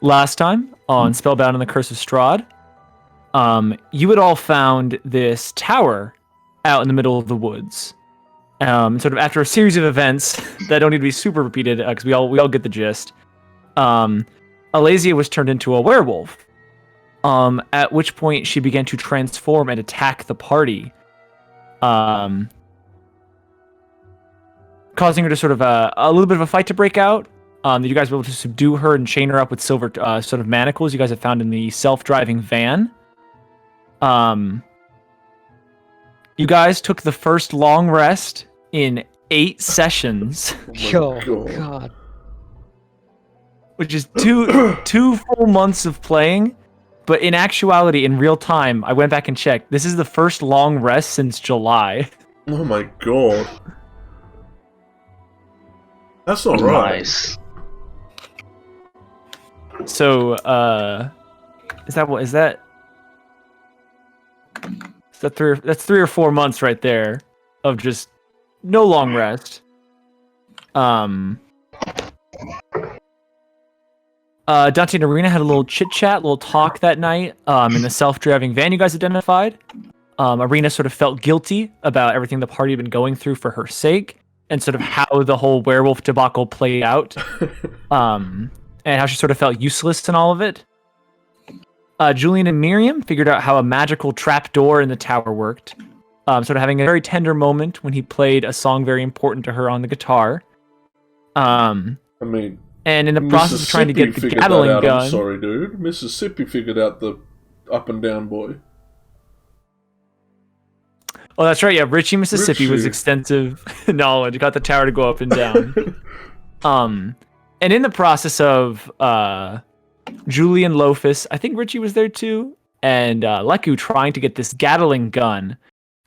last time on Spellbound and the Curse of Strahd, you had all found this tower out in the middle of the woods. Sort of after a series of events that don't need to be super repeated, because we all get the gist. Alazia was turned into a werewolf. At which point she began to transform and attack the party, causing her to sort of a little bit of a fight to break out. You guys were able to subdue her and chain her up with silver sort of manacles you guys have found in the self-driving van. You guys took the first long rest in 8 sessions. Oh God. Which is two full months of playing. But in actuality, in real time, I went back and checked. This is the first long rest since July. Oh my god. That's not right. Nice. So, is that that's 3 or 4 months right there of just no long rest. Dante and Arena had a little chit-chat, little talk that night in the self-driving van you guys identified. Arena sort of felt guilty about everything the party had been going through for her sake, and sort of how the whole werewolf debacle played out, and how she sort of felt useless in all of it. Julian and Miriam figured out how a magical trapdoor in the tower worked, sort of having a very tender moment when he played a song very important to her on the guitar. I mean... And in the process of trying to get the Gatling gun... I'm sorry, dude. Mississippi figured out the up and down boy. Oh, that's right. Yeah, Richie, Mississippi was extensive knowledge. Got the tower to go up and down. And in the process of Julian Lofus, I think Richie was there too, and Leku trying to get this Gatling gun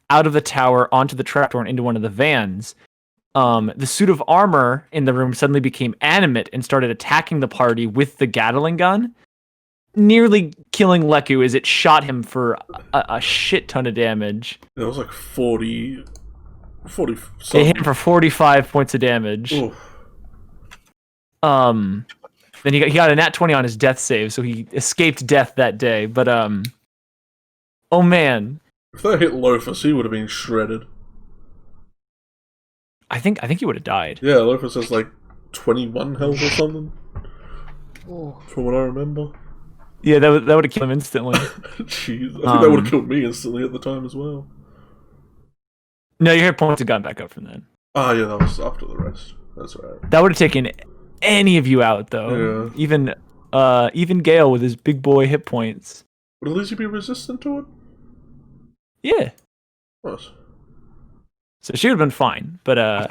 out of the tower onto the trapdoor and into one of the vans. The suit of armor in the room suddenly became animate and started attacking the party with the Gatling gun, nearly killing Leku as it shot him for a shit ton of damage. It was like 40 it hit him for 45 points of damage. Oof. Then he got a nat 20 on his death save, so he escaped death that day. But oh man, if that hit Lofus, he would have been shredded. I think he would have died. Yeah, Lofus has like 21 health or something. From what I remember. Yeah, that would have killed him instantly. Jeez, I think that would have killed me instantly at the time as well. No, your hit points had gotten back up from then. Ah, yeah, that was after the rest. That's right. That would have taken any of you out, though. Yeah. Even Gale with his big boy hit points. Would Alicia be resistant to it? Yeah. What? So she would have been fine, but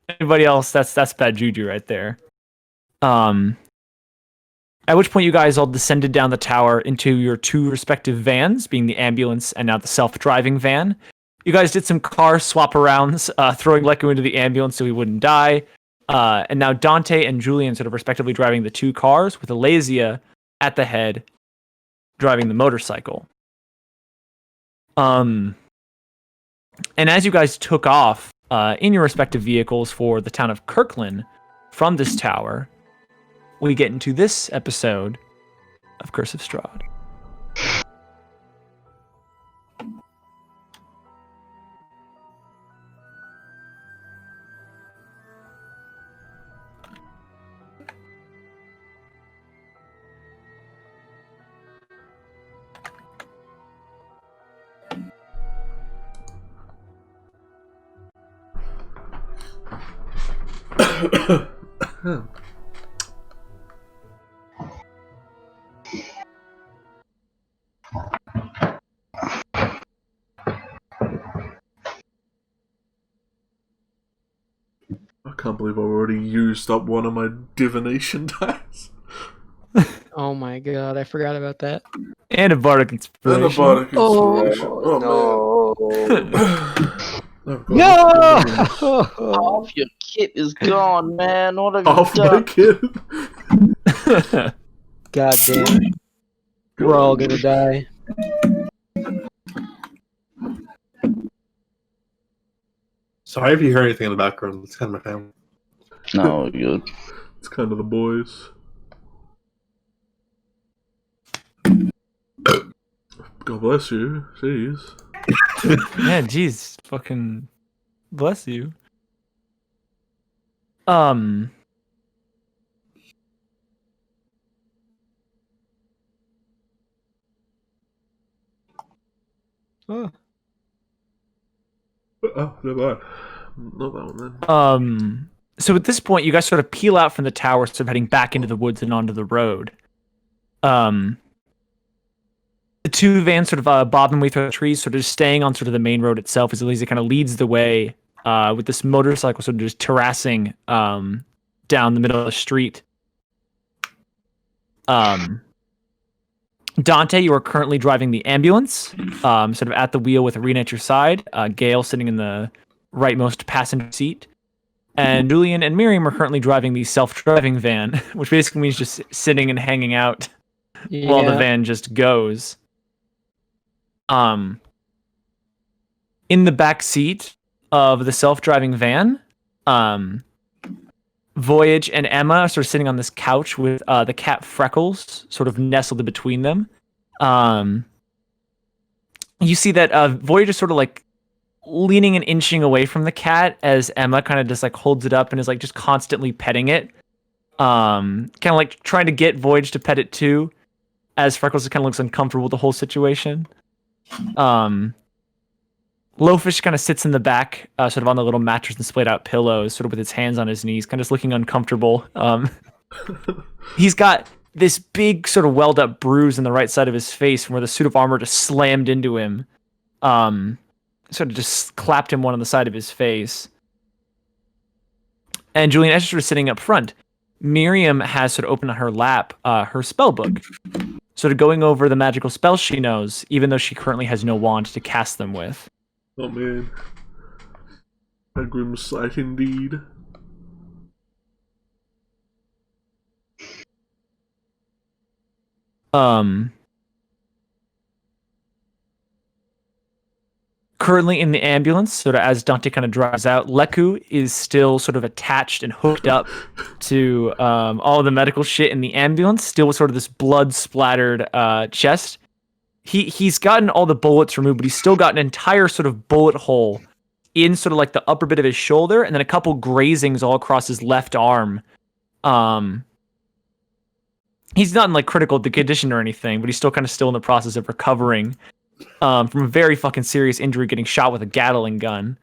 anybody else, that's bad juju right there. At which point you guys all descended down the tower into your 2 respective vans, being the ambulance and now the self-driving van. You guys did some car swap-arounds, throwing Leku into the ambulance so he wouldn't die. And now Dante and Julian sort of respectively driving the 2 cars, with Alazia at the head, driving the motorcycle. And as you guys took off in your respective vehicles for the town of Kirklin from this tower, we get into this episode of Curse of Strahd. I can't believe I've already used up one of my divination dice. Oh my god, I forgot about that. And a bardic inspiration. And a bardic inspiration. Oh no! No! Half your kit is gone, man. What have Half you my done? kid. God damn. We're all gonna die. Sorry if you hear anything in the background. It's kind of my family. No, good. It's kind of the boys. God bless you. Jeez. Yeah, jeez, fucking bless you. Oh, Oh, never mind. Not that one then. So at this point, you guys sort of peel out from the tower, sort of heading back into the woods and onto the road. The two vans sort of bob and weave through the trees, sort of just staying on sort of the main road itself as Elisa kind of leads the way with this motorcycle sort of just terrassing down the middle of the street. Dante, you are currently driving the ambulance, sort of at the wheel with Arena at your side. Gail sitting in the rightmost passenger seat. And Julian and Miriam are currently driving the self-driving van, which basically means just sitting and hanging out while the van just goes. In the back seat of the self-driving van, Voyage and Emma are sort of sitting on this couch with the cat Freckles sort of nestled in between them. You see that Voyage is sort of like leaning and inching away from the cat as Emma kind of just like holds it up and is like just constantly petting it. Kind of like trying to get Voyage to pet it too, as Freckles kind of looks uncomfortable with the whole situation. Lowfish kind of sits in the back, sort of on the little mattress and splayed out pillows, sort of with his hands on his knees, kind of just looking uncomfortable. He's got this big sort of welled up bruise in the right side of his face from where the suit of armor just slammed into him. Sort of just clapped him one on the side of his face. And Julian, as you're sitting up front, Miriam has sort of opened on her lap her spell book, sort of going over the magical spells she knows, even though she currently has no wand to cast them with. Oh man. A grim sight indeed. Currently in the ambulance, sort of as Dante kind of drives out, Leku is still sort of attached and hooked up to all the medical shit in the ambulance, still with sort of this blood-splattered chest. He's gotten all the bullets removed, but he's still got an entire sort of bullet hole in sort of like the upper bit of his shoulder, and then a couple grazings all across his left arm. He's not in like critical condition or anything, but he's still kind of still in the process of recovering from a very fucking serious injury, getting shot with a Gatling gun.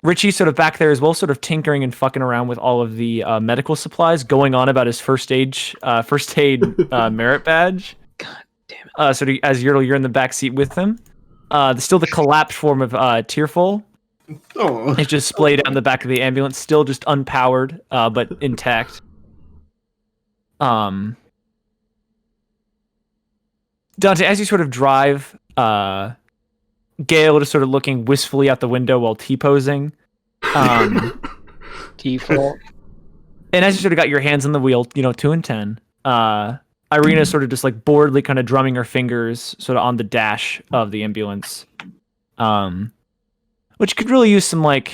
Richie's sort of back there as well, sort of tinkering and fucking around with all of the medical supplies, going on about his first aid merit badge. God damn it. Sort of as you're in the back seat with him. Still the collapsed form of Tearful. Oh. It's just splayed out in the back of the ambulance, still just unpowered, but intact. Dante, as you sort of drive, Gale just sort of looking wistfully out the window while T-posing. Default. And as you sort of got your hands on the wheel, 2 and 10, Irina sort of just like boredly kind of drumming her fingers sort of on the dash of the ambulance. Which could really use some like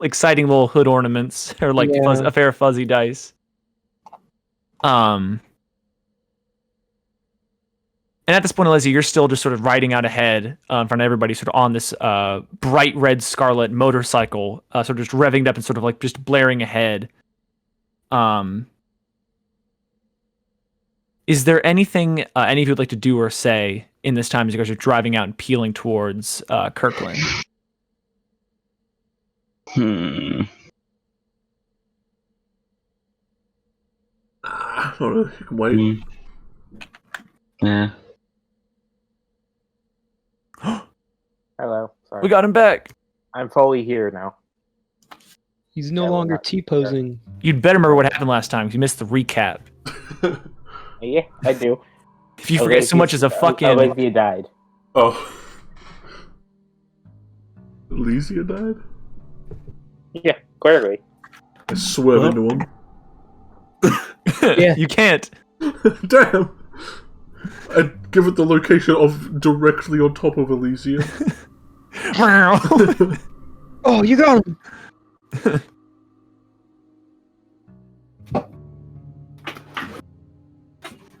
exciting little hood ornaments or like a pair of fuzzy dice. And at this point, Leslie, you're still just sort of riding out ahead in front of everybody, sort of on this bright red scarlet motorcycle, sort of just revving up and sort of like just blaring ahead. Is there anything any of you would like to do or say in this time as you guys are driving out and peeling towards Kirklin? I don't know, you can wait. Yeah. Hello. Sorry. We got him back. I'm fully here now. He's no Yeah, well, longer not- T-posing. You'd better remember what happened last time because you missed the recap. Yeah, I do. If you forget so much as a fucking... Olivia died. Oh. Elysia died? Yeah, clearly. I swerve into him. Yeah. You can't. Damn! I'd give it the location of directly on top of Elysia. Oh, you got him!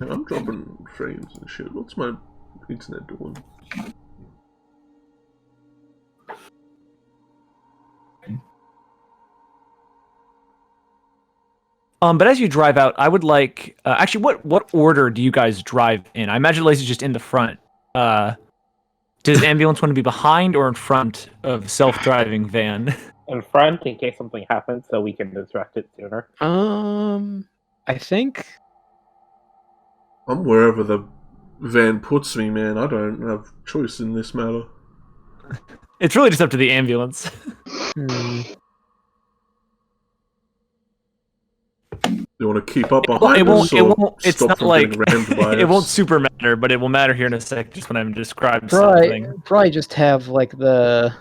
I'm dropping frames and shit. What's my internet doing? But as you drive out, I would like actually, what order do you guys drive in? I imagine Lazy's just in the front. Does ambulance want to be behind or in front of self-driving van? In front, in case something happens, so we can disrupt it sooner. I think. I'm wherever the van puts me, man. I don't have choice in this matter. It's really just up to the ambulance. You want to keep up behind us, or stop from getting rammed by it won't us? super matter, but it will matter here in a sec. Just when I'm describing Probably, something. probably just have like the.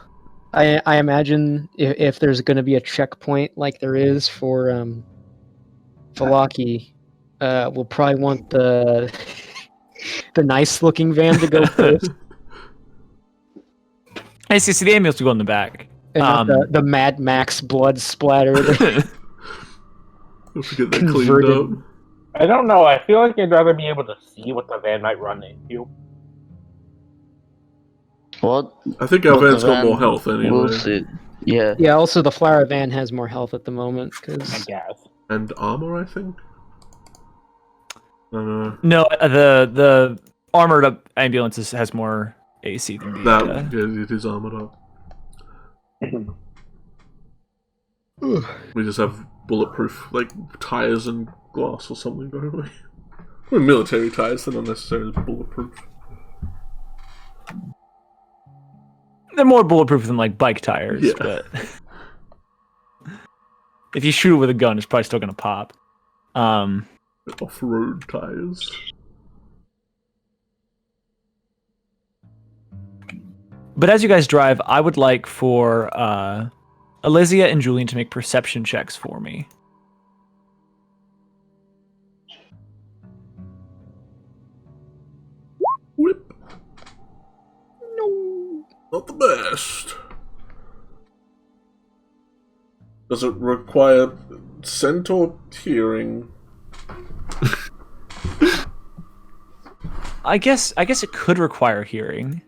I imagine if there's going to be a checkpoint like there is for Falaki, we'll probably want the nice looking van to go first, I see the ambulance will go in the back. and not the Mad Max blood splatter. Don't forget that cleaned Converted. up. I don't know. I feel like I'd rather be able to see what the van might run into. What? I think our But the van's got more van health anyway. We'll see. Yeah. Yeah. Also, the flower van has more health at the moment I because guess. And armor, I think? I don't know. No, the armored up ambulance has more AC than the. That, yeah, it is armored up. We just have bulletproof, like, tires and glass or something, don't we? We're military tires, they're not necessarily bulletproof. They're more bulletproof than like bike tires, Yeah. but if you shoot it with a gun, it's probably still gonna pop. Off-road tires. But as you guys drive, I would like for Elysia and Julian to make perception checks for me. Whip. No. Not the best. Does it require scent or hearing? I guess it could require hearing.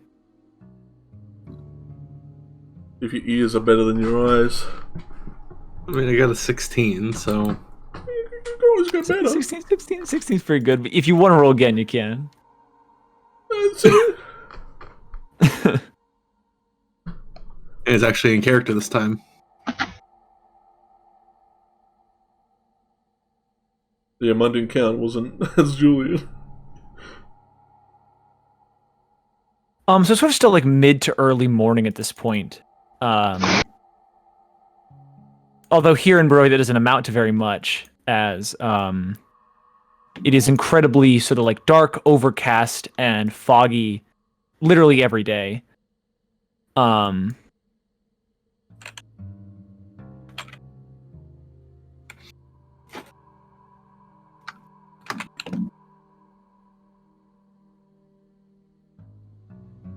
If your ears are better than your eyes. I mean, I got a 16, so You can always get better. 16 is pretty good. But if you want to roll again, you can. That's it. and it's actually in character this time. Yeah, mine didn't count, wasn't as Julian. So it's sort of still like mid to early morning at this point. Although here in Barovia that doesn't amount to very much, as it is incredibly sort of like dark, overcast, and foggy, literally every day.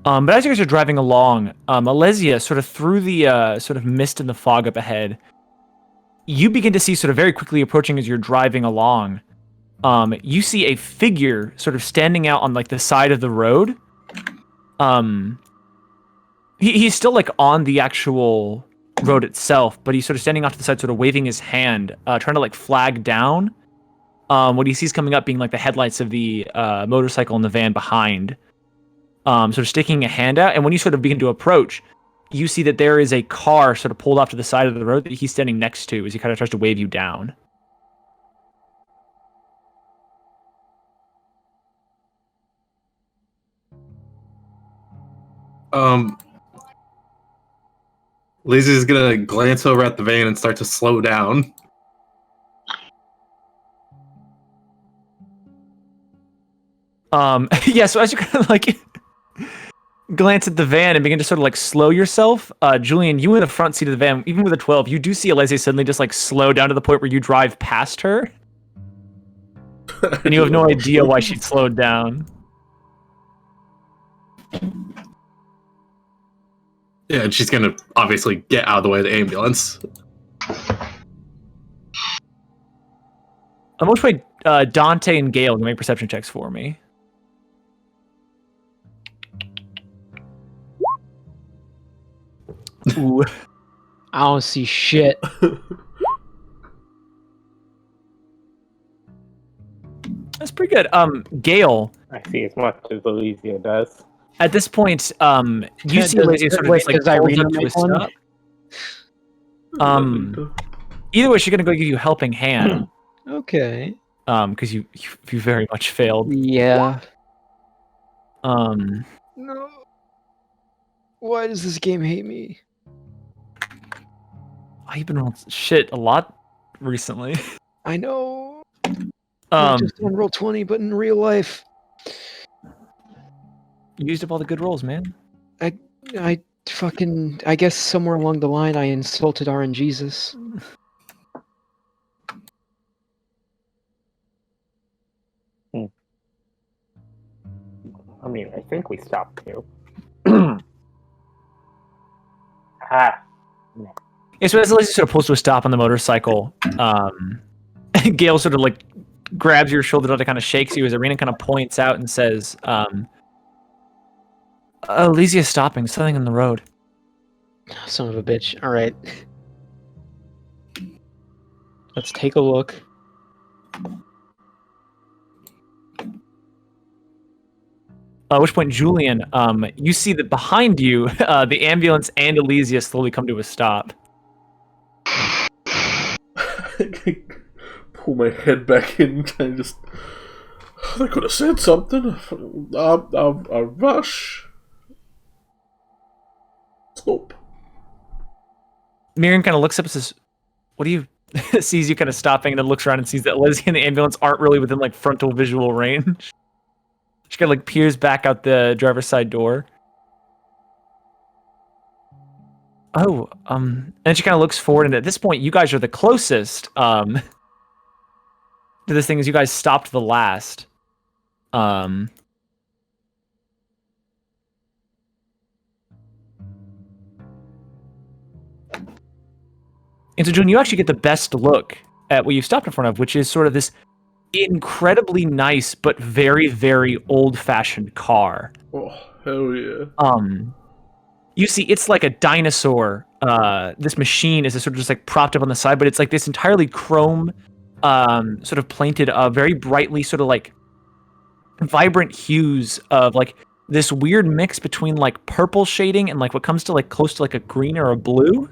But as you guys are driving along, Elysia, sort of through the sort of mist and the fog up ahead, you begin to see sort of very quickly approaching as you're driving along. You see a figure sort of standing out on like the side of the road. He's still like on the actual road itself, but he's sort of standing off to the side, sort of waving his hand, trying to like flag down. What he sees coming up being like the headlights of the motorcycle and the van behind. Sort of sticking a hand out, and when you sort of begin to approach, you see that there is a car sort of pulled off to the side of the road that he's standing next to as he kind of tries to wave you down. Lazy's gonna glance over at the van and start to slow down. Yeah, so as you kind of like glance at the van and begin to sort of like slow yourself, Julian, you in the front seat of the van, even with a 12, you do see Elysia suddenly just like slow down to the point where you drive past her, and you have no idea why she slowed down. Yeah, and she's gonna obviously get out of the way of the ambulance. I'm going to Dante and Gale can make perception checks for me. Ooh. I don't see shit. That's pretty good. Gale, I see as much as Elysia does. at this point, you see Does- Lizzie sort of wait, just like does pulls Irina up to a make one? stop. Either way, she's gonna go give you a helping hand. Okay. Because you very much failed. Yeah. Um, No. Why does this game hate me? I've been on shit a lot recently. I know. Not just on Roll20, but in real life. You used up all the good rolls, man. I guess somewhere along the line I insulted RNGesus. I mean, I think we stopped you. Ah. Yeah, so as Lizzie sort of pulls to a stop on the motorcycle, Gale sort of like grabs your shoulder to kind of shakes you as Irina kind of points out and says, Elysia's stopping, something on the road. Son of a bitch. Alright. Let's take a look. At which point, Julian, you see that behind you, the ambulance and Elysia slowly come to a stop. Pull my head back in and just. They could have said something. A rush. Stop. Miriam kind of looks up and says, "What do you?" Sees you kind of stopping and then looks around and sees that Elysia and the ambulance aren't really within like frontal visual range. She kind of like peers back out the driver's side door. Oh, and she kind of looks forward, and at this point, you guys are the closest to this thing as you guys stopped the last. And so, June, you actually get the best look at what you've stopped in front of, which is sort of this incredibly nice but very, very old-fashioned car. Oh, hell yeah. You see, it's like a dinosaur. This machine is sort of just like propped up on the side, but it's like this entirely chrome, sort of painted, very brightly, sort of like vibrant hues of like this weird mix between like purple shading and like what comes to like close to like a green or a blue.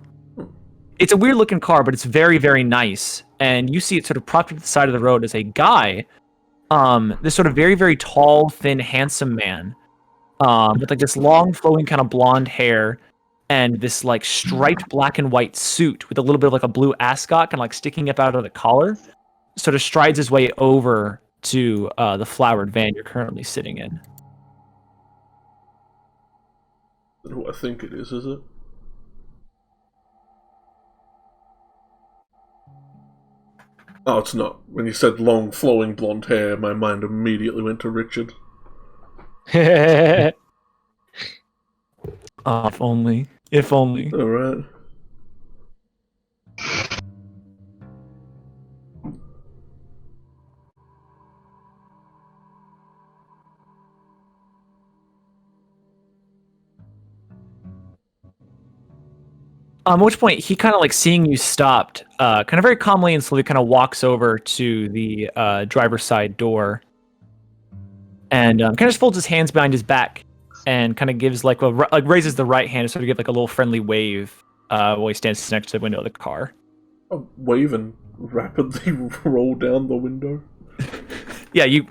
It's a weird looking car, but it's very, very nice. And you see it sort of propped up to the side of the road as a guy, this sort of very, very tall, thin, handsome man, with like this long, flowing kind of blonde hair and this like striped black and white suit with a little bit of like a blue ascot kind of like sticking up out of the collar, sort of strides his way over to the flowered van you're currently sitting in. Who I think it is it? Oh, it's not. When you said long, flowing blonde hair, my mind immediately went to Richard. If only. If only. Alright. At which point, he kind of like seeing you stopped, kind of very calmly and slowly kind of walks over to the driver's side door and kind of just folds his hands behind his back and kind of gives like raises the right hand to sort of give like a little friendly wave while he stands next to the window of the car. I'll wave and rapidly roll down the window. Yeah, you.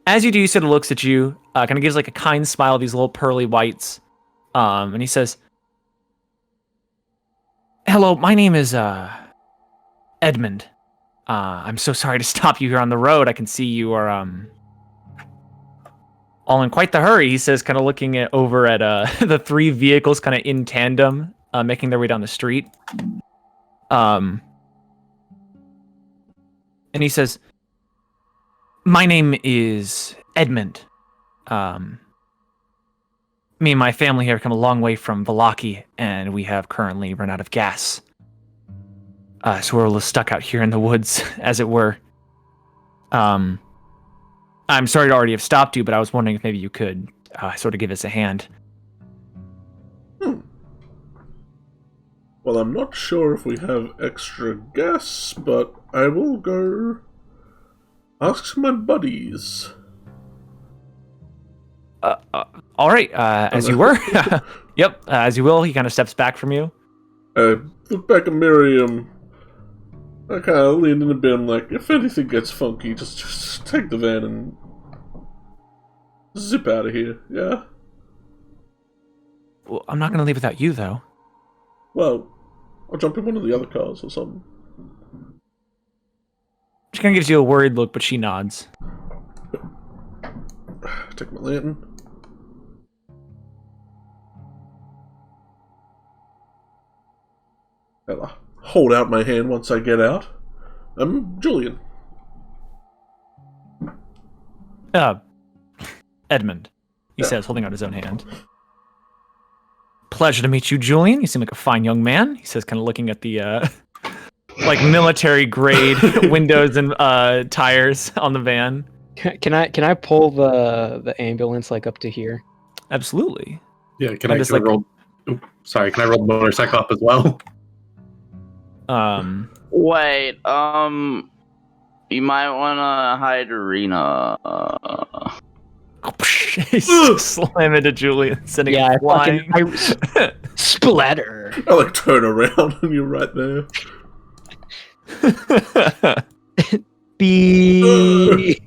As you do, he sort of looks at you, kind of gives like a kind smile, these little pearly whites, and he says, "Hello, my name is Edmund. I'm so sorry to stop you here on the road. I can see you are all in quite the hurry," he says, kind of looking over at the three vehicles kind of in tandem, making their way down the street. And he says, "My name is Edmund. Me and my family here have come a long way from Valaki, and we have currently run out of gas. So we're a little stuck out here in the woods, as it were. I I'm sorry to already have stopped you, but I was wondering if maybe you could sort of give us a hand. Well, I'm not sure if we have extra gas, but I will go ask my buddies. All right, as you were. Yep, as you will. He kind of steps back from you. I look back at Miriam. I kind of lean in a bit. I'm like, if anything gets funky, just take the van and zip out of here. Yeah. Well, I'm not going to leave without you, though. Well, I'll jump in one of the other cars or something. She kind of gives you a worried look, but she nods. Take my lantern. I'll hold out my hand once I get out. I'm Julian. Edmund, he says, holding out his own hand. Pleasure to meet you, Julian. You seem like a fine young man. He says, kind of looking at the like military grade windows and tires on the van. Can I pull the ambulance like up to here? Yeah, Absolutely. can I just roll? Sorry, can I roll the motorcycle up as well? Wait, you might wanna hide Arena. Slam into Julian, sending him I flying. Splatter. I like turn around and you're right there. B.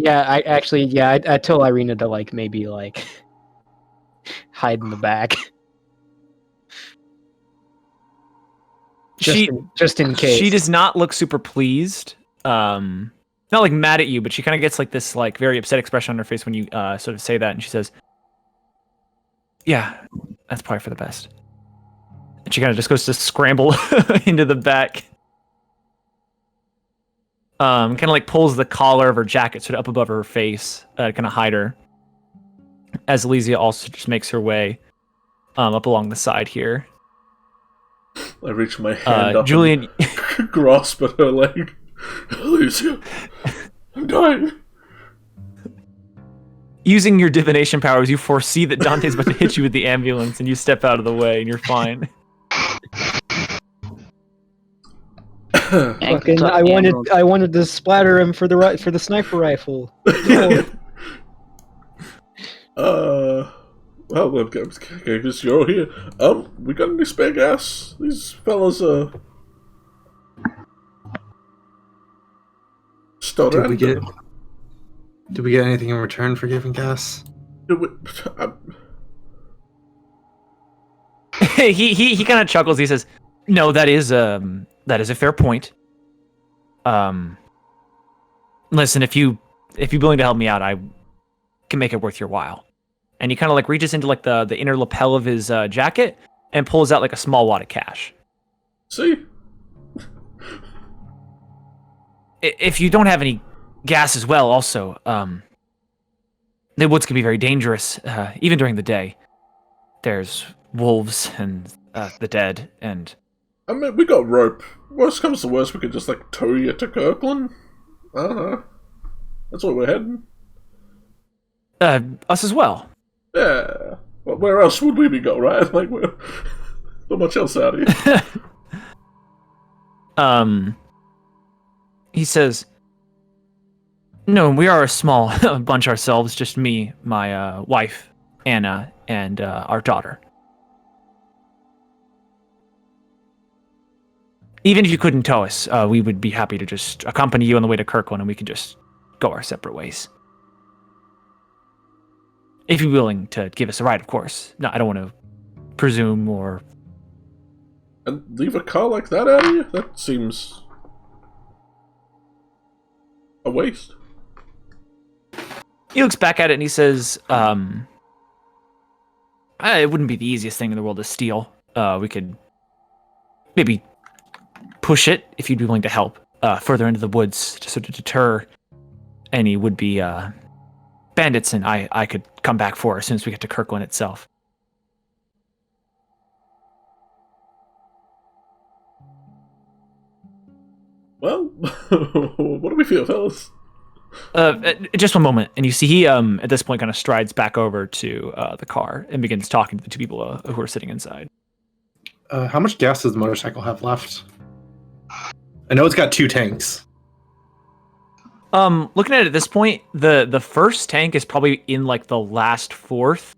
I told Irina to like maybe like hide in the back. Just in case. She does not look super pleased. Not like mad at you, but she kind of gets like this like very upset expression on her face when you sort of say that, and she says, "Yeah, that's probably for the best." And she kind of just goes to scramble into the back. Kind of like pulls the collar of her jacket sort of up above her face, kind of hide her. As Elysia also just makes her way up along the side here. I reach my hand up Julian, and grasp at her leg. Elysia, I'm dying. Using your divination powers, you foresee that Dante's about to hit you with the ambulance, and you step out of the way, and you're fine. Fucking, I wanted to splatter him for the sniper rifle. No. Well, okay, because you're here. We got any spare gas? These fellas Did we get anything in return for giving gas? He kind of chuckles. He says, "No, that is a fair point. Listen, if you're willing to help me out, I can make it worth your while." And he kind of like reaches into like the inner lapel of his jacket and pulls out like a small wad of cash. See? If you don't have any gas as well, also, the woods can be very dangerous, even during the day. There's wolves and the dead, and... I mean, we got rope. Worst comes to worst, we could just, like, tow you to Kirklin. I don't know. That's where we're heading. Us as well. Yeah. Well, where else would we be going, right? Like, we're... not much else out here. He says, "No, we are a small bunch ourselves, just me, my wife, Anna, and our daughter. Even if you couldn't tow us, we would be happy to just accompany you on the way to Kirklin, and we could just go our separate ways. If you're willing to give us a ride, of course. No, I don't want to presume or..." And leave a car like that out of you? That seems... a waste. He looks back at it and he says, it wouldn't be the easiest thing in the world to steal. We could maybe push it, if you'd be willing to help, further into the woods to sort of deter any would-be bandits, and I could come back for her as soon as we get to Kirklin itself." Well, what do we feel, fellas? Just one moment, and you see he at this point kind of strides back over to the car and begins talking to the two people who are sitting inside. How much gas does the motorcycle have left? I know it's got 2 tanks. Looking at it at this point, the first tank is probably in like the last fourth.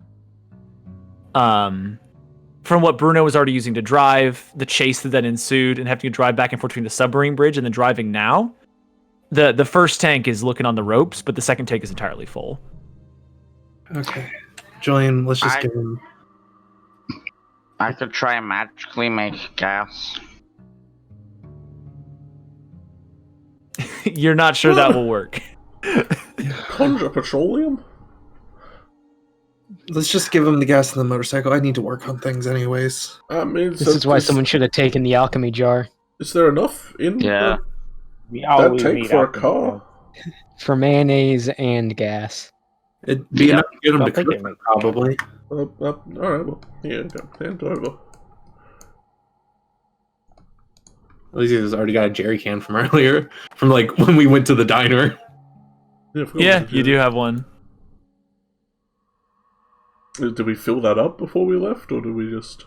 From what Bruno was already using to drive, the chase that then ensued, and having to drive back and forth between the submarine bridge and then driving now. The first tank is looking on the ropes, but the second tank is entirely full. Okay. Julian, let's just give him... I could try and magically make gas. You're not sure that will work. Conjure petroleum? Let's just give him the gas in the motorcycle. I need to work on things anyways. I mean, This is why someone should have taken the alchemy jar. Is there enough in Yeah. We that always tank need for a alcohol. car? For mayonnaise and gas. It'd be enough to get him Don't to think it Kirklin, makes- probably. Alright, well, here, go. Hand over. At least he's already got a jerry can from earlier. From like when we went to the diner. I forgot Yeah, what to you do have one. Did we fill that up before we left, or did we just...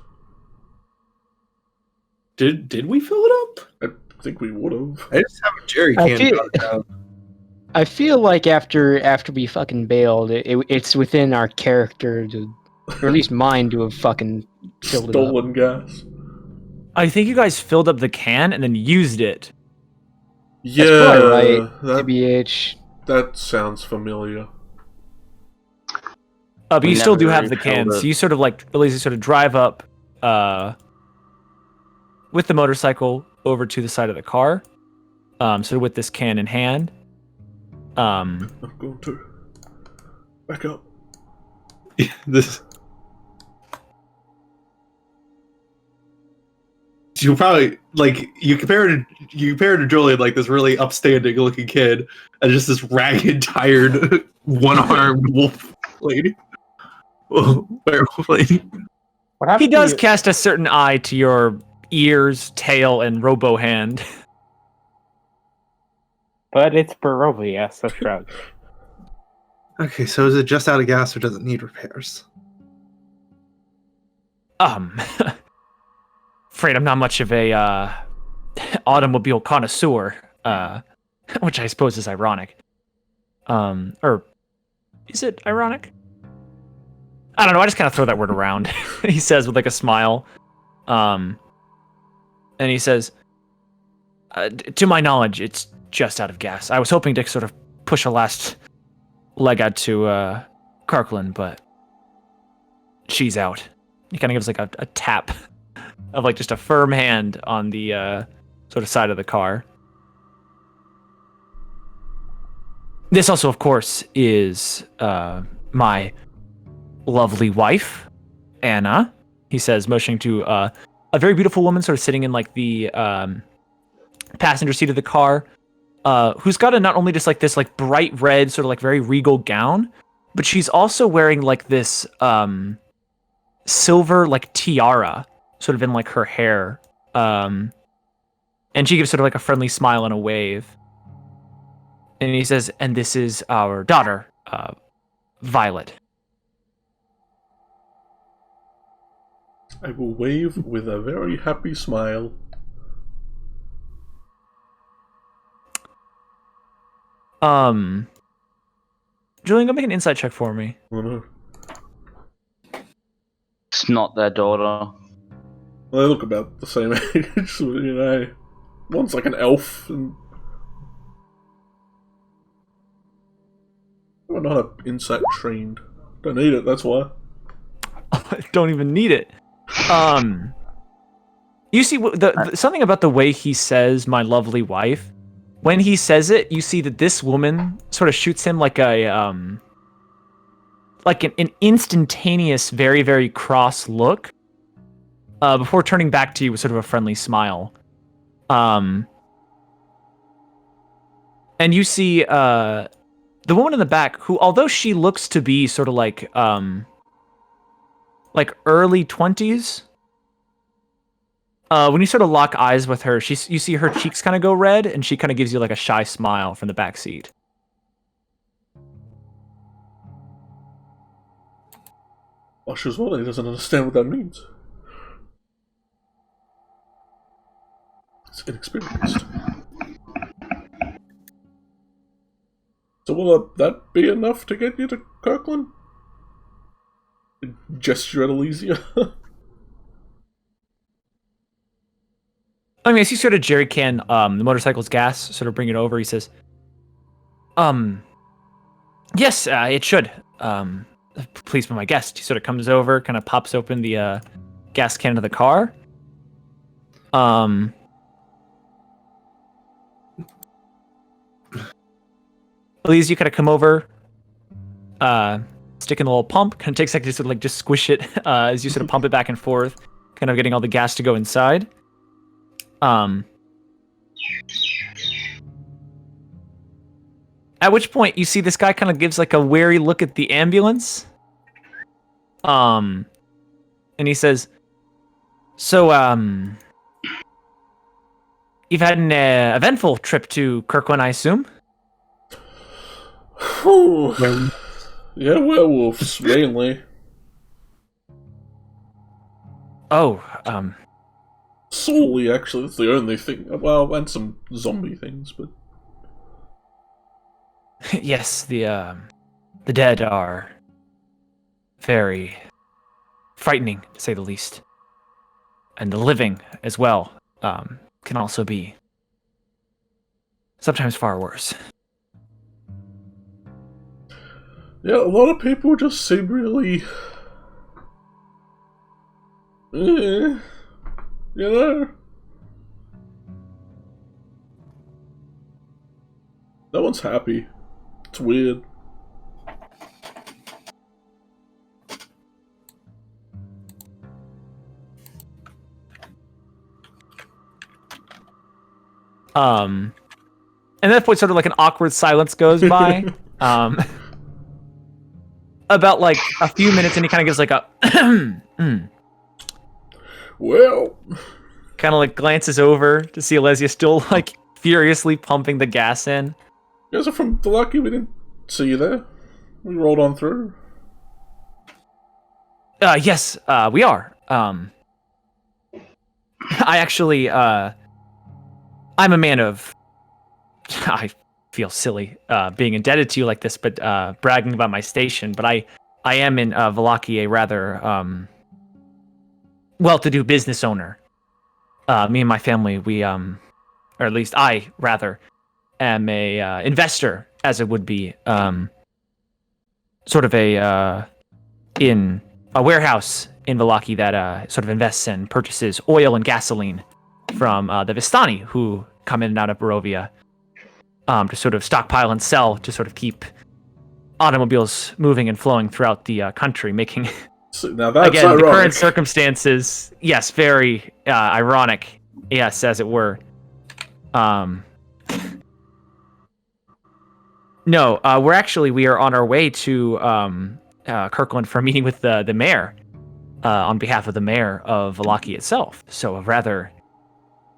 Did we fill it up? I think we would have. I just have a jerry I can. feel- down. I feel like after we fucking bailed, it's within our character to, or at least mine, to have fucking filled it up. Stolen gas. I think you guys filled up the can and then used it. Yeah, probably right. that, TBH. that sounds familiar. But We you still never do have really the can, filled so it. you sort of like at least you sort of drive up with the motorcycle over to the side of the car. So with this can in hand. I'm going to back up. This. You probably like you compare to Julian, like this really upstanding looking kid, and just this ragged, tired, one-armed wolf lady. Werewolf lady. What happened He does to you- cast a certain eye to your ears, tail, and robo hand. But it's Barovia, so shrug. Okay, so is it just out of gas or does it need repairs? Afraid I'm not much of a automobile connoisseur, which I suppose is ironic. Or is it ironic? I don't know. I just kind of throw that word around. He says with like a smile, and he says, "To my knowledge, it's just out of gas. I was hoping to sort of push a last leg out to Kirklin, but she's out." He kind of gives like a tap of like just a firm hand on the sort of side of the car. This also, of course, is my lovely wife, Anna. He says, motioning to a very beautiful woman sort of sitting in like the passenger seat of the car, who's got a not only just like this like bright red sort of like very regal gown, but she's also wearing like this silver like tiara sort of in like her hair, and she gives sort of like a friendly smile and a wave, and he says, "And this is our daughter, Violet." I will wave with a very happy smile. Julian, go make an insight check for me. Oh no. It's not their daughter. Well, they look about the same age, so, you know. One's like an elf, and... I'm not insight trained. Don't need it, that's why. I don't even need it. You see something about the way he says "my lovely wife." When he says it, you see that this woman sort of shoots him like an instantaneous, very, very cross look, before turning back to you with sort of a friendly smile. And you see the woman in the back, who, although she looks to be sort of like early 20s, When you sort of lock eyes with her, you see her cheeks kind of go red, and she kind of gives you like a shy smile from the back seat. Usher's well, he doesn't understand what that means. He's inexperienced. So will that be enough to get you to Kirklin? Gesture at Elysia. I mean, as you sort of jerry can the motorcycle's gas, sort of bring it over, he says, yes, it should. Please be my guest. He sort of comes over, kind of pops open the gas can of the car. Elise, you kind of come over, stick in the little pump. Kind of takes a second to sort of like just squish it as you sort of pump it back and forth, kind of getting all the gas to go inside. At which point you see this guy kind of gives like a wary look at the ambulance. And he says, so, you've had an eventful trip to Kirklin, I assume? Yeah, werewolves, mainly. Oh, Solely, actually, that's the only thing. Well, and some zombie things, but... yes, the dead are very frightening, to say the least. And the living, as well, can also be sometimes far worse. Yeah, a lot of people just seem really... you know? No one's happy. It's weird. And at that point, sort of like an awkward silence goes by. About like a few minutes, and he kind of gives like a Well, kind of like glances over to see Alesia still like furiously pumping the gas in. you guys are from Valaki, we didn't see you there. We rolled on through. Yes, we are. I actually, I'm a man of. I feel silly being indebted to you like this, but bragging about my station. But I am in Valaki, a rather well-to-do business owner. Me and my family, we or at least I rather am a investor, as it would be, sort of a in a warehouse in Valaki that sort of invests and purchases oil and gasoline from the Vistani, who come in and out of Barovia. To sort of stockpile and sell to sort of keep automobiles moving and flowing throughout the country, making, So, now that's again, ironic. the current circumstances, yes, very ironic, yes, as it were. No, we are on our way to Kirklin for a meeting with the mayor on behalf of the mayor of Valaki itself. So a rather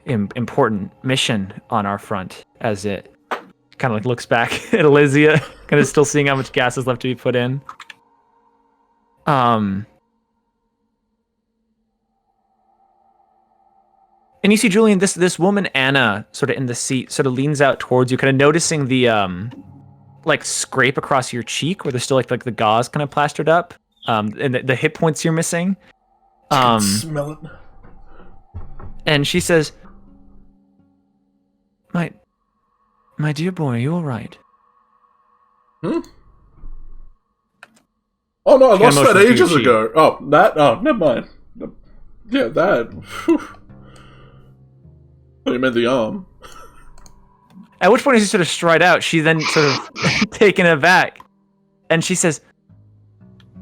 important mission on our front, as it kind of like looks back at Elysia, kind of still seeing how much gas is left to be put in. And you see Julian, this woman Anna, sort of in the seat, sort of leans out towards you, kind of noticing the like scrape across your cheek where there's still like the gauze kind of plastered up, and the hit points you're missing. I can smell it. And she says, My dear boy, are you all right? Hmm? Oh no, I She lost got that motion to ages your cheek. ago. Oh, that? Oh, never mind. Yeah, that. Whew. Oh, you meant the arm. At which point, as you sort of stride out, she then sort of taken aback, and she says,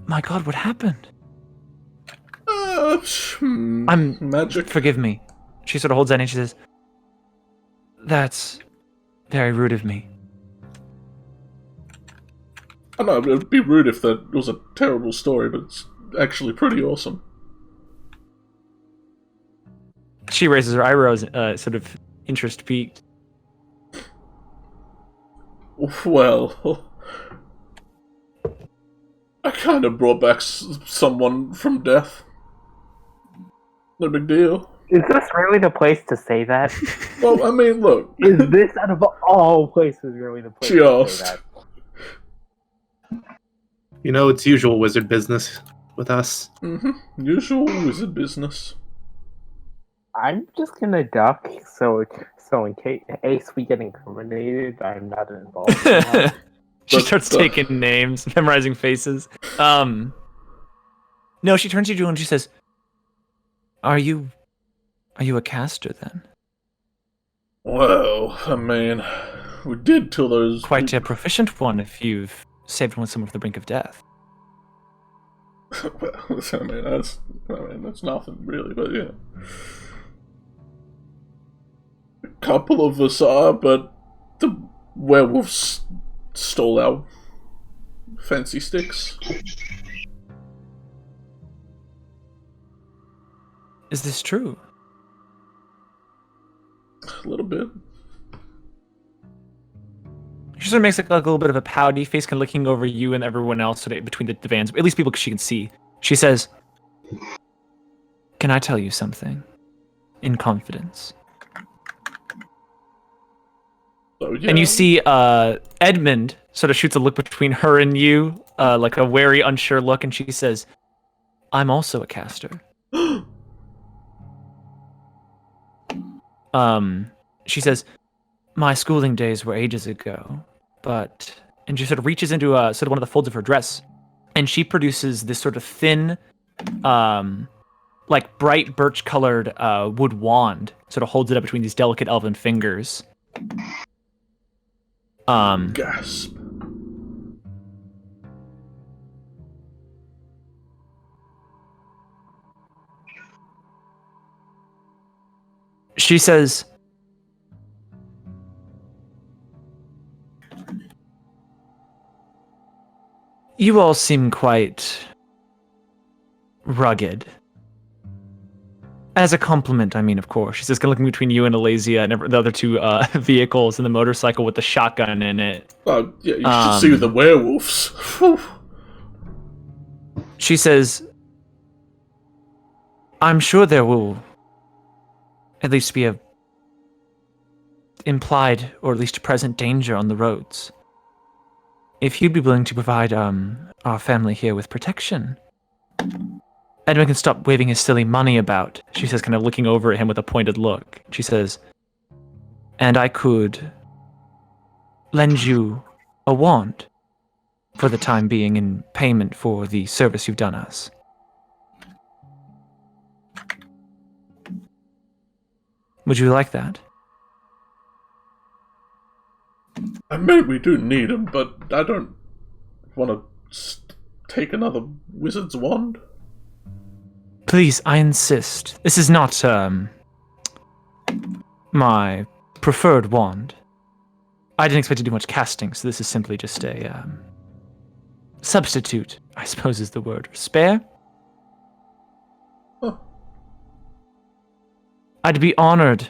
"My God, what happened? I'm magic. Forgive me." She sort of holds that and she says, "That's very rude of me." I know, it'd be rude if that was a terrible story, but it's actually pretty awesome. She raises her eyebrows, sort of interest piqued. Well, I kind of brought back someone from death. No big deal. Is this really the place to say that? Well, I mean, look. Is this out of all places really the place to say that? You know, it's usual wizard business with us. Mm-hmm. Usual wizard business. I'm just gonna duck, so in case we get incriminated, I'm not involved. She But, starts taking names, memorizing faces. No, she turns to you and she says, Are you a caster then? Well, I mean, we did till those... Quite a proficient one if you've saved one someone from the brink of death. Well, I mean, that's nothing really, but yeah. A couple of us are, but the werewolves stole our fancy sticks. Is this true? A little bit. She sort of makes like a little bit of a pouty face, kind of looking over you and everyone else sort of between the vans, at least people she can see. She says, Can I tell you something? In confidence. So, yeah. And you see Edmund sort of shoots a look between her and you, like a wary, unsure look, and she says, I'm also a caster. She says, my schooling days were ages ago, but... And she sort of reaches into sort of one of the folds of her dress, and she produces this sort of thin, like bright birch-colored wood wand, sort of holds it up between these delicate elven fingers. Gasp. She says, you all seem quite rugged. As a compliment, I mean, of course. She's just looking between you and Alesia and the other two vehicles and the motorcycle with the shotgun in it. Oh, yeah, you should see the werewolves. Whew. She says, I'm sure there will at least be a implied or at least present danger on the roads. If you'd be willing to provide our family here with protection, Edmund can stop waving his silly money about, she says, kind of looking over at him with a pointed look. She says, and I could lend you a wand for the time being in payment for the service you've done us. Would you like that? I mean, we do need them, but I don't want to take another wizard's wand. Please, I insist. This is not, my preferred wand. I didn't expect to do much casting, so this is simply just a, substitute, I suppose is the word. Spare? Huh. I'd be honored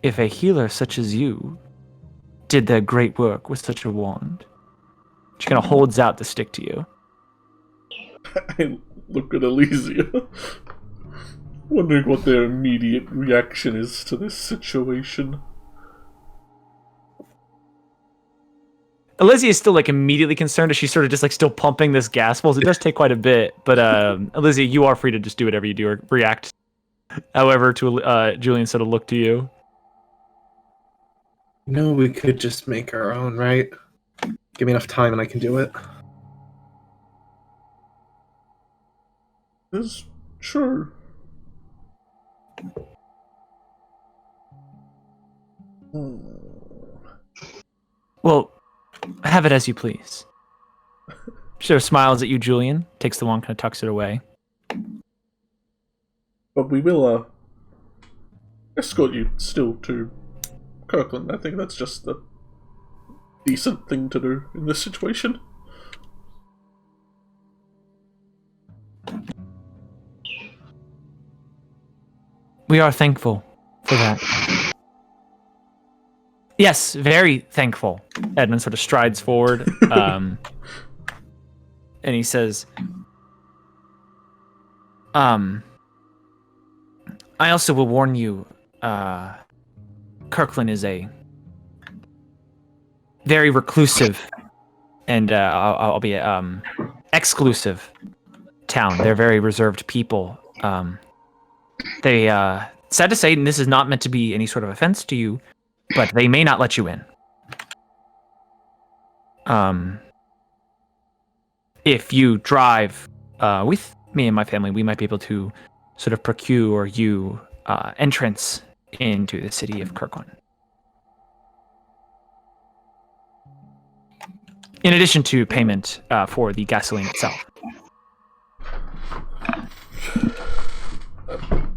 if a healer such as you did their great work with such a wand. She kind of holds out the stick to you. I look at Elysia, wondering what their immediate reaction is to this situation. Elysia is still like immediately concerned as she's sort of just like still pumping this gas balls. It does take quite a bit, but Elysia, you are free to just do whatever you do or react. However, to Julian sort of look to you. No, we could just make our own, right? Give me enough time and I can do it. It's true. Well, have it as you please. She sort of smiles at you, Julian, takes the wand, kind of tucks it away. But we will escort you still to Kirklin. I think that's just the decent thing to do in this situation. We are thankful for that. Yes, very thankful. Edmund sort of strides forward, and he says, I also will warn you, Kirklin is a very reclusive and I'll be exclusive town. They're very reserved people. They sad to say, and this is not meant to be any sort of offense to you, but they may not let you in. If you drive with me and my family, we might be able to sort of procure you entrance into the city of Kirklin. In addition to payment for the gasoline itself.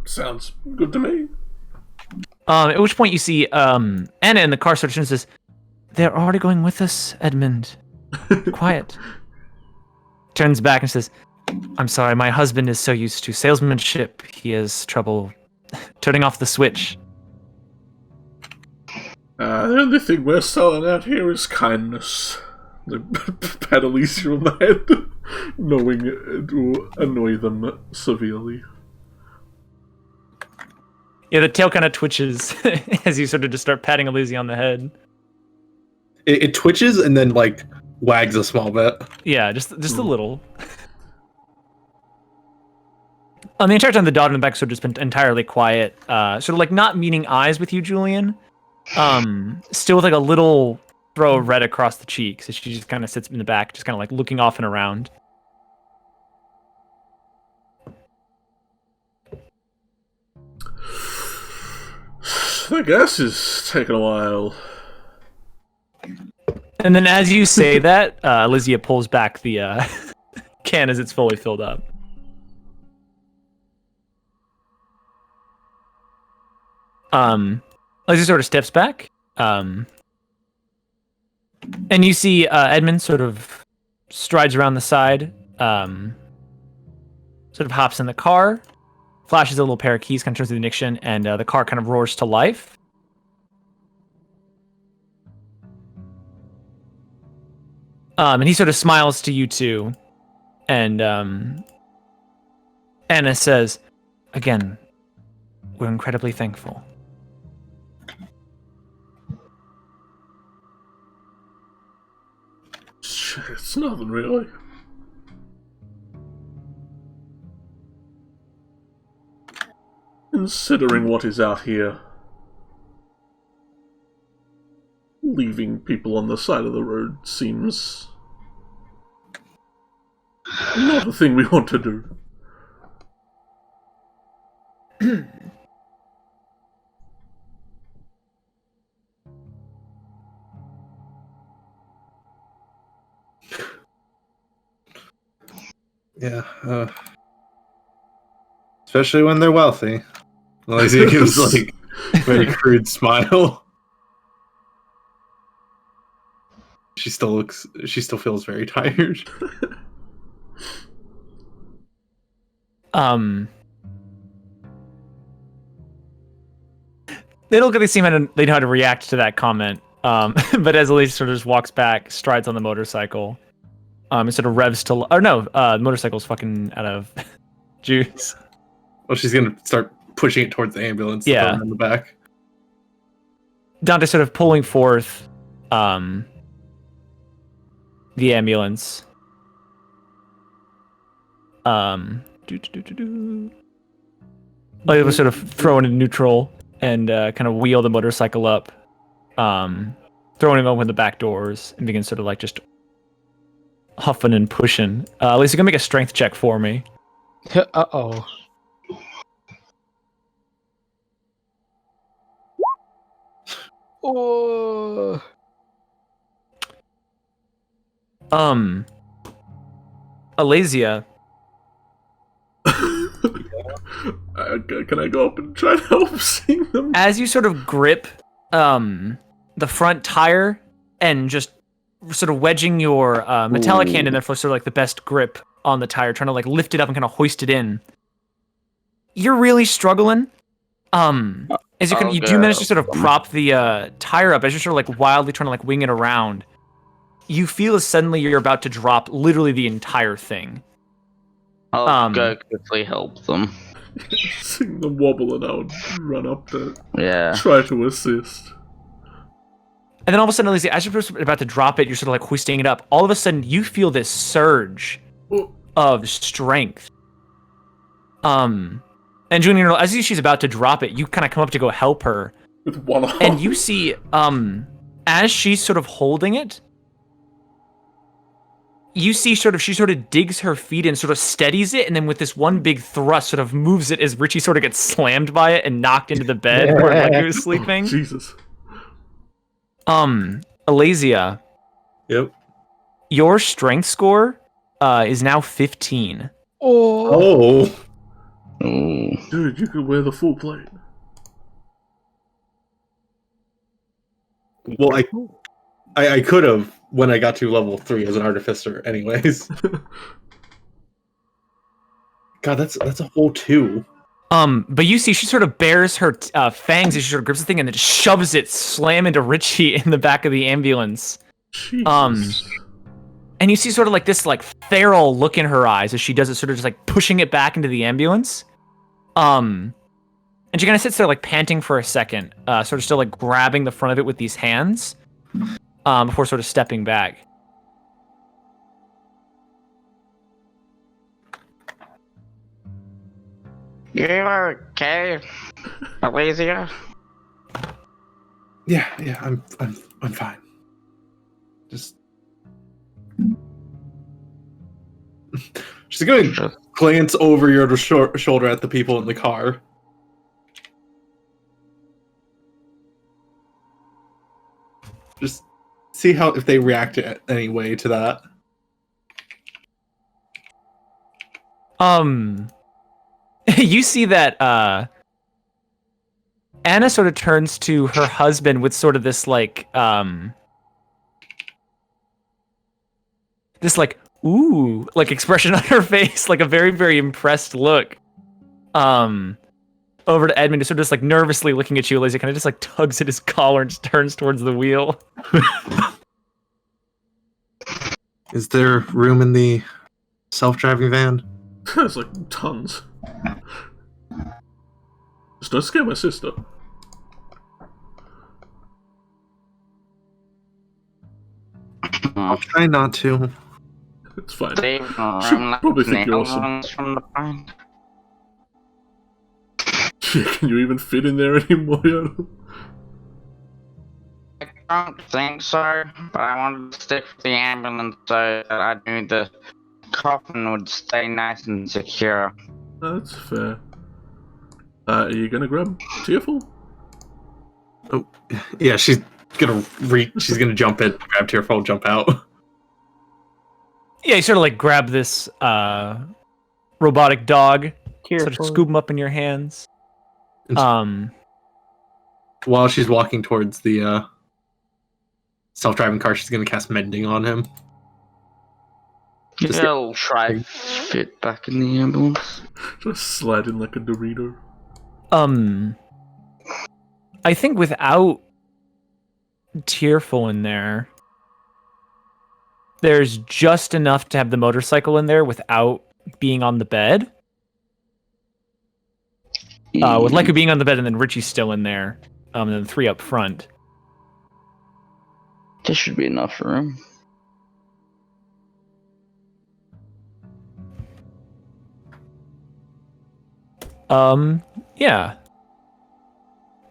Sounds good to me. At which point you see Anna in the car sort of turns and says, "They're already going with us, Edmund. Quiet." Turns back and says, "I'm sorry, my husband is so used to salesmanship, he has trouble turning off the switch." The only thing we're selling out here is kindness. They pat Alicia on the head, knowing it will annoy them severely. Yeah, the tail kind of twitches as you sort of just start patting Alicia on the head. It twitches and then like wags a small bit. Yeah, just a little. The entire time the dog in the back sort of just been entirely quiet, sort of like not meeting eyes with you, Julian. Still with like a little throw of red across the cheek, so she just kind of sits in the back, just kind of like looking off and around. The gas is taking a while. And then as you say that, Lysia pulls back the can as it's fully filled up. Lysia sort of steps back. And you see Edmund sort of strides around the side, sort of hops in the car, flashes a little pair of keys, kind of turns the ignition, and the car kind of roars to life. And he sort of smiles to you two, and Anna says, "Again, we're incredibly thankful." It's nothing really. Considering what is out here, leaving people on the side of the road seems not a thing we want to do. Yeah, especially when they're wealthy. Lysia gives like a very crude smile. She still feels very tired. They don't really seem they know how to react to that comment. But as Elise sort of just walks back, strides on the motorcycle, and sort of revs to, the motorcycle's fucking out of juice. Well, she's gonna start pushing it towards the ambulance. Yeah. In the back. Dante sort of pulling forth, the ambulance. Like it was sort of throw it in neutral and kind of wheel the motorcycle up, throwing him open the back doors and begin sort of like just huffing and pushing. Lisa, you can make a strength check for me. Uh-oh. Oh. Alasia. Can I go up and try to help seeing them? As you sort of grip the front tire and just sort of wedging your metallic hand in there for sort of like the best grip on the tire, trying to like lift it up and kind of hoist it in, you're really struggling. As you you do manage to sort of prop the tire up as you're sort of like wildly trying to like wing it around. You feel as suddenly you're about to drop literally the entire thing. I'll go quickly help them. Seeing them wobble and I would run up to try to assist. And then all of a sudden, Alicia, as you're about to drop it, you're sort of like hoisting it up. All of a sudden, you feel this surge of strength. And Junior, as she's about to drop it, you kind of come up to go help her. With one arm. And you see, as she's sort of holding it, you see she sort of digs her feet and sort of steadies it, and then with this one big thrust, sort of moves it as Richie sort of gets slammed by it and knocked into the bed where like he was sleeping. Jesus. Alazia. Yep. Your strength score is now 15. Oh. Dude, you could wear the full plate. Well, I could have when I got to level 3 as an artificer anyways. God, that's a whole 2. But you see, she sort of bares her fangs as she sort of grips the thing and then just shoves it slam into Richie in the back of the ambulance. Jesus. And you see sort of like this like feral look in her eyes as she does it, sort of just like pushing it back into the ambulance. And she kind of sits there like panting for a second, sort of still like grabbing the front of it with these hands, before sort of stepping back. You okay, Alicia? Yeah, I'm fine. Just she's gonna glance over your shoulder at the people in the car. Just see if they react in any way to that. You see that Anna sort of turns to her husband with sort of this like ooh like expression on her face, like a very, very impressed look. Over to Edmund, who's sort of just like nervously looking at you as he kind of just like tugs at his collar and just turns towards the wheel. Is there room in the self-driving van? There's like tons. Just don't scare my sister. I'll try not to. It's fine. They She'll probably think you're awesome. from the point. Can you even fit in there anymore? I don't think so, but I wanted to stick with the ambulance so that I knew the coffin would stay nice and secure. That's fair. Are you gonna grab Tearful? Oh, yeah, she's gonna jump in, grab Tearful, jump out. Yeah, you sort of like grab this robotic dog, sort of Tearful. scoop him up in your hands. While she's walking towards the self-driving car, she's gonna cast Mending on him. I'll try fit back in the ambulance. Just slide in like a Dorito. I think without Tearful in there, there's just enough to have the motorcycle in there without being on the bed. With Leica being on the bed and then Richie's still in there, and then 3 up front. There should be enough room. Yeah.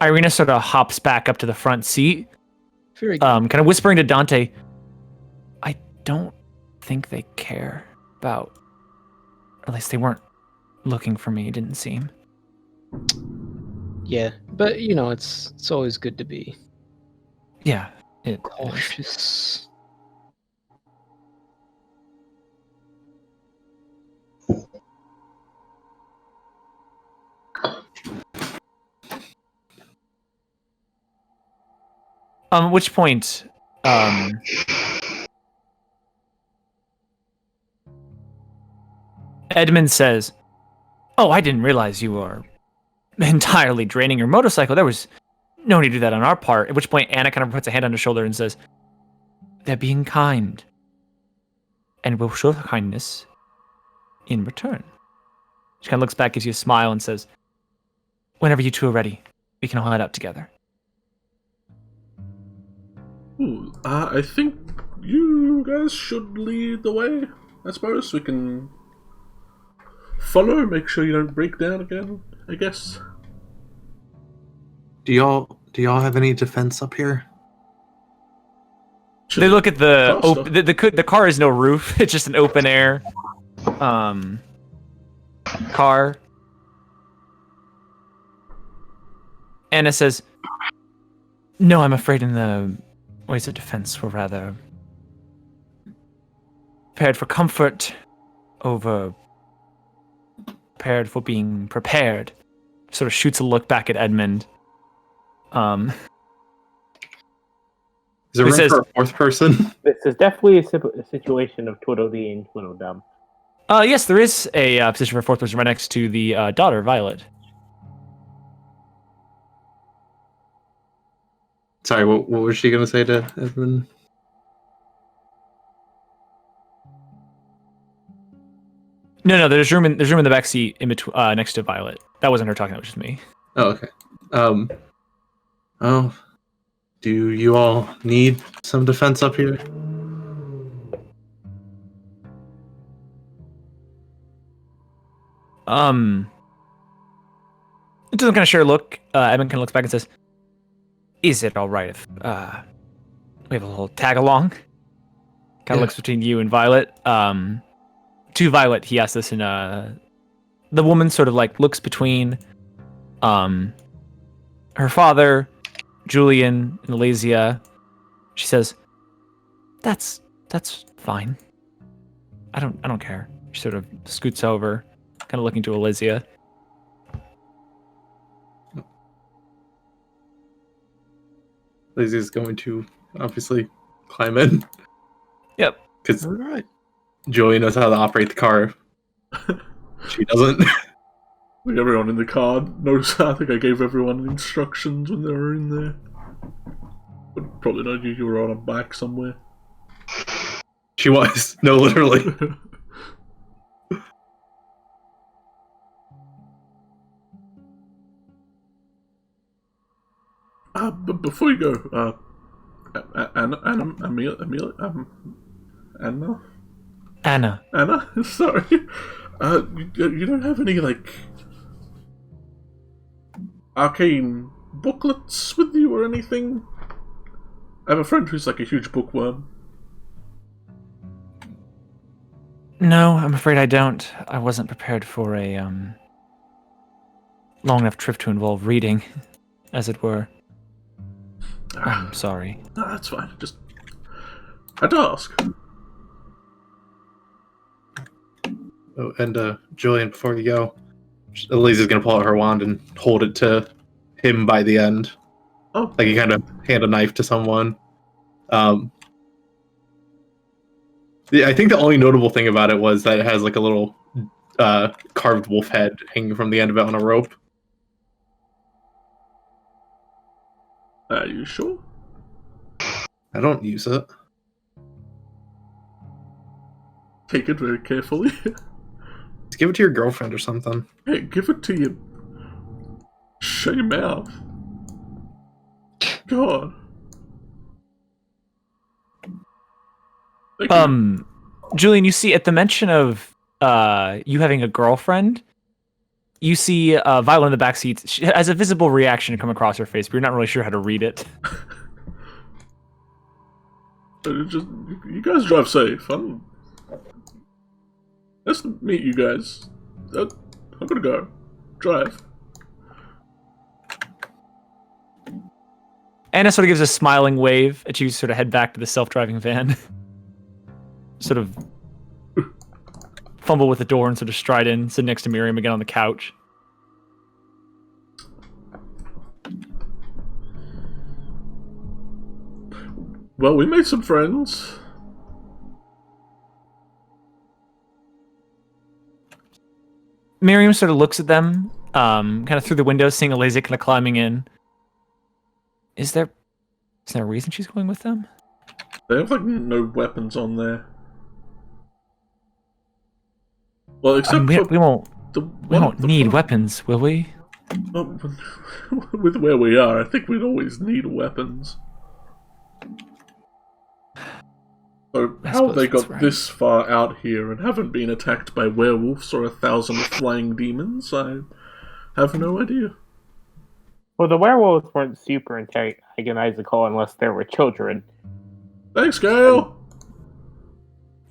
Irina sort of hops back up to the front seat, Very good. kind of whispering to Dante, I don't think they care about, or at least they weren't looking for me, it didn't seem. Yeah, but you know, it's always good to be Yeah, it is. cautious. At which point, Edmund says, "Oh, I didn't realize you were entirely draining your motorcycle. There was no need to do that on our part. At which point, Anna kind of puts a hand on his shoulder and says, "They're being kind, and we'll show kindness in return." She kind of looks back, gives you a smile, and says, "Whenever you two are ready, we can all head out together." Ooh, I think you guys should lead the way. I suppose we can follow, make sure you don't break down again, I guess. Do y'all have any defense up here? They look at the Faster. the car has no roof. It's just an open air car. Anna says, "No, I'm afraid in the ways of defense we're rather prepared for comfort over prepared for being prepared." Sort of shoots a look back at Edmund. Is there He room says- for a fourth person? This is definitely a situation of Twiddledee and Twiddledum. Yes, there is a position for fourth person right next to the daughter, Violet. Sorry, what was she gonna say to Edmund? No, there's room in the back seat in between, next to Violet. That wasn't her talking. That was just me. Oh, okay. Oh, do you all need some defense up here? It doesn't kind of share a look. Edmund kind of looks back and says, "Is it all right if we have a little tag along?" Kind of looks between you and Violet. To Violet, he asks this, and the woman sort of like looks between her father, Julian, and Elysia. She says, "That's fine. I don't care." She sort of scoots over, kind of looking to Elysia. Lizzie's going to obviously climb in. Yep. Because Alright. Julie knows how to operate the car. She doesn't. I think everyone in the car knows. I think I gave everyone instructions when they were in there. But probably not you. You were on a bike somewhere. She was. No, literally. But before you go, Anna, sorry. You don't have any like arcane booklets with you or anything? I have a friend who's like a huge bookworm. No, I'm afraid I don't. I wasn't prepared for a long enough trip to involve reading, as it were. I'm sorry. No, that's fine. Just had to ask. Oh, and Julian, before you go, Elisa's gonna pull out her wand and hold it to him by the end. Oh, Like you kind of hand a knife to someone. I think the only notable thing about it was that it has like a little carved wolf head hanging from the end of it on a rope. are you sure? I don't use it. Take it very carefully. Just give it to your girlfriend or something. Hey, give it to you. Shut your mouth. God. Thank you. Julian, you see at the mention of you having a girlfriend, you see Violet in the backseat. She has a visible reaction come across her face, but you're not really sure how to read it. Just, you guys drive safe. Nice to meet you guys. I'm gonna go. Drive. Anna sort of gives a smiling wave at you, sort of head back to the self-driving van. Sort of fumble with the door and sort of stride in, sit next to Miriam again on the couch. Well, we made some friends. Miriam sort of looks at them kind of through the window, seeing Alesia kind of climbing in. Is there a reason she's going with them? They have like no weapons on there. Well, except we for won't the we one won't at the need front. weapons, will we? Well, with where we are, I think we'd always need weapons. So I how have they suppose that's got right. this far out here and haven't been attacked by werewolves or 1,000 flying demons? I have no idea. Well, the werewolves weren't super antagonizable unless there were children. Thanks, Gail!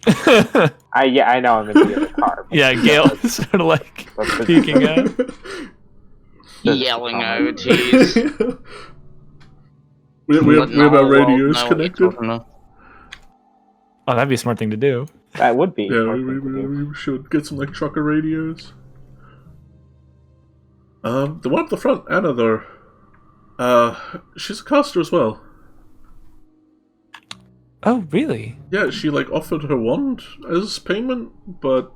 I know I'm in the other car. but- Yeah, Gale is sort of like but the- peeking out. Yelling OTs. we have our radios connected. Oh, that'd be a smart thing to do. That would be. Yeah, more we than- we should get some like trucker radios. The one up the front, Anna, though. She's a caster as well. Oh, really? Yeah, she like offered her wand as payment, but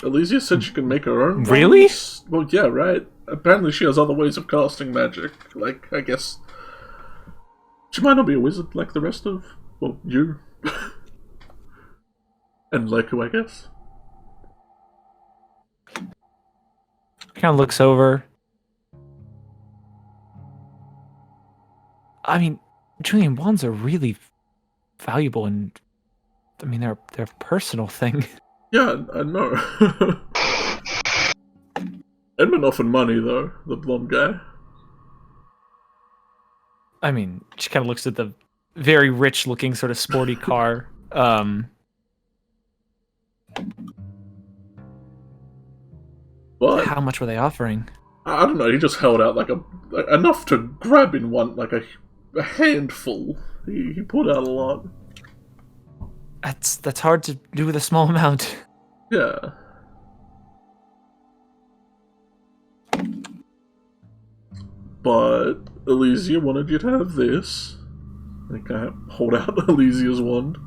Alesia said she can make her own. Really? Wands. Well, yeah, right. Apparently, she has other ways of casting magic. Like, I guess she might not be a wizard like the rest of you and Leku, I guess. Kind of looks over. I mean, Julian, wands are really valuable, and I mean they're a personal thing. Yeah, I know. Edmund offered money though, the blonde guy. I mean, she kind of looks at the very rich-looking, sort of sporty car. But How much were they offering? I don't know. He just held out like enough to grab in one, like a handful. He pulled out a lot. That's hard to do with a small amount. Yeah. But Alesia wanted you to have this. I kind of hold out Alesia's wand.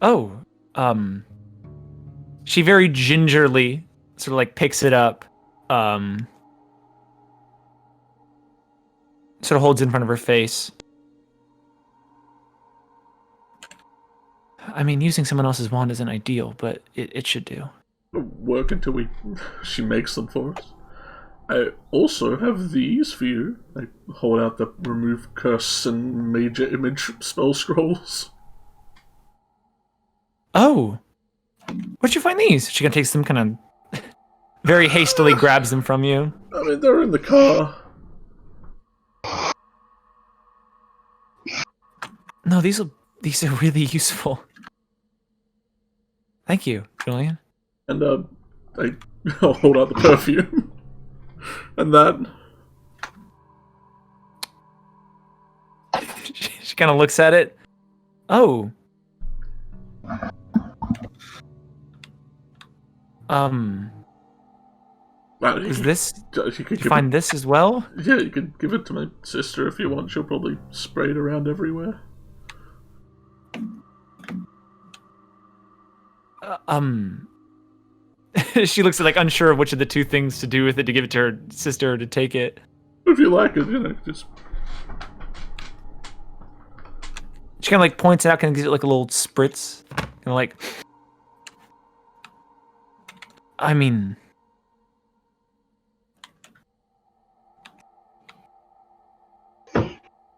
Oh, she very gingerly sort of like picks it up, sort of holds it in front of her face. I mean, using someone else's wand isn't ideal, but it should do. Work until she makes them for us. I also have these for you. I hold out the remove curse and major image spell scrolls. Oh, where'd you find these? She kind of takes them, kind of very hastily grabs them from you. I mean, they're in the car. No, these are really useful. Thank you, Julian. And I'll hold out the perfume. And that. She kind of looks at it. Oh. Is this? You Did could you find this as well? Yeah, you could give it to my sister if you want. She'll probably spray it around everywhere. She looks like unsure of which of the two things to do with it, to give it to her sister or to take it. If you like it, just. She kind of like points it out, kind of gives it like a little spritz, kind of like. I mean,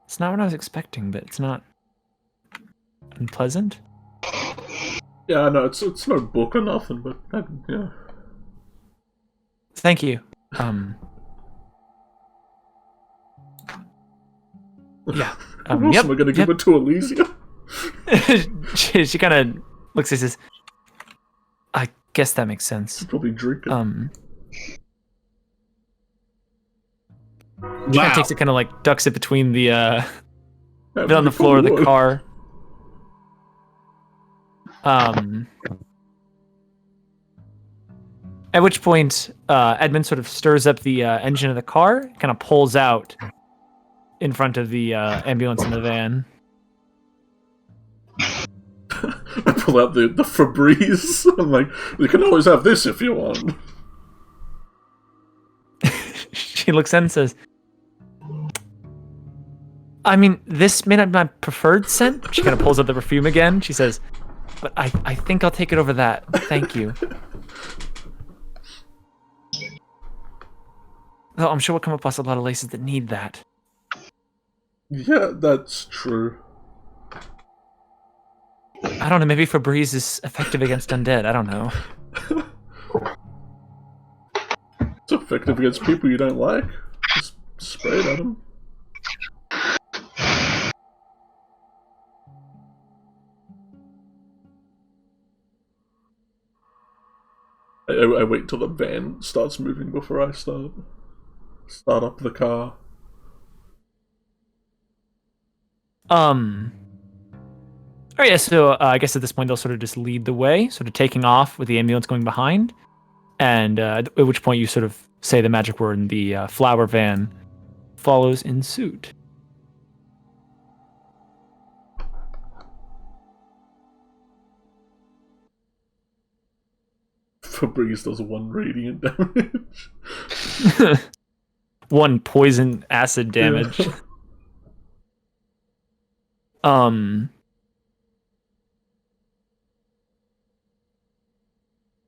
it's not what I was expecting, but it's not unpleasant. Yeah, I know, it's no book or nothing, but yeah. Thank you. Yeah. What else am I going to give it to Alesia? she kind of looks and says, I guess that makes sense. Probably drink it. She kind of takes it, kind of like ducks it between the Yeah, on the floor of the car. At which point, Edmund sort of stirs up the engine of the car, kind of pulls out in front of the ambulance in the van. I pull out the Febreze. I'm like, you can always have this if you want. She looks in and says, I mean, this may not be my preferred scent. She kind of pulls out the perfume again. She says, but I think I'll take it over that. Thank you. Though I'm sure we'll come across a lot of laces that need that. Yeah, that's true. I don't know, maybe Febreze is effective against undead. I don't know. It's effective against people you don't like. Just spray it at them. I wait till the van starts moving before I start up the car. Oh yeah, so I guess at this point they'll sort of just lead the way, sort of taking off with the ambulance going behind, and at which point you sort of say the magic word and the flower van follows in suit. Febreze does 1 radiant damage. 1 poison acid damage. Yeah.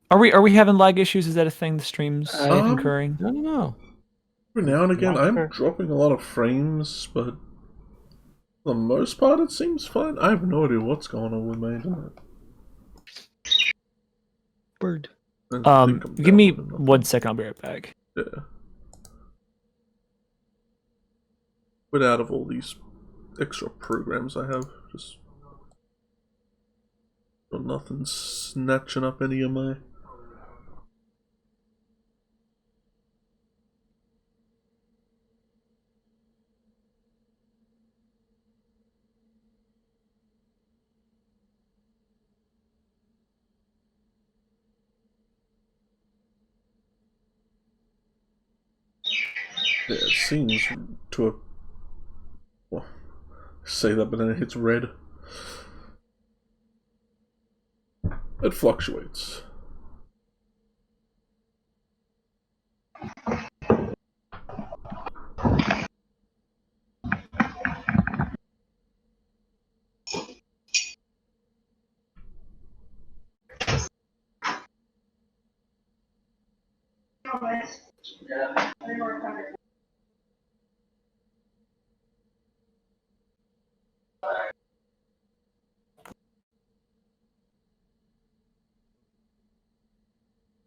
Are we having lag issues? Is that a thing the stream's incurring? I don't know. Every now and again, I'm dropping a lot of frames, but for the most part, it seems fine. I have no idea what's going on with my internet. Bird. Give me 1 second. I'll be right back. Yeah. But out of all these extra programs I have, just got nothing snatching up any of my. Yeah, it seems to a. Well, say that, but then it hits red. It fluctuates.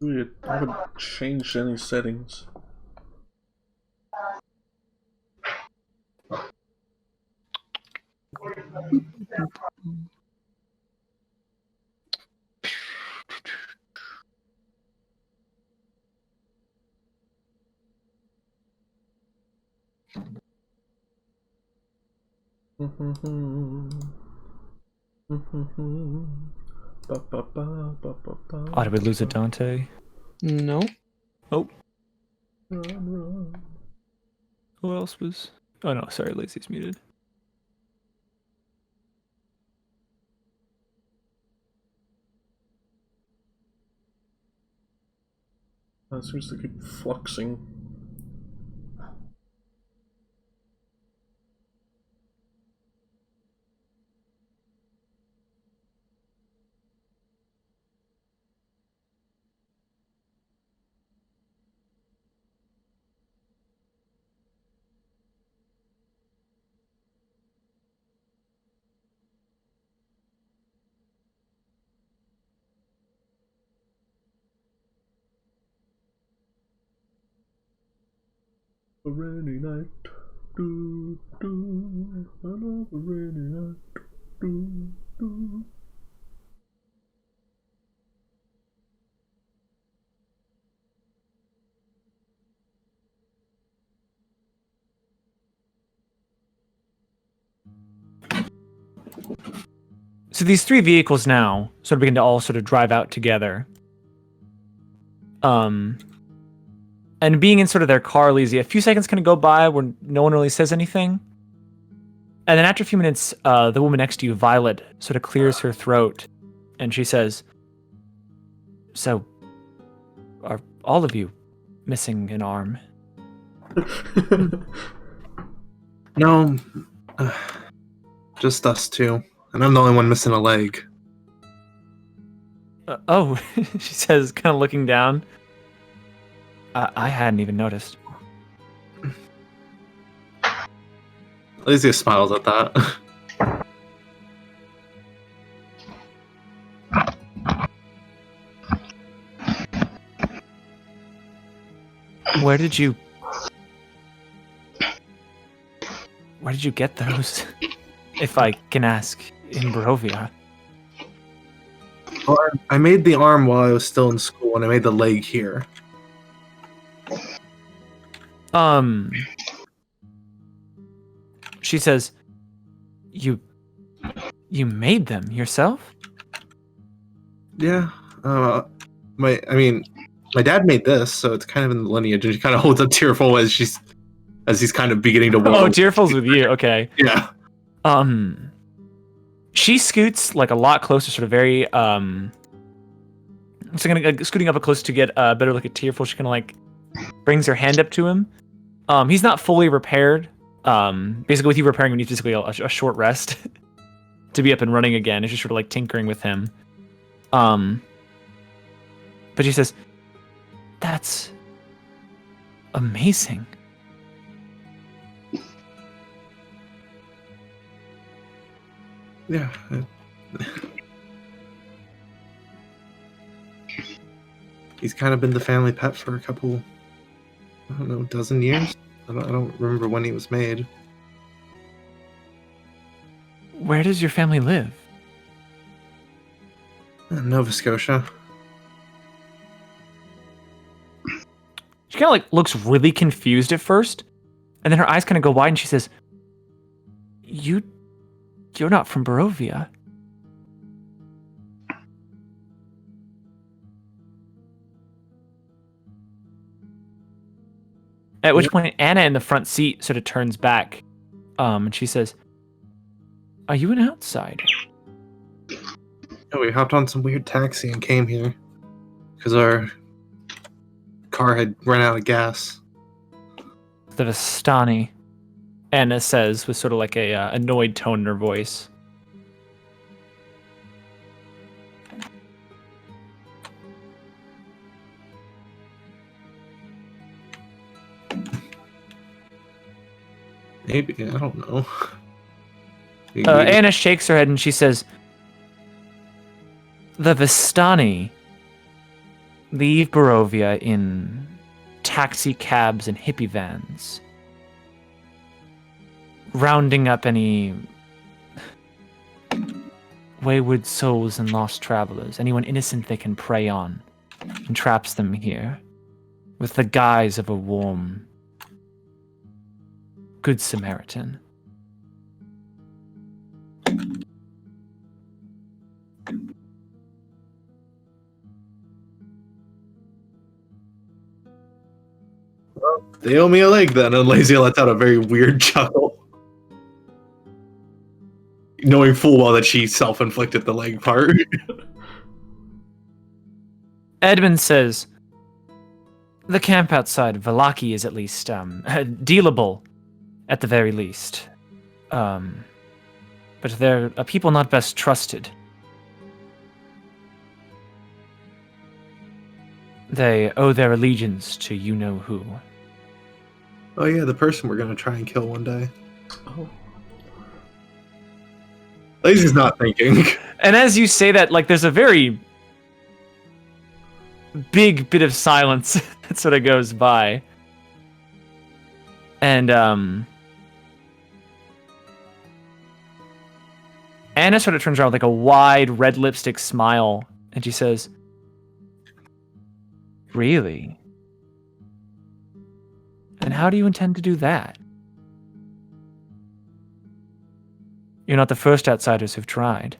Weird. I haven't changed any settings. Oh, did we lose a Dante? No. Oh, Run. who else was? Oh no, sorry, Lacey's muted. That seems to keep fluxing. A rainy night, do do. Another rainy night, do do. So these 3 vehicles now sort of begin to all sort of drive out together. And being in sort of their car leaves you. A few seconds kind of go by where no one really says anything. And then after a few minutes, the woman next to you, Violet, sort of clears her throat. And she says, so, are all of you missing an arm? No, uh, just us two, and I'm the only one missing a leg. Oh, she says, kind of looking down. I hadn't even noticed. Alicia smiles at that. Where did you get those? If I can ask, in Barovia. Well, I made the arm while I was still in school, and I made the leg here. She says, you made them yourself? Yeah. My dad made this, so it's kind of in the lineage, and she kind of holds up Tearful as he's kind of beginning to walk. Oh, Tearful's with you. Okay. Yeah. She scoots like a lot closer, sort of very so gonna scooting up close to get a better look at Tearful. She kind of like brings her hand up to him. He's not fully repaired. Basically, with you repairing him, you need basically a short rest to be up and running again. It's just sort of like tinkering with him. But she says, "That's amazing." Yeah. He's kind of been the family pet for a couple, I don't know, dozen years. I don't remember when he was made. Where does your family live? Nova Scotia. She kind of like looks really confused at first, and then her eyes kind of go wide, and she says, You're not from Barovia." At which point, Anna in the front seat sort of turns back, and she says, "Are you an outsider?" Yeah, we hopped on some weird taxi and came here because our car had run out of gas. The Vistani, Anna says with sort of like a annoyed tone in her voice. Maybe, I don't know. Anna shakes her head and she says, "The Vistani leave Barovia in taxi cabs and hippie vans, rounding up any wayward souls and lost travelers, anyone innocent they can prey on, and traps them here with the guise of a warm, good Samaritan." They owe me a leg then, and Lazy lets out a very weird chuckle. Knowing full well that she self-inflicted the leg part. Edmund says, "The camp outside Valaki is at least dealable, at the very least. But they're a people not best trusted. They owe their allegiance to you-know-who." Oh yeah, the person we're gonna try and kill one day. Oh. Lazy's not thinking. And as you say that, like, there's a very big bit of silence that sort of goes by. And, Anna sort of turns around with, like, a wide red lipstick smile, and she says, "Really? And how do you intend to do that? You're not the first outsiders who've tried."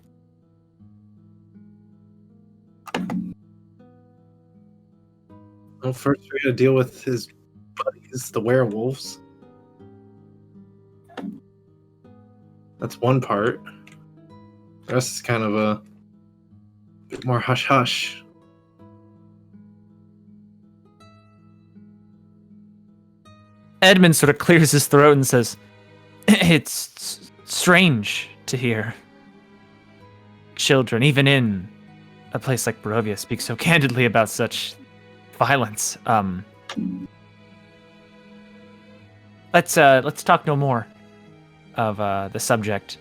Well, first we gotta deal with his buddies, the werewolves. That's one part. The rest is kind of a bit more hush-hush. Edmund sort of clears his throat and says, "It's strange to hear children, even in a place like Barovia, speak so candidly about such violence. Let's talk no more of the subject."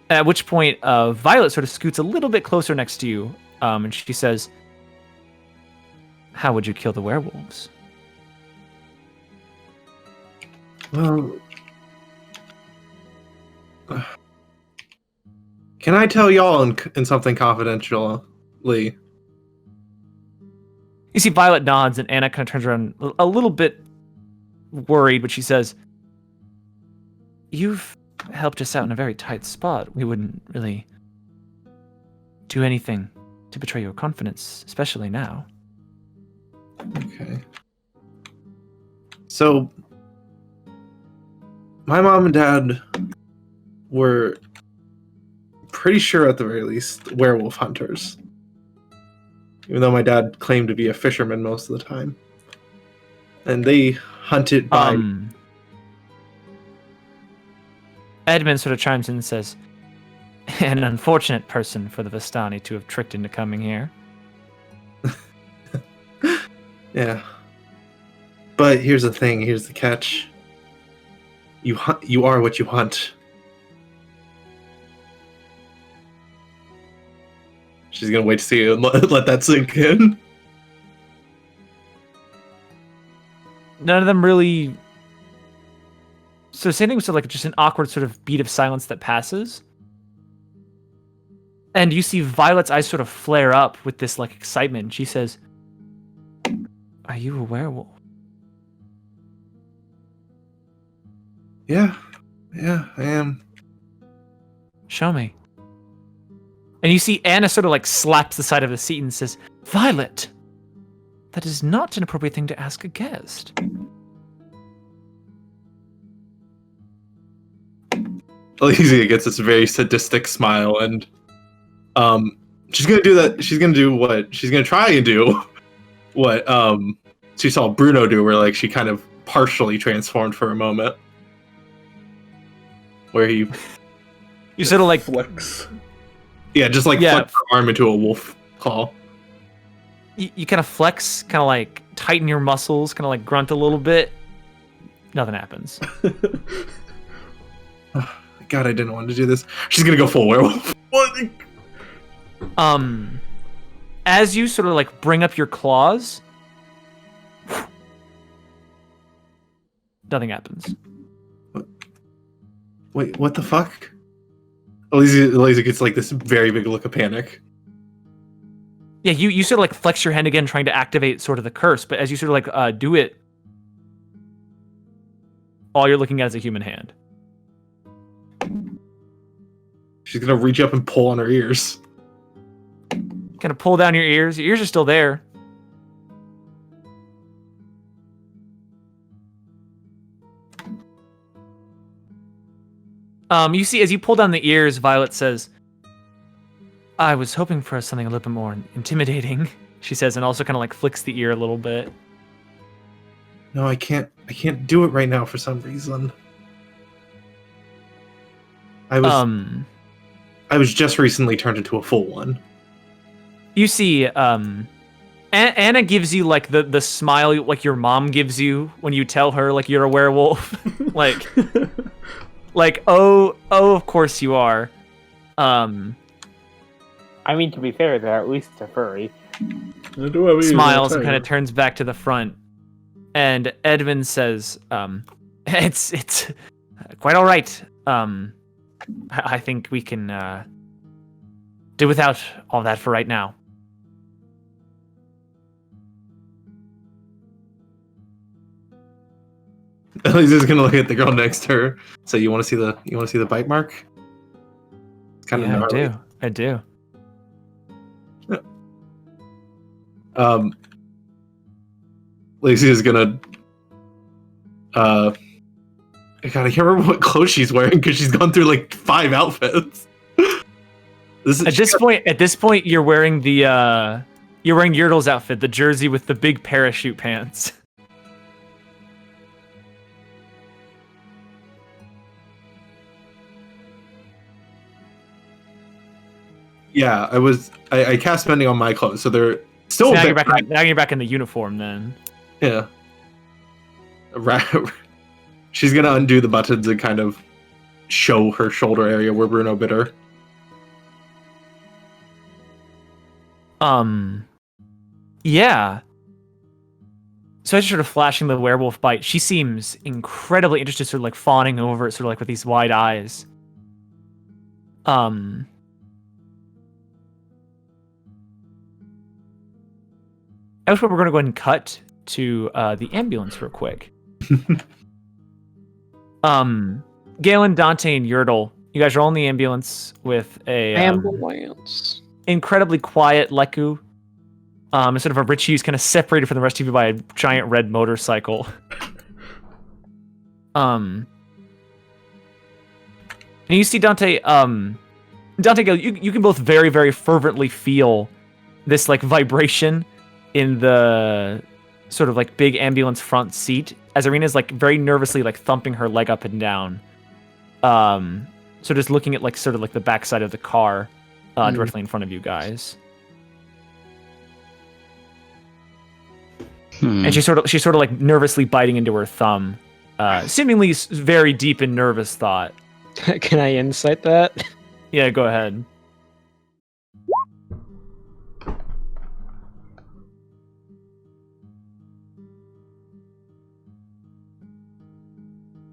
At which point, Violet sort of scoots a little bit closer next to you, and she says, "How would you kill the werewolves?" Well, can I tell y'all in something confidentially? You see Violet nods, and Anna kind of turns around a little bit worried, but she says, "You've helped us out in a very tight spot. We wouldn't really do anything to betray your confidence, especially now." Okay. So, my mom and dad were pretty sure, at the very least, werewolf hunters. Even though my dad claimed to be a fisherman most of the time. And they hunted by... Edmund sort of chimes in and says, "An unfortunate person for the Vistani to have tricked into coming here." Yeah. But here's the thing, here's the catch. You are what you hunt. She's gonna wait to see you and let that sink in. None of them really... So same thing was sort of like just an awkward sort of beat of silence that passes. And you see Violet's eyes sort of flare up with this like excitement. She says, "Are you a werewolf?" Yeah, I am. "Show me." And you see Anna sort of like slaps the side of the seat and says, "Violet, that is not an appropriate thing to ask a guest." Elysia gets this very sadistic smile, and she's gonna do that. She's gonna do what she's gonna try and do. What she saw Bruno do, where like she kind of partially transformed for a moment, where he You sort of like Flex. just like Yeah. flipped her arm into a wolf claw. you kind of flex, kind of like tighten your muscles, kind of like grunt a little bit. Nothing happens. God, I didn't want to do this. She's gonna go full werewolf. What? As you sort of like bring up your claws, nothing happens. Wait, what the fuck? Elysia gets like this very big look of panic. Yeah, you sort of like flex your hand again, trying to activate sort of the curse, but as you sort of like do it, all you're looking at is a human hand. She's gonna reach up and pull on her ears. Kind of pull down your ears. Your ears are still there. You see, as you pull down the ears, Violet says, "I was hoping for something a little bit more intimidating," she says, and also kind of like flicks the ear a little bit. No, I can't do it right now for some reason. I was just recently turned into a full one. You see, Anna gives you like the smile like your mom gives you when you tell her like you're a werewolf. like oh, of course you are. I mean, to be fair, they're at least a furry. Smiles and kind of turns back to the front, and Edmund says, "It's quite all right. I think we can do without all that for right now." Elysia's gonna look at the girl next to her. So you want to see the bite mark? It's kind of gnarly. I do. Elysia's gonna God, I can't remember what clothes she's wearing because she's gone through like 5 outfits. At this point, you're wearing Yertle's outfit, the jersey with the big parachute pants. Yeah, I cast bending on my clothes, so they're still. So now you're back in the uniform then. Yeah. She's gonna undo the buttons and kind of show her shoulder area where Bruno bit her. Yeah. So as you're sort of flashing the werewolf bite, she seems incredibly interested, sort of like fawning over it, sort of like with these wide eyes. Elsewhere, we're going to go ahead and cut to the ambulance real quick. Galen, Dante, and Yertle, you guys are all in the ambulance with a Ambulance. incredibly quiet Leku. Instead of a Richie who's kind of separated from the rest of you by a giant red motorcycle. And you see Dante, Gale, you can both very, very fervently feel this like vibration in the sort of like big ambulance front seat as Arena's like very nervously like thumping her leg up and down. So just looking at like sort of like the backside of the car directly in front of you guys. And she's sort of like nervously biting into her thumb, seemingly very deep in nervous thought. Can I insight that? Yeah, go ahead.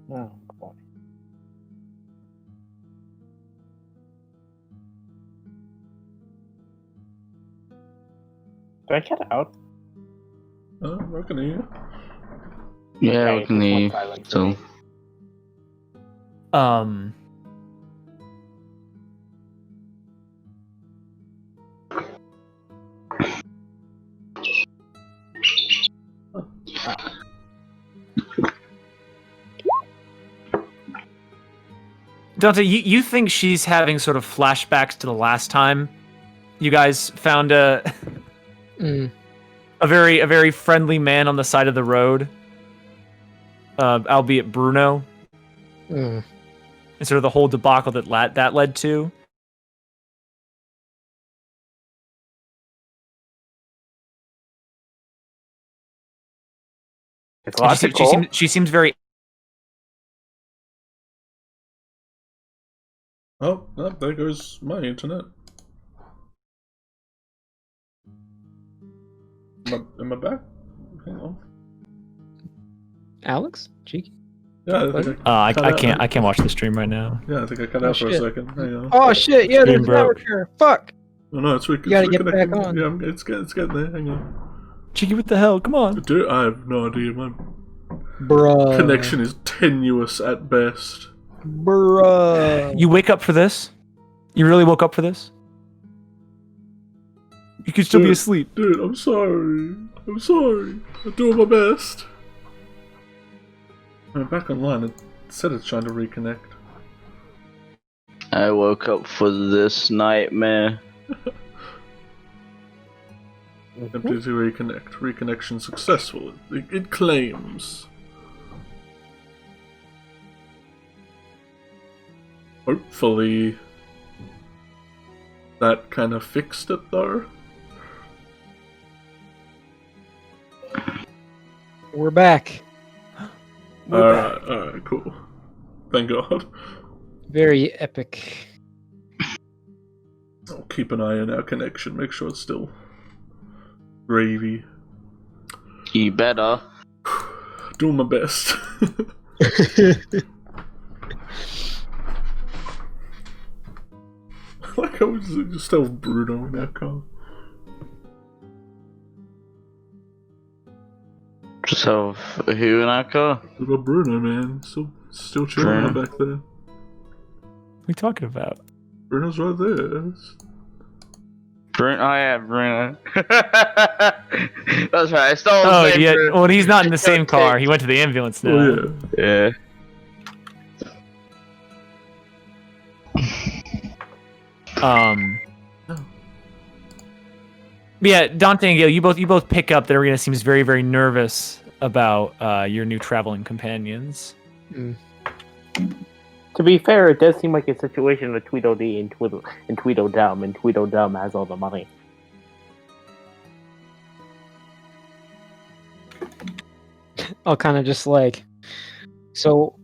Oh, boy. Do I get out? I can hear you. Yeah, Okay, we can hear you. just one silence, So, please. Dante, you think she's having sort of flashbacks to the last time you guys found a very friendly man on the side of the road, albeit Bruno, and sort of the whole debacle that led to. It's logical. She seems very. Oh, there goes my internet. Am I back? Hang on. Alex? Cheeky? Yeah, I can't watch the stream right now. Yeah, I think I cut out for a second. Hang on. Oh shit, yeah, there's Stream broke. network here. Fuck! Oh no, it's You gotta get reconnecting. back on. Yeah, it's getting there. Hang on. Cheeky, what the hell? Come on. Dude, I have no idea. My Bruh. connection is tenuous at best. Bruh. You wake up for this? You really woke up for this? You could still be asleep. Dude, I'm sorry. I'm doing my best. I'm back online. It said it's trying to reconnect. I woke up for this nightmare. Attempting to reconnect. Reconnection successful. It claims. Hopefully that kind of fixed it though. We're back. Alright, cool. Thank God. Very epic. I'll keep an eye on our connection, make sure it's still gravy. You better. Doing my best. Like I was just tell Bruno in our car. Just have who in our car? We got Bruno, man. Still chilling out back there. What are you talking about? Bruno's right there. Bruno, oh yeah, Bruno. That's right, I stole Oh his name. yeah. Bruno. Well, he's not in the same car. He went to the ambulance now. Oh yeah. Yeah. Yeah, Dante and Gale, you both pick up that Arena seems very, very nervous about your new traveling companions. To be fair, it does seem like a situation of Tweedledee and Tweedledum, and Tweedledum has all the money. I'll kind of just like, so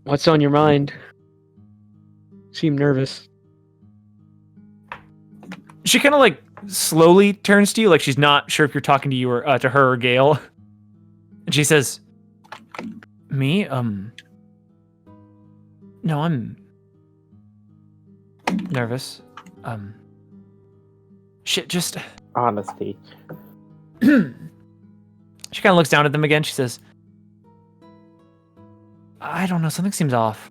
what's on your mind? Seem nervous. She kind of like slowly turns to you, like she's not sure if you're talking to you or to her or Gale. And she says, "Me? No, I'm nervous. Shit, just." Honesty. She kind of looks down at them again. She says, "I don't know. Something seems off."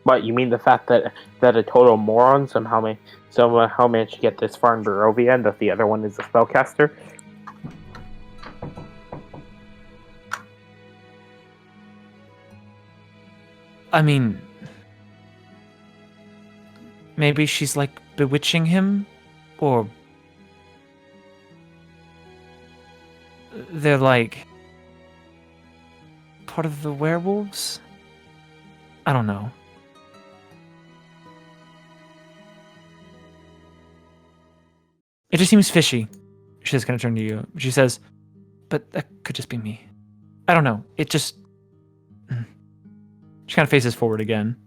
But you mean the fact that a total moron somehow managed to get this far in Barovia, and that the other one is a spellcaster? I mean, maybe she's like bewitching him, or they're like part of the werewolves? I don't know. It just seems fishy. She says, kind of turn to you. She says, "But that could just be me. I don't know. It just..." She kind of faces forward again.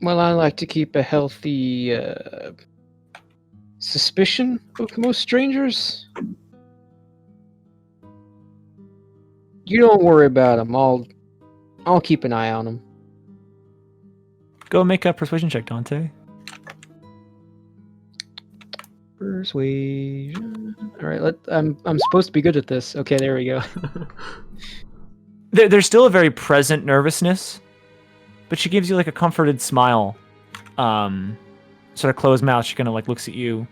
Well, I like to keep a healthy suspicion of most strangers. You don't worry about them. I'll keep an eye on them. Go make a persuasion check, Dante. Persuasion. All right, I'm supposed to be good at this. Okay, there we go. There's still a very present nervousness, but she gives you like a comforted smile. Sort of closed mouth. She kind of like looks at you.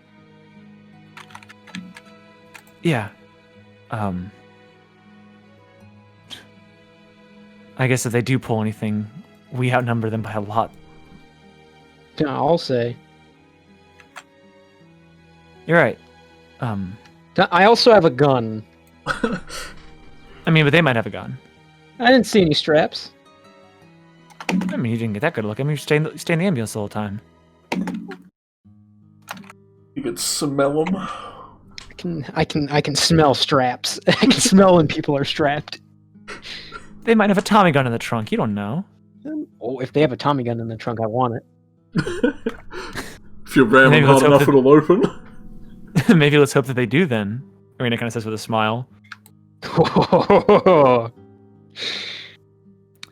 Yeah. I guess if they do pull anything, we outnumber them by a lot. I'll say. You're right. I also have a gun. I mean, but they might have a gun. I didn't see any straps. I mean, you didn't get that good a look. I mean, you stay in the ambulance the whole time. You can smell them. I can smell straps. I can smell when people are strapped. They might have a Tommy gun in the trunk. You don't know. Oh, if they have a Tommy gun in the trunk, I want it. If you ram them hard enough, it'll open. Maybe let's hope that they do then. Arena kind of says with a smile.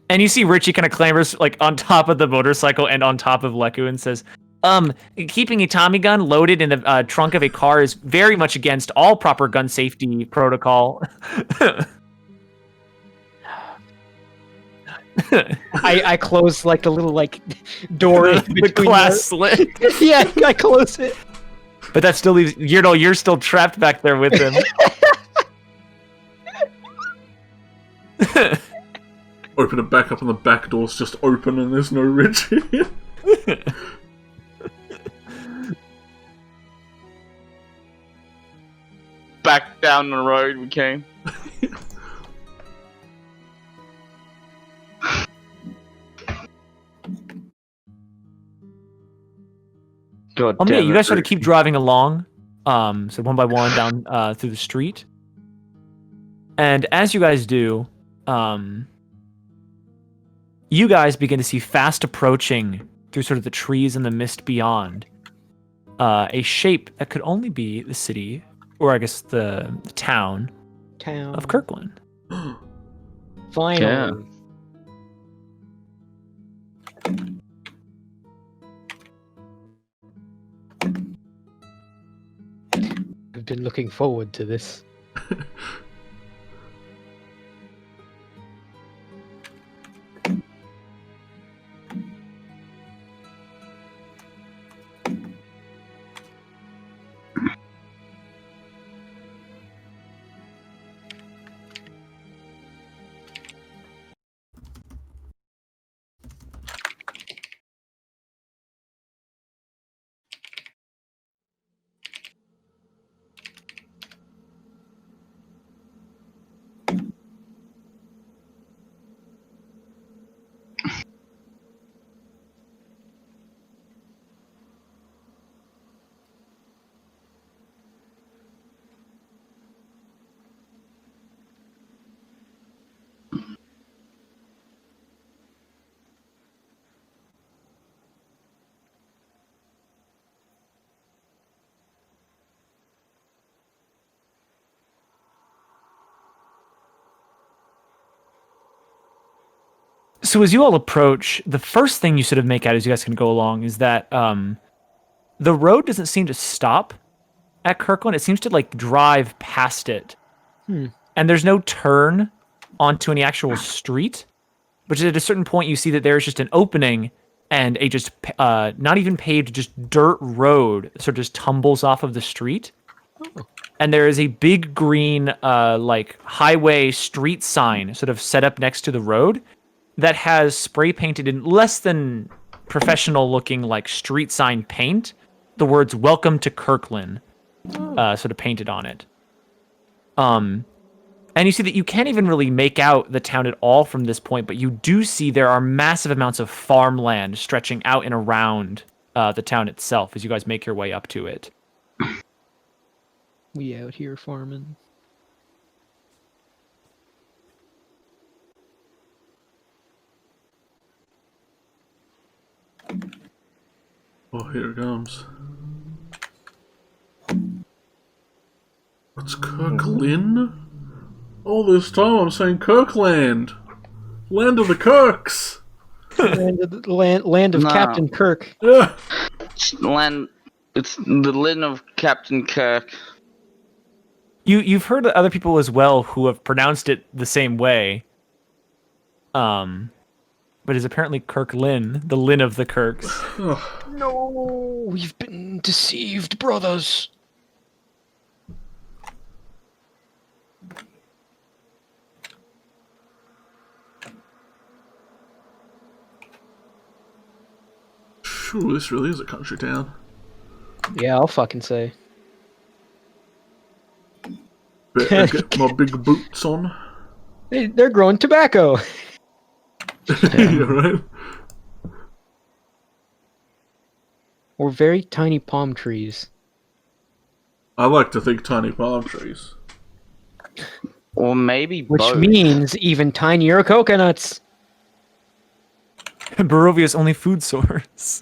And you see Richie kind of clambers like on top of the motorcycle and on top of Leku and says, keeping a Tommy gun loaded in the trunk of a car is very much against all proper gun safety protocol. I close like the little like door in the between glass slit. Yeah, I close it. But that still leaves you're still trapped back there with him. Open it back up and the back door's just open and there's no Richie. Back down the road we came. God Yeah, damn you it, guys try to Richie. keep driving along, so one by one down through the street. And as you guys do, you guys begin to see fast approaching through sort of the trees and the mist beyond a shape that could only be the city, or I guess the town of Kirklin. Finally. Yeah. I've been looking forward to this. So as you all approach, the first thing you sort of make out as you guys can go along is that the road doesn't seem to stop at Kirkland. It seems to like drive past it. And there's no turn onto any actual street. But at a certain point, you see that there's just an opening and a just not even paved, just dirt road sort of just tumbles off of the street. And there is a big green like highway street sign sort of set up next to the road that has spray painted in less than professional looking like street sign paint the words "Welcome to Kirklin" sort of painted on it. And you see that you can't even really make out the town at all from this point, but you do see there are massive amounts of farmland stretching out and around the town itself as you guys make your way up to it. We out here farming. Oh, here it comes. What's Kirklin? All this time I'm saying Kirkland. Land of the Kirks. land of No. Captain Kirk. Yeah. It's the Lynn of Captain Kirk. You've heard other people as well who have pronounced it the same way. But is apparently Kirklin, the Lynn of the Kirks. No, we've been deceived, brothers. Phew, this really is a country town. Yeah, I'll fucking say. Better get my big boots on. They're growing tobacco. Yeah, right? Or very tiny palm trees. I like to think tiny palm trees. Or maybe Which both. means even tinier coconuts. Barovia's only food source.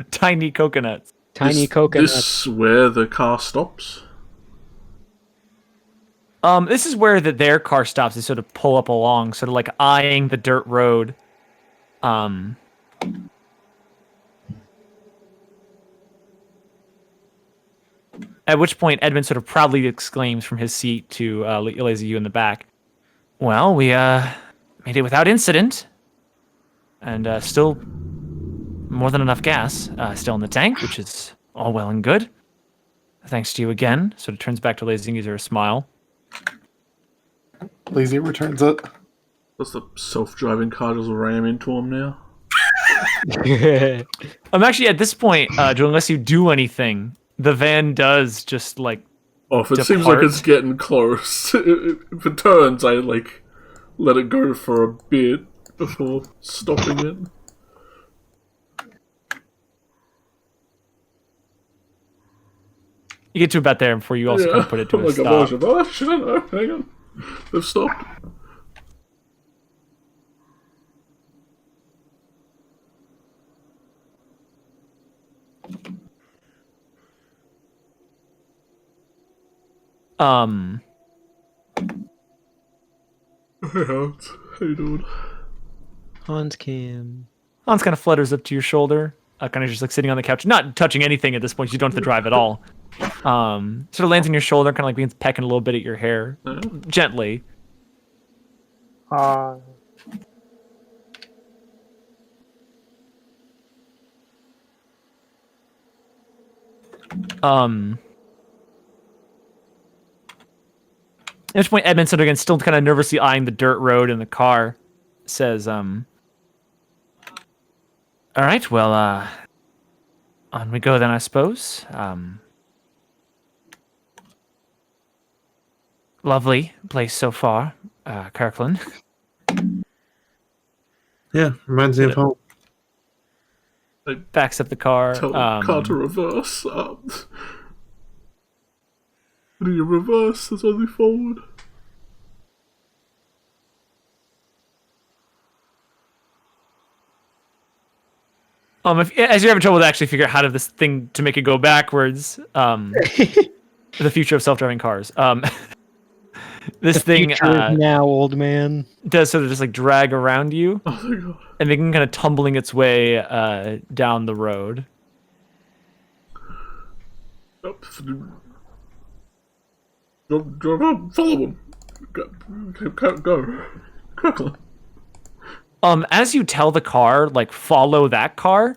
Tiny coconuts. Tiny Is coconuts. this where the car stops? This is where their car stops. They sort of pull up along, sort of like eyeing the dirt road. At which point, Edmund sort of proudly exclaims from his seat to Lazy you in the back, "Well, we made it without incident, and still more than enough gas still in the tank, which is all well and good. Thanks to you again." Sort of turns back to Lazy and gives her a smile. Lazy returns it. Does the self-driving car just ram into him now? I'm actually at this point, Joe, unless you do anything, the van does just like Oh, if it seems like Depart. it's getting close. If it turns, I like let it go for a bit before stopping it. you get to about there before you also kind of put it to I'm a like, stop. I don't know. Hang on. They've stopped. Hey, Hans. How you doing? Hans Kim. Hans kind of flutters up to your shoulder, kind of just like sitting on the couch, not touching anything at this point. You don't have to drive at all. Sort of lands on your shoulder, kind of like begins pecking a little bit at your hair, gently. At which point, Edmund, sort of again, still kind of nervously eyeing the dirt road in the car, says, "All right, well, on we go then, I suppose. Lovely place so far, Kirkland." Yeah, reminds me of home. Backs up the car. Tell the car to reverse. Do you reverse? There's only forward. As you're having trouble to actually figure out how to this thing to make it go backwards, the future of self-driving cars. This thing Future is now, old man. does sort of just like drag around you Oh my god. and begin kind of tumbling its way down the road. Up. Follow him. Go. Kirklin. As you tell the car, like, follow that car,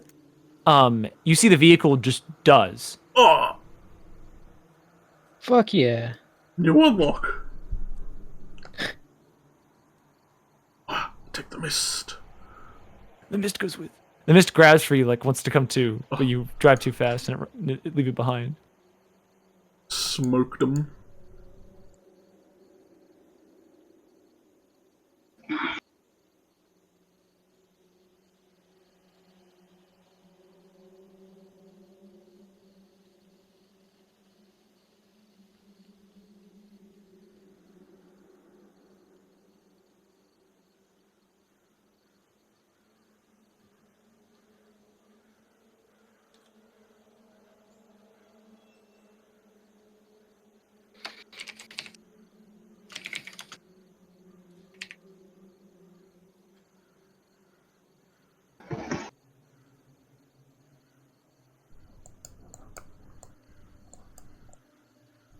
you see the vehicle just does. Oh, Fuck yeah. new unlock. Take the mist. The mist goes with. The mist grabs for you, like, wants to come too, but you drive too fast and leave it behind. Smoked him.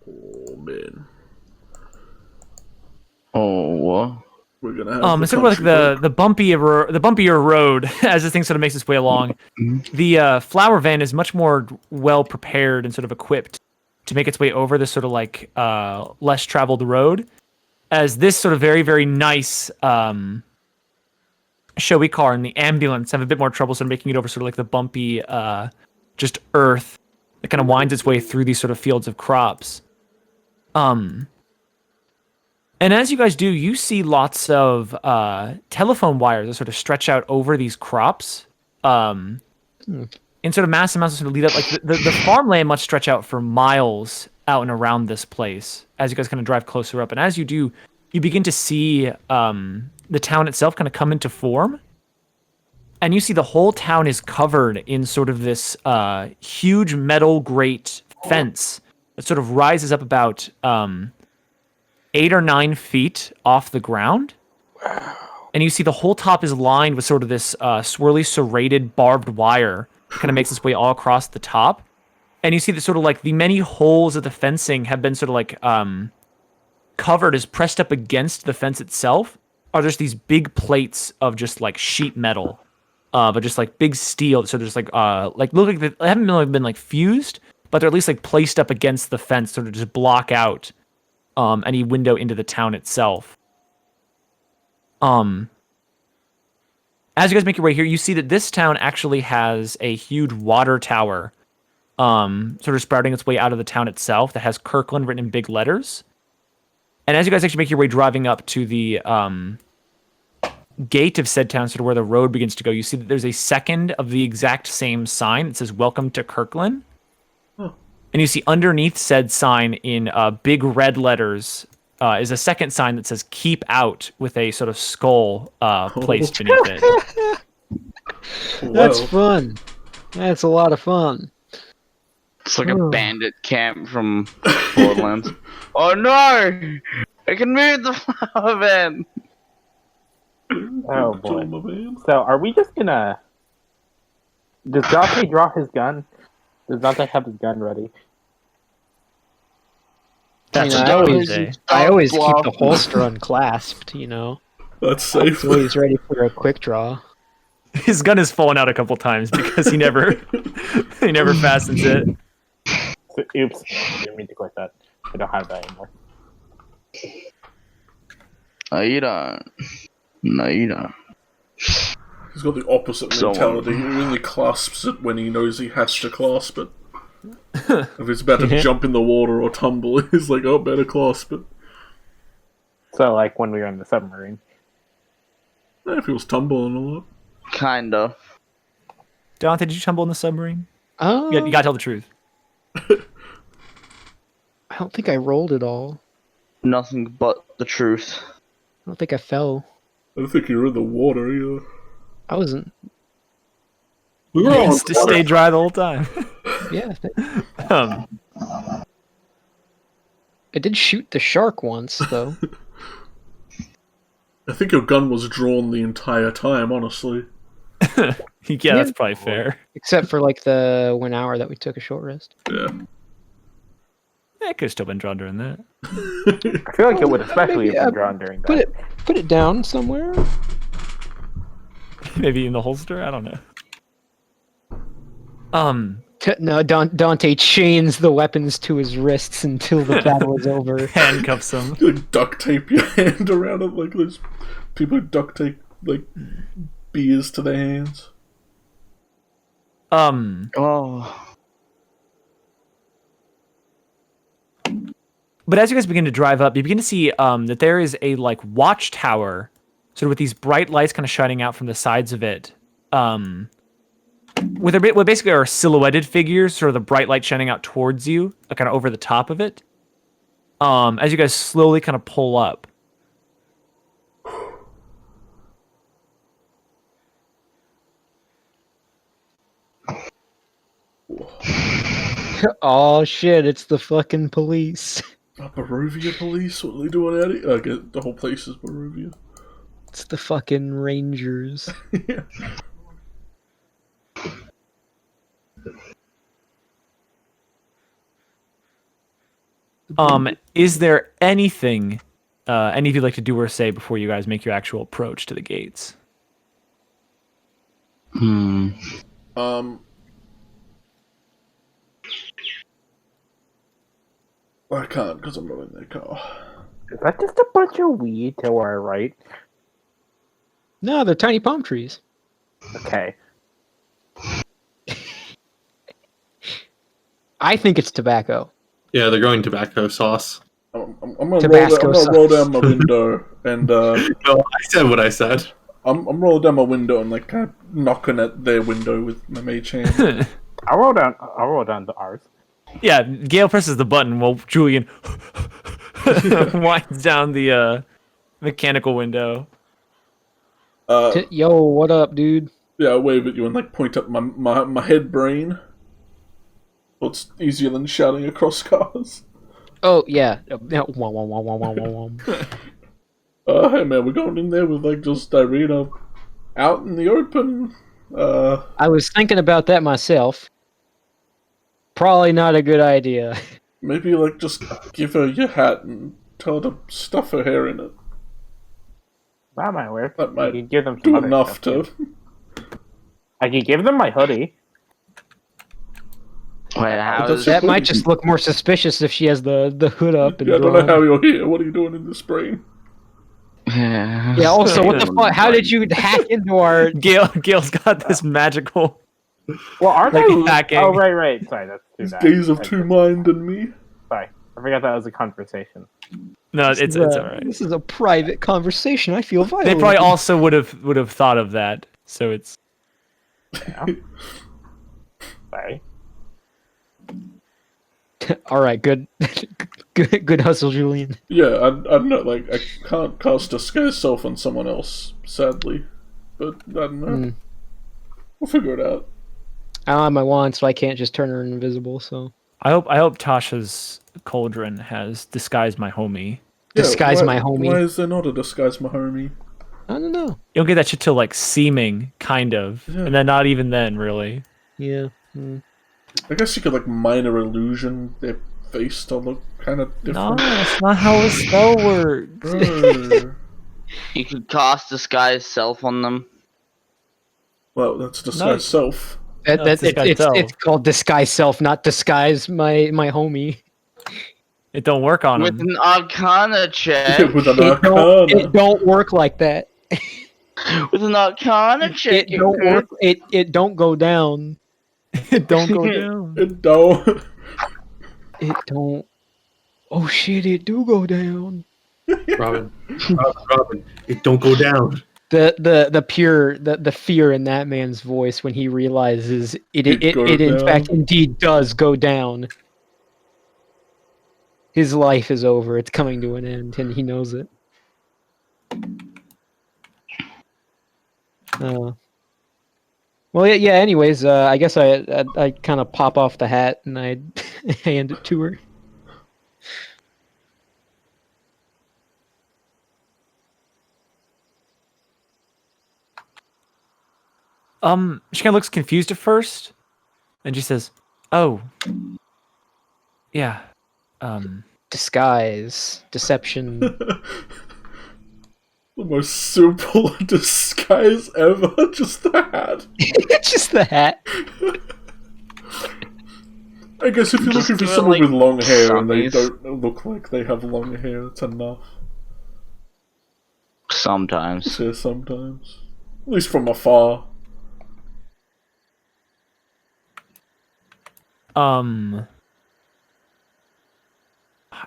Oh man. Oh, what? We're gonna have It's sort of like the bumpier road as this thing sort of makes its way along. The flower van is much more well prepared and sort of equipped to make its way over this sort of like less traveled road, as this sort of very, very nice showy car and the ambulance have a bit more trouble sort of making it over sort of like the bumpy just earth that kind of winds its way through these sort of fields of crops. And as you guys do, you see lots of telephone wires that sort of stretch out over these crops in sort of massive amounts that sort of lead up. Like the farmland must stretch out for miles out and around this place as you guys kind of drive closer up. And as you do, you begin to see the town itself kind of come into form. And you see the whole town is covered in sort of this huge metal grate fence that sort of rises up about 8 or 9 feet off the ground. Wow. And you see the whole top is lined with sort of this swirly serrated barbed wire that kind of makes its way all across the top. And you see that sort of like the many holes of the fencing have been sort of like covered as pressed up against the fence itself are just these big plates of just like sheet metal, but just like big steel. So there's like look like they haven't been like fused, but they're at least like placed up against the fence, sort of just block out any window into the town itself. As you guys make your way here, you see that this town actually has a huge water tower, sort of sprouting its way out of the town itself that has Kirklin written in big letters. And as you guys actually make your way driving up to the gate of said town, sort of where the road begins to go, you see that there's a second of the exact same sign that says "Welcome to Kirklin." And you see underneath said sign in big red letters is a second sign that says "Keep Out" with a sort of skull placed beneath it. That's fun. That's a lot of fun. It's like a bandit camp from Borderlands. Oh no! I can move the flower van! Oh boy. So are we just gonna... Does Dante draw his gun? Does Dante have his gun ready? That's I always keep the holster unclasped, you know. That's safe. So he's ready for a quick draw. His gun has fallen out a couple times because he never fastens it. Oops, I didn't mean to click that. I don't have that anymore. No, you don't. No, you don't. He's got the opposite mentality. He only clasps it when he knows he has to clasp it. If it's about to jump in the water or tumble, he's like, oh, better clasp it. So, like, when we were in the submarine. If he was tumbling a lot. Kinda. Dante, did you tumble in the submarine? Oh, You gotta tell the truth. I don't think I rolled it all. Nothing but the truth. I don't think I fell. I don't think you were in the water either. I wasn't. We were all Just to stay dry the whole time. Yeah. Um, I did shoot the shark once, though. I think your gun was drawn the entire time, honestly. Yeah, that's probably fair. Except for like the 1 hour that we took a short rest. Yeah. It could have still been drawn during that. I feel like it would especially maybe, have been drawn during that. Put it down somewhere. Maybe in the holster? I don't know. No, Dante chains the weapons to his wrists until the battle is over. Handcuffs him. You like duct tape your hand around it like those people who duct tape like beers to their hands. Oh. But as you guys begin to drive up, you begin to see that there is a like watchtower, sort of with these bright lights kind of shining out from the sides of it. With what basically are silhouetted figures, sort of the bright light shining out towards you, kind of over the top of it. As you guys slowly kind of pull up. Oh shit! It's the fucking police. Barovia police? What are they doing out here? I get the whole place is Barovia. It's the fucking Rangers. Yeah. Is there anything any of you'd like to do or say before you guys make your actual approach to the gates? I can't because I'm not in their car. Is that just a bunch of weed to our right? No, they're tiny palm trees. Okay. I think it's tobacco. Yeah, they're growing tobacco sauce. I'm gonna Tabasco roll down my window and No, I said what I said. I'm rolling down my window and like kind of knocking at their window with my mage hand. I'll roll down to ours. Yeah, Gale presses the button while Julian winds down the mechanical window. Yo, what up, dude? Yeah, I wave at you and like point up my head brain. Well, it's easier than shouting across cars. Oh yeah. Wah, wah, wah, wah, wah, wah, wah. Hey man, we're going in there with like just Irina out in the open. I was thinking about that myself. Probably not a good idea. Maybe like just give her your hat and tell her to stuff her hair in it. That might work. That might I could give them some do other enough stuff, to. too. I could give them my hoodie. Wait, how That's is That might just look more suspicious if she has the hood up and Yeah, I don't drawn. know how you're here. What are you doing in this brain? Yeah, also, what the fuck? How did you hack into our... Gale's got this magical. Well, aren't Like I? hacking. Oh, right. Sorry, that's too These bad. days of two mind and me. Sorry, I forgot that was a conversation. No, it's alright. This is a private conversation. I feel violated. They probably also would have thought of that. So it's Sorry. All right, good, good hustle, Julian. Yeah, I don't know. Like I can't cast disguise self on someone else, sadly. But I don't know. We'll figure it out. I don't have my wand, so I can't just turn her invisible. So I hope Tasha's cauldron has disguised my homie. disguise why- my homie. Why is there not a disguise my homie? I don't know. You don't get that shit till like seeming, kind of, Yeah. and then not even then, really. Yeah. I guess you could like minor illusion their face to look kind of No, different. that's not how a spell works. You could cast disguise self on them. Well, that's disguise No. self. it's disguise self. It's called disguise self, not disguise my homie. It don't work on With him. an arcana check. With an It arcana. don't work like that. With an arcana check. It don't work. It don't go down. It don't go down. It don't. It don't. Oh shit! It do go down. Robin, it don't go down. The pure the fear in that man's voice when he realizes it goes in down. fact indeed does go down. His life is over. It's coming to an end, and he knows it. Well, yeah. Anyways, I guess I kind of pop off the hat and I hand it to her. She kind of looks confused at first, and she says, "Oh, yeah, Disguise, deception. The most simple disguise ever. Just the hat. Just the hat. I guess if you're Just looking for do it someone like with long hair and they Sonny's. don't look like they have long hair, it's enough. Sometimes. Yeah, sometimes. At least from afar. I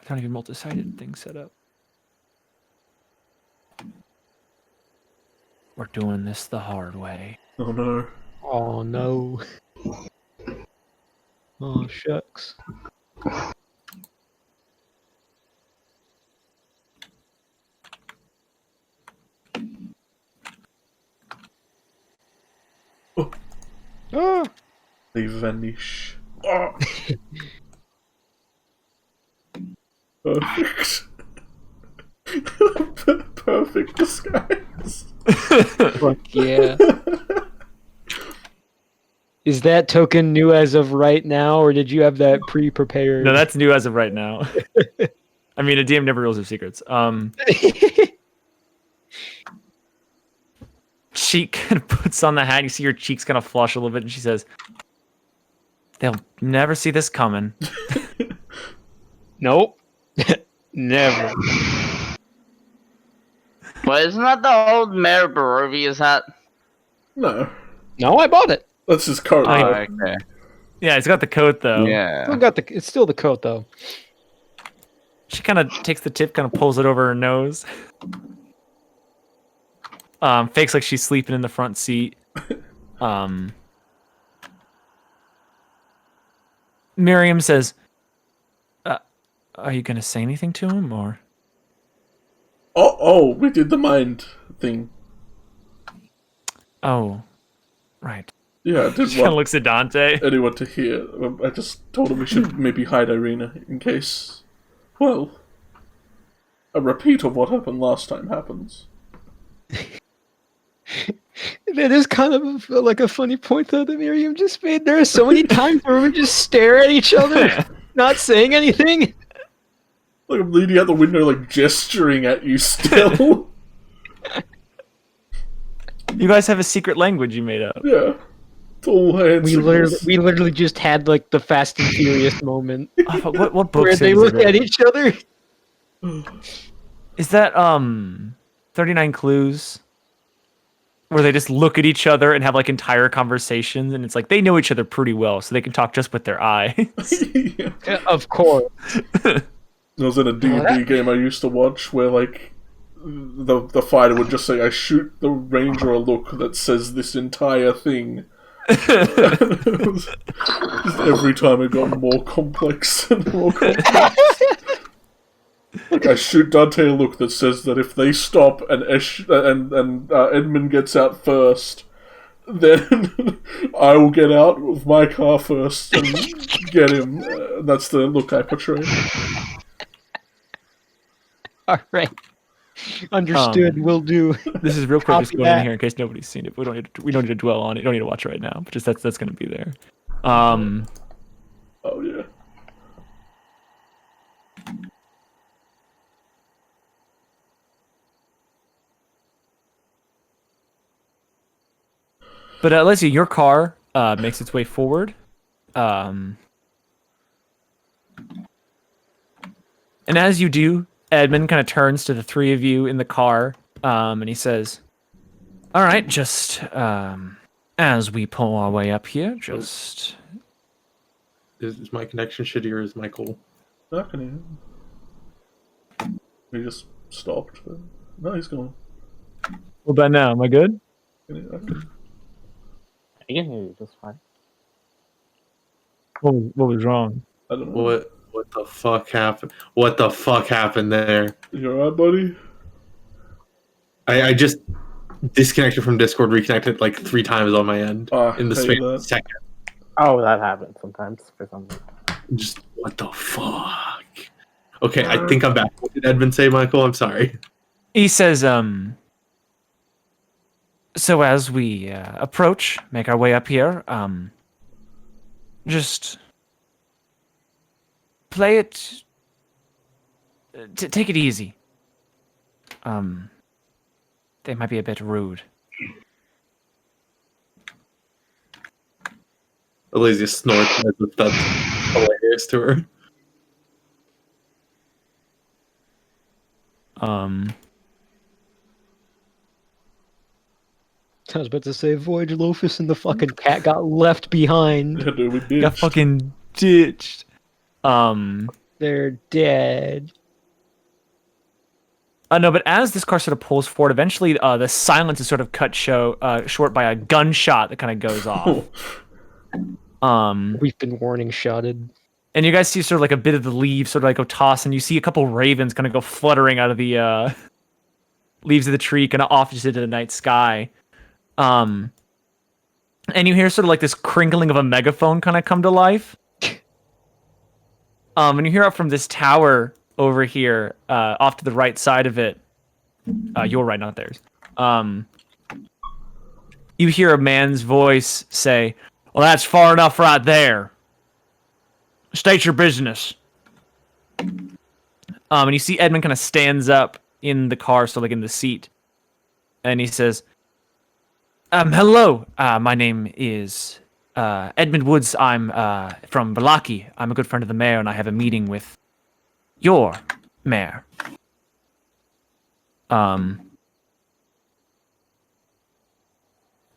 don't even multi-sided thing set up. We're doing this the hard way." Oh no. Oh no. Oh shucks. Oh. They vanish. Oh. Perfect. Perfect disguise. Fuck yeah. Is that token new as of right now, or did you have that pre-prepared? No, that's new as of right now. I mean, a DM never reveals their secrets. She kind of puts on the hat. You see her cheeks kind of flush a little bit, and she says, "They'll never see this coming." Nope. Never. But isn't that the old Mayor Barovia's hat? No. No, I bought it. That's his coat. Oh, though. okay. Yeah, it's got the coat though. Yeah. It's still the coat though. She kind of takes the tip, kind of pulls it over her nose. Fakes like she's sleeping in the front seat. Miriam says, "Are you gonna say anything to him, or?" Oh, we did the mind thing. Oh, right. Yeah, I did She kind of want looks at Dante. anyone to hear. I just told him we should maybe hide Irina in case, well, a repeat of what happened last time happens. That is kind of like a funny point though that Miriam just made. There are so many times where we just stare at each other, not saying anything. Like I'm leaning out the window, like gesturing at you still. You guys have a secret language you made up. Yeah. It's all hands. We literally just had like the Fast and Furious moment Oh, what book where they series is look it? at each other. Is that 39 Clues? Where they just look at each other and have like entire conversations, and it's like they know each other pretty well, so they can talk just with their eyes. Yeah. Yeah, of course. I was in a D&D game I used to watch where like the fighter would just say, "I shoot the ranger a look that says this entire thing." It was just every time it got more complex and more complex. Like I shoot Dante a look that says that if they stop and Edmund gets out first, then I will get out of my car first and get him. That's the look I portray. All right. Understood. Will do. This is real quick, just Copy going in that. here in case nobody's seen it. We don't need to dwell on it. You don't need to watch it right now. But just that's going to be there. Oh yeah. But let's see. Your car makes its way forward. And as you do, Edmund kind of turns to the three of you in the car, and he says, "All right, just as we pull our way up here, just..." Is my connection shitty or is Michael? Not gonna. He just stopped. But no, he's gone. What about now? Am I good? I can hear you just fine. What was wrong? I don't know. What the fuck happened? What the fuck happened there? You alright, buddy? I just disconnected from Discord, reconnected like 3 times on my end in the hate span of a that. second. Oh, that happens sometimes for some reason. Just what the fuck? Okay, I think I'm back. What did Edmund say, Michael? I'm sorry. He says, So as we approach, make our way up here, just play it. Take it easy. They might be a bit rude. Elysia snorts as if that's hilarious to her. I was about to say, Voyage Lofus and the fucking cat got left behind. Yeah, dude, we did. Got fucking ditched. They're dead. No, but as this car sort of pulls forward, eventually the silence is sort of cut short by a gunshot that kind of goes off. We've been warning shotted. And you guys see sort of like a bit of the leaves sort of like go toss, and you see a couple ravens kind of go fluttering out of the leaves of the tree, kind of off just into the night sky. And you hear sort of like this crinkling of a megaphone kind of come to life. And you hear up from this tower over here, off to the right side of it. Your right, not theirs. You hear a man's voice say, "Well, that's far enough right there. State your business." And you see Edmund kind of stands up in the car, so like in the seat. And he says, "Hello, my name is Edmund Woods. I'm from Valaki. I'm a good friend of the mayor, and I have a meeting with your mayor."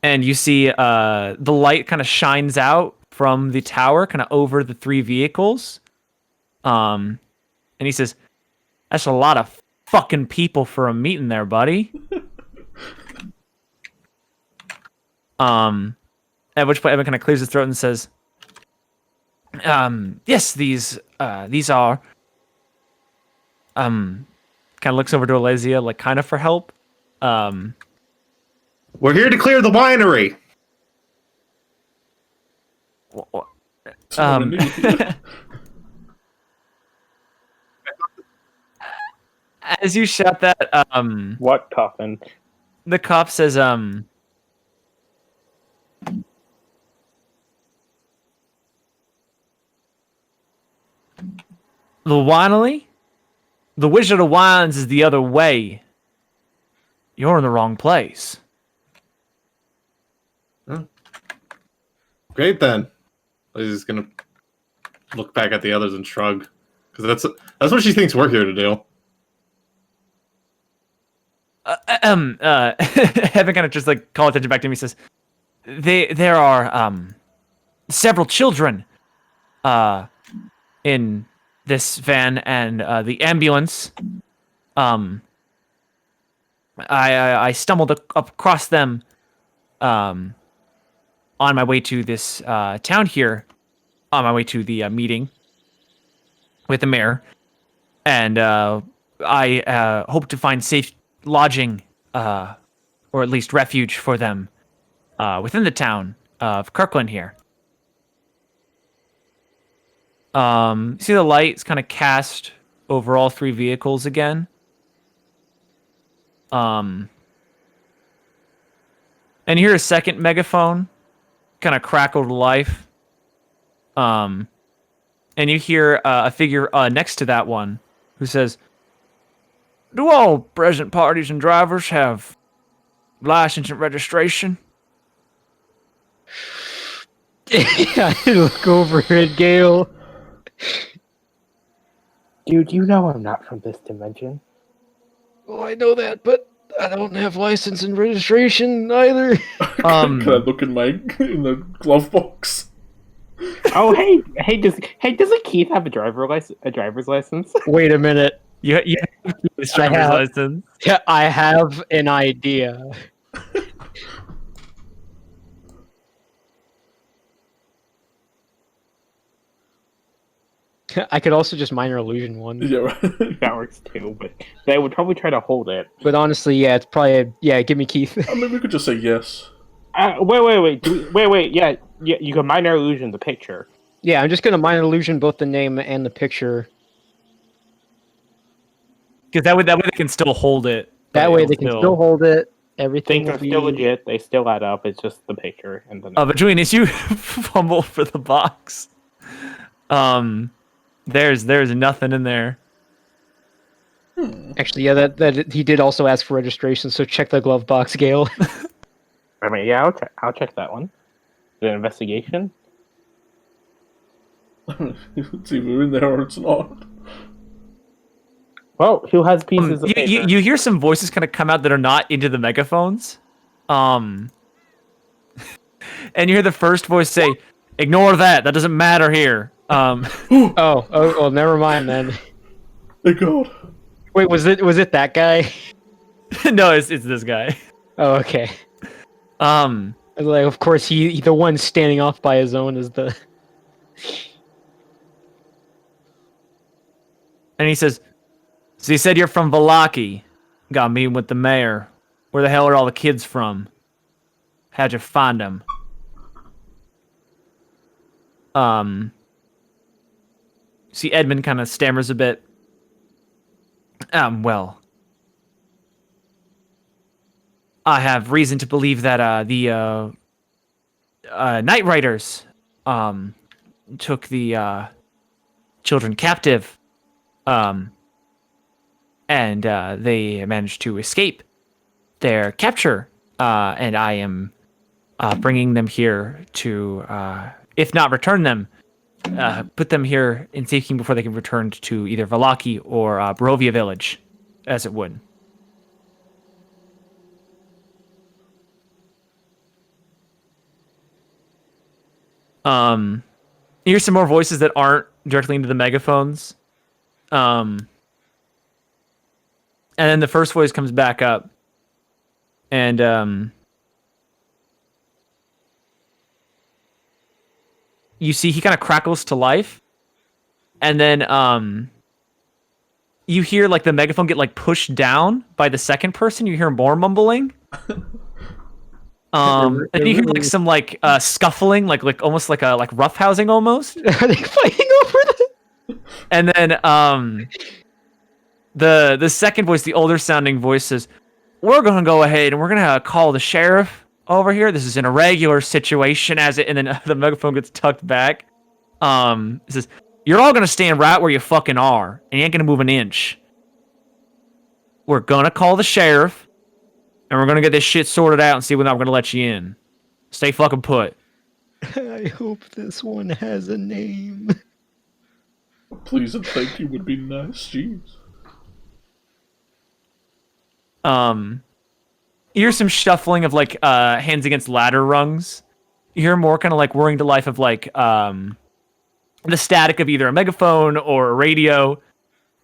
And you see the light kind of shines out from the tower, kind of over the three vehicles. And he says, "That's a lot of fucking people for a meeting there, buddy." At which point Evan kind of clears his throat and says, "Yes, these are." Kind of looks over to Elysia, like kind of for help. We're here to clear the winery. As you shout that, What coffin? the cop says, "The winery? The Wizard of Wines is the other way. You're in the wrong place." Great then. Lysia's gonna look back at the others and shrug, because that's what she thinks we're here to do. Heaven kind of just like call attention back to him. He says, There are several children in this van and the ambulance. I stumbled across them on my way to this town here, on my way to the meeting with the mayor, and I hope to find safe lodging, or at least refuge for them within the town of Kirklin here. See the lights kind of cast over all three vehicles again. And you hear a second megaphone kind of crackle to life. And you hear a figure next to that one who says, "Do all present parties and drivers have license and registration?" I look over at Gale. Dude, you know I'm not from this dimension. Well, I know that, but I don't have license and registration either. Can I look in the glove box? Oh, hey, doesn't Keith have a driver's license? Wait a minute. You have a driver's license. Yeah, I have an idea. I could also just minor illusion one. Yeah, right. That works too, but they would probably try to hold it. But honestly, yeah, it's probably give me Keith. I mean, we could just say yes. Wait. Yeah, you can minor illusion the picture. Yeah, I'm just gonna minor illusion both the name and the picture. Because that way they can still hold it. That way they can still hold it, Everything Things will are be still legit. They still add up. It's just the picture and the. But Julian, as you fumble for the box, there's nothing in there. Actually, yeah, that he did also ask for registration, so check the glove box, Gale. I mean, yeah, I'll check that one. The investigation. It's either in there or it's not. Well, who has pieces of You, paper? you hear some voices kind of come out that are not into the megaphones. And you hear the first voice say, "Ignore that. That doesn't matter here." Oh, well, never mind then. Thank God. Wait, was it that guy? No, it's this guy. Oh, okay. Um, Like, of course, he the one standing off by his own is the. and he says, "So you said you're from Valaki? Got a meeting with the mayor. Where the hell are all the kids from? How'd you find them?" See, Edmund kind of stammers a bit. Well, I have reason to believe that the Night Riders took the children captive, and they managed to escape their capture, and I am bringing them here to, if not return them, put them here in safekeeping before they can return to either Valaki or Barovia village, as it would. You hear some more voices that aren't directly into the megaphones. And then the first voice comes back up. And you see he kind of crackles to life. And then you hear like the megaphone get like pushed down by the second person. You hear more mumbling. And you hear like some like scuffling, like almost like a roughhousing almost. Are they fighting over this? And then the second voice, the older sounding voice, says, "We're gonna go ahead and we're gonna call the sheriff over here. This is an irregular situation," and then the megaphone gets tucked back. It says, "You're all gonna stand right where you fucking are, and you ain't gonna move an inch. We're gonna call the sheriff, and we're gonna get this shit sorted out and see whether I'm gonna let you in. Stay fucking put." I hope this one has a name. Please and thank you would be nice. Jeez. You hear some shuffling of like hands against ladder rungs. You hear more kind of like whirring to life of like the static of either a megaphone or a radio.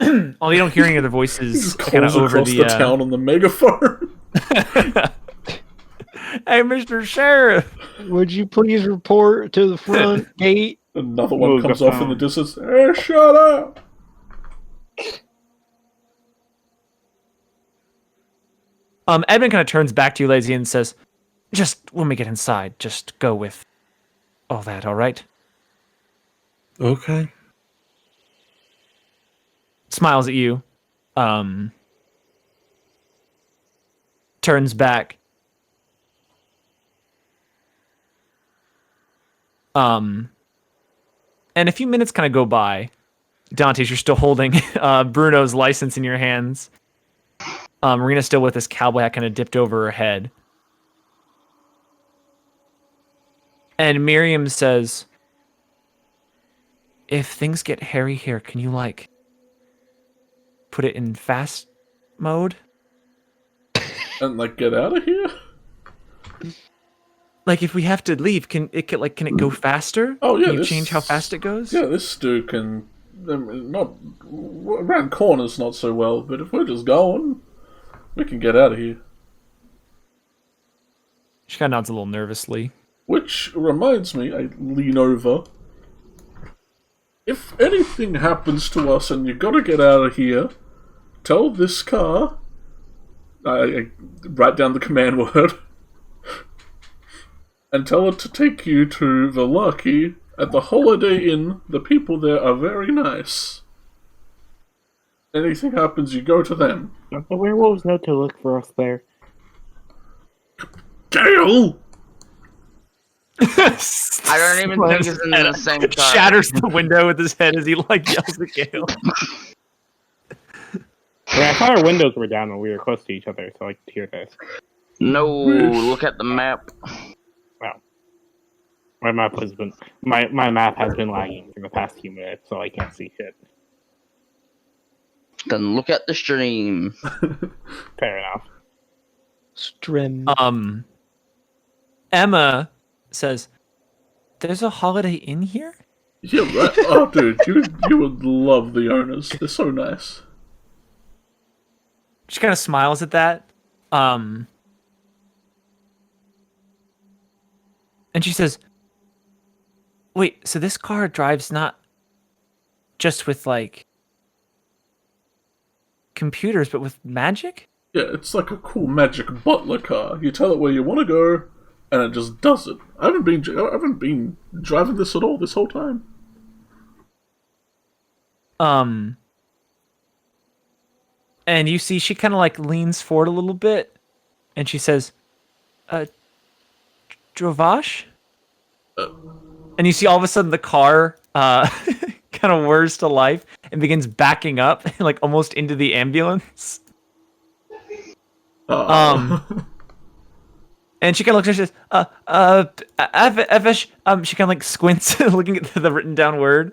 Although you don't hear any other voices kind of over across the town on the megaphone. Hey, Mr. Sheriff! Would you please report to the front gate? Another one comes off in the distance. Hey, shut up! Edmund kind of turns back to you, Lazy, and says, "Just when we get inside, just go with all that, all right?" Okay. Smiles at you. Turns back. And a few minutes kind of go by. Dante's, you're still holding Bruno's license in your hands. Marina's still with this cowboy hat kind of dipped over her head. And Miriam says, "If things get hairy here, can you, like, put it in fast mode? And, like, get out of here? Like, if we have to leave, can it go faster? Oh, yeah. Can you change how fast it goes?" Yeah, this stew can... not... around corners not so well, but if we're just going, we can get out of here. She kind of nods a little nervously. Which reminds me, I lean over. If anything happens to us and you gotta get out of here, tell this car... I write down the command word. And tell her to take you to Valaki at the Holiday Inn. The people there are very nice. Anything happens, you go to them. The werewolves know to look for us there. Dale! I don't even think it's in the same car. Shatters the window with his head as he like yells at Gale. Yeah, I thought our windows were down when we were close to each other, so I could hear this. No, look at the map. My map has been my map has been lagging for the past few minutes, so I can't see shit. Then look at the stream. Fair enough. Strim. Emma says, "There's a Holiday Inn here." Yeah, right. Oh, dude, you would love the owners. They're so nice. She kind of smiles at that. And she says, "Wait, so this car drives not just with, like, computers, but with magic?" Yeah, it's like a cool magic butler car. You tell it where you want to go, and it just does it. I haven't been driving this at all this whole time. And you see she kind of, like, leans forward a little bit, and she says, Drovash? And you see all of a sudden the car kind of whirs to life and begins backing up, like almost into the ambulance. And she kind of looks at her and says, Avesh, she kind of like squints looking at the written down word.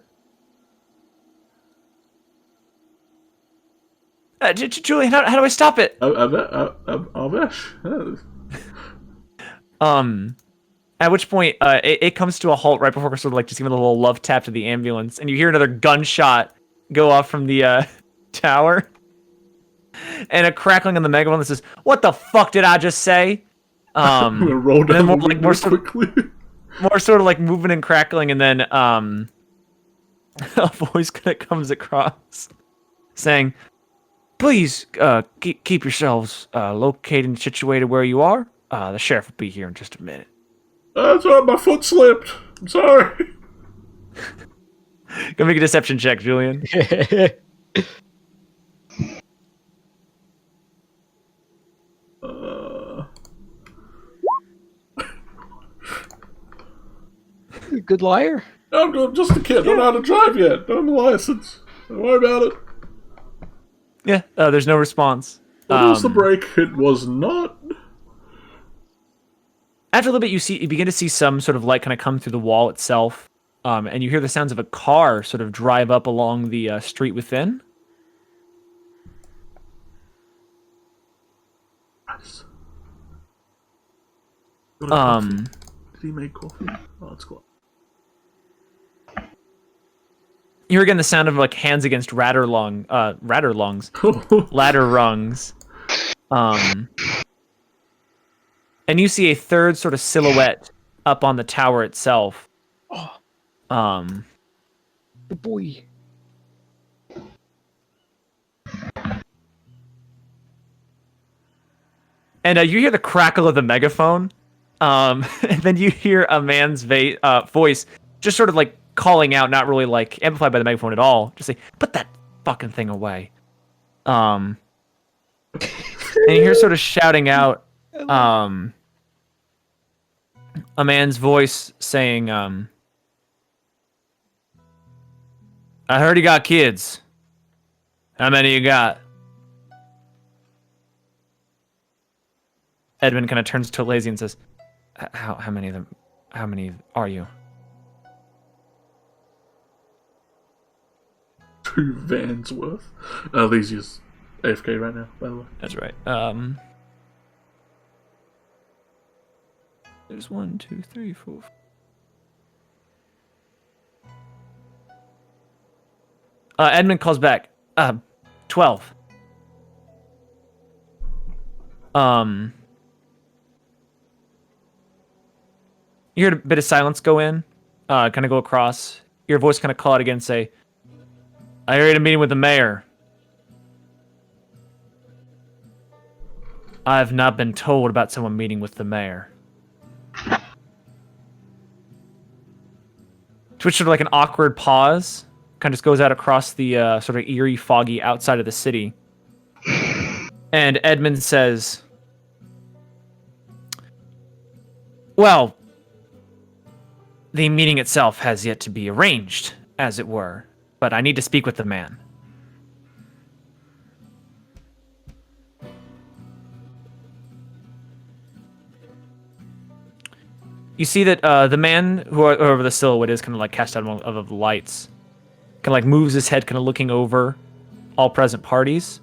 Julian, how do I stop it? Avesh. At which point, it comes to a halt right before we're sort of like just giving a little love tap to the ambulance, and you hear another gunshot go off from the tower, and a crackling on the megaphone that says, "What the fuck did I just say?" I'm gonna roll down the window quickly. More sort of like moving and crackling, and then a voice that comes across saying, "Please keep yourselves located and situated where you are. The sheriff will be here in just a minute." That's right, my foot slipped. I'm sorry. Go make a deception check, Julian. Good liar. I'm just a kid. Don't know how to drive yet. Don't have a license. Don't worry about it. Yeah, there's no response. What was the break? It was not. After a little bit, you begin to see some sort of light kind of come through the wall itself, and you hear the sounds of a car sort of drive up along the street within. Nice. Um, Did he make coffee? Oh, it's cool. You hear again the sound of like hands against ladder rungs. And you see a third sort of silhouette up on the tower itself. The boy. And you hear the crackle of the megaphone. And then you hear a man's voice just sort of like calling out, not really like amplified by the megaphone at all. Just say, "Put that fucking thing away." And you hear sort of shouting out, a man's voice saying, "I heard you got kids. How many you got?" Edmund kind of turns to Lazy and says, How many of them? How many are you?" 2 vans worth. Lazy's AFK right now, by the way. That's right. There's 1, 2, 3, 4. Edmund calls back. 12. You heard a bit of silence go in, kind of go across. Your voice kind of call out again and say, "I heard a meeting with the mayor. I have not been told about someone meeting with the mayor." Twitch sort of like an awkward pause, kind of just goes out across the sort of eerie, foggy outside of the city. And Edmund says, Well, the meeting itself has yet to be arranged, as it were, but I need to speak with the man. You see that the man, whoever the silhouette is, kind of like cast out of the lights, kind of like moves his head, kind of looking over all present parties.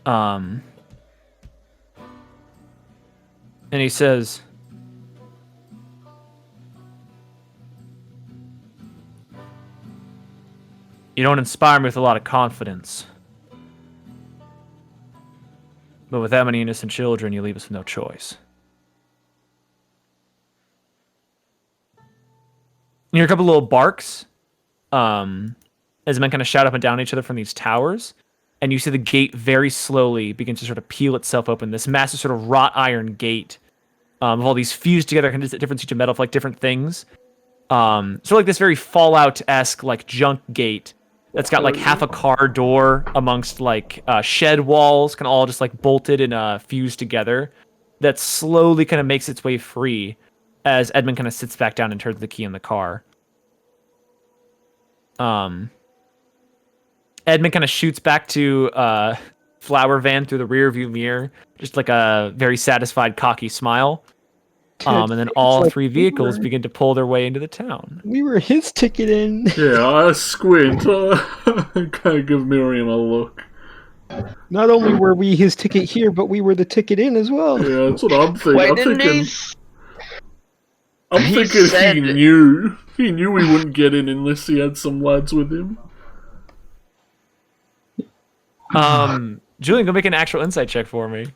And he says, "You don't inspire me with a lot of confidence. But with that many innocent children, you leave us with no choice." You hear a couple little barks as men kind of shout up and down at each other from these towers. And you see the gate very slowly begin to sort of peel itself open. This massive sort of wrought iron gate of all these fused together kind of different sheets of metal of like different things. Sort of like this very Fallout-esque like junk gate that's got like half a car door amongst like shed walls, kind of all just like bolted and fused together. That slowly kind of makes its way free as Edmund kind of sits back down and turns the key in the car. Edmund kind of shoots back to Flower Van through the rearview mirror, just like a very satisfied, cocky smile. And then all like three vehicles begin to pull their way into the town. We were his ticket in. Yeah, I squint. Kind of give Miriam a look. Not only were we his ticket here, but we were the ticket in as well. Yeah, that's what I'm thinking. Wait, I'm didn't thinking, he? I'm he thinking said- he knew. He knew we wouldn't get in unless he had some lads with him. Julian, go make an actual insight check for me.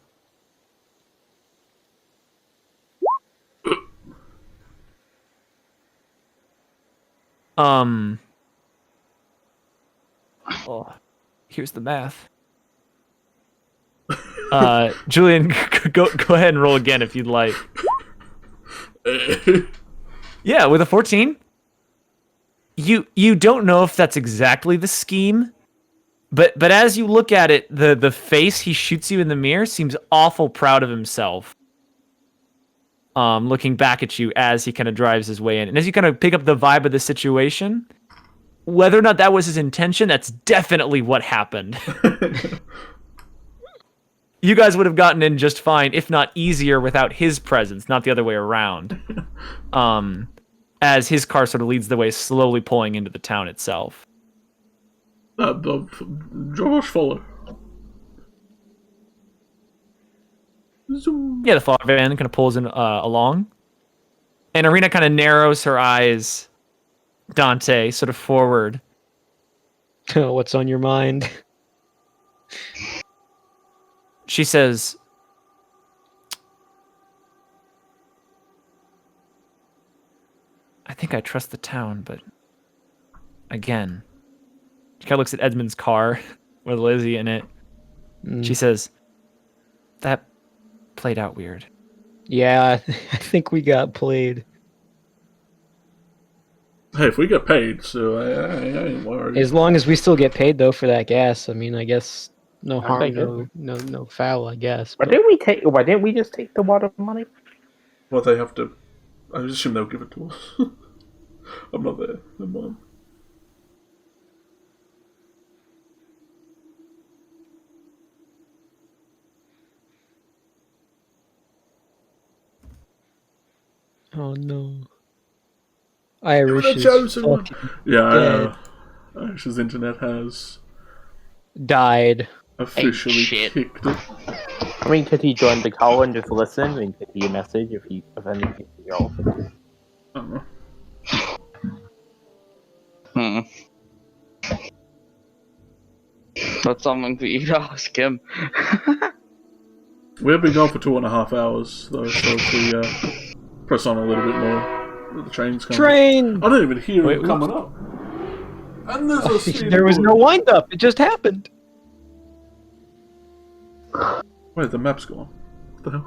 Oh, here's the math. Julian, go ahead and roll again if you'd like. Yeah, with a 14. You don't know if that's exactly the scheme, but as you look at it, the face he shoots you in the mirror seems awful proud of himself. Looking back at you as he kind of drives his way in, and as you kind of pick up the vibe of the situation, whether or not that was his intention, that's definitely what happened. You guys would have gotten in just fine, if not easier, without his presence, not the other way around. As his car sort of leads the way, slowly pulling into the town itself. Josh, follow. Yeah, the flower van kind of pulls in along. And Arena kind of narrows her eyes, Dante, sort of forward. What's on your mind? She says, "I think I trust the town, but again," she kind of looks at Edmund's car with Lizzie in it. She says, "That played out weird." Yeah, I think we got played. Hey, if we get paid, so I ain't worried. As long as we still get paid though for that gas, I mean, I guess no harm, think it- no foul, I guess. Why didn't we just take the water money? Well, they have to. I assume they'll give it to us. I'm not there. Never mind. Oh no. Irish the is chosen one. fucking Yeah, Irish's internet has died. officially shit. kicked it. I mean, could he join the call and just listen and get you a message if anything else? I don't know. That's something for you to ask him. We've been gone for 2.5 hours, though, so if we press on a little bit more, the train's coming. Train! I don't even hear Wait, it coming up. And there's a speed There was no bullet. wind up. It just happened. Wait, the map's gone. What the hell?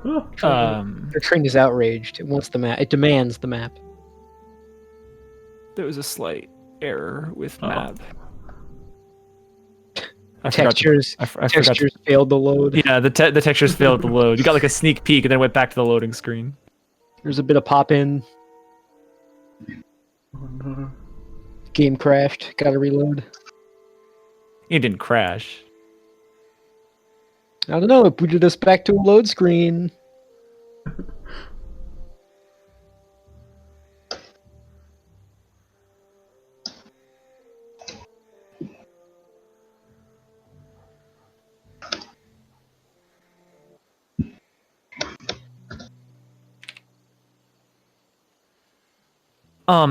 Oh, Their train is outraged. It wants the map. It demands the map. There was a slight error with Oh. map. I forgot to- Textures, I forgot. textures failed the load. Yeah, the textures failed to load. You got like a sneak peek and then went back to the loading screen. There's a bit of pop in. Oh, no. Game crashed. Gotta reload. It didn't crash. I don't know. It booted us back to a load screen.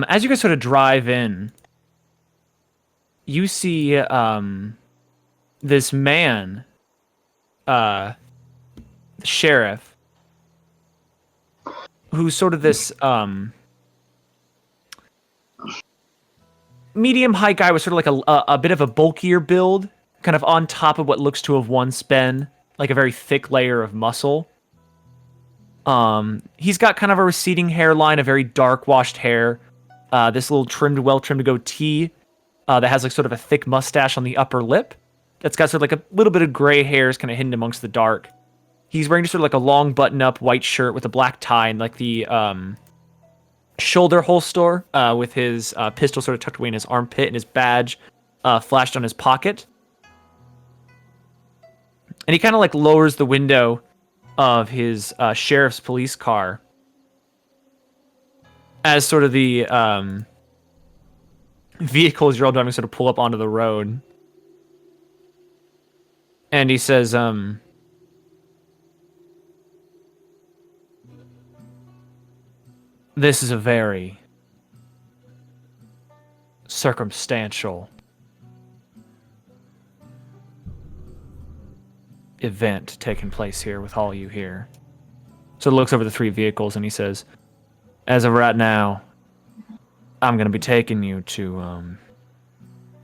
As you guys sort of drive in, you see this man, the sheriff, who's sort of this medium height guy with sort of like a bit of a bulkier build, kind of on top of what looks to have once been like a very thick layer of muscle. He's got kind of a receding hairline, a very dark washed hair, this little well trimmed goatee that has like sort of a thick mustache on the upper lip. That's got sort of like a little bit of gray hairs kind of hidden amongst the dark. He's wearing just sort of like a long button-up white shirt with a black tie and like the shoulder holster with his pistol sort of tucked away in his armpit and his badge flashed on his pocket. And he kind of like lowers the window of his sheriff's police car as sort of the vehicles you're all driving sort of pull up onto the road. And he says, this is a very circumstantial event taking place here with all you here. So he looks over the three vehicles and he says, as of right now, I'm going to be taking you to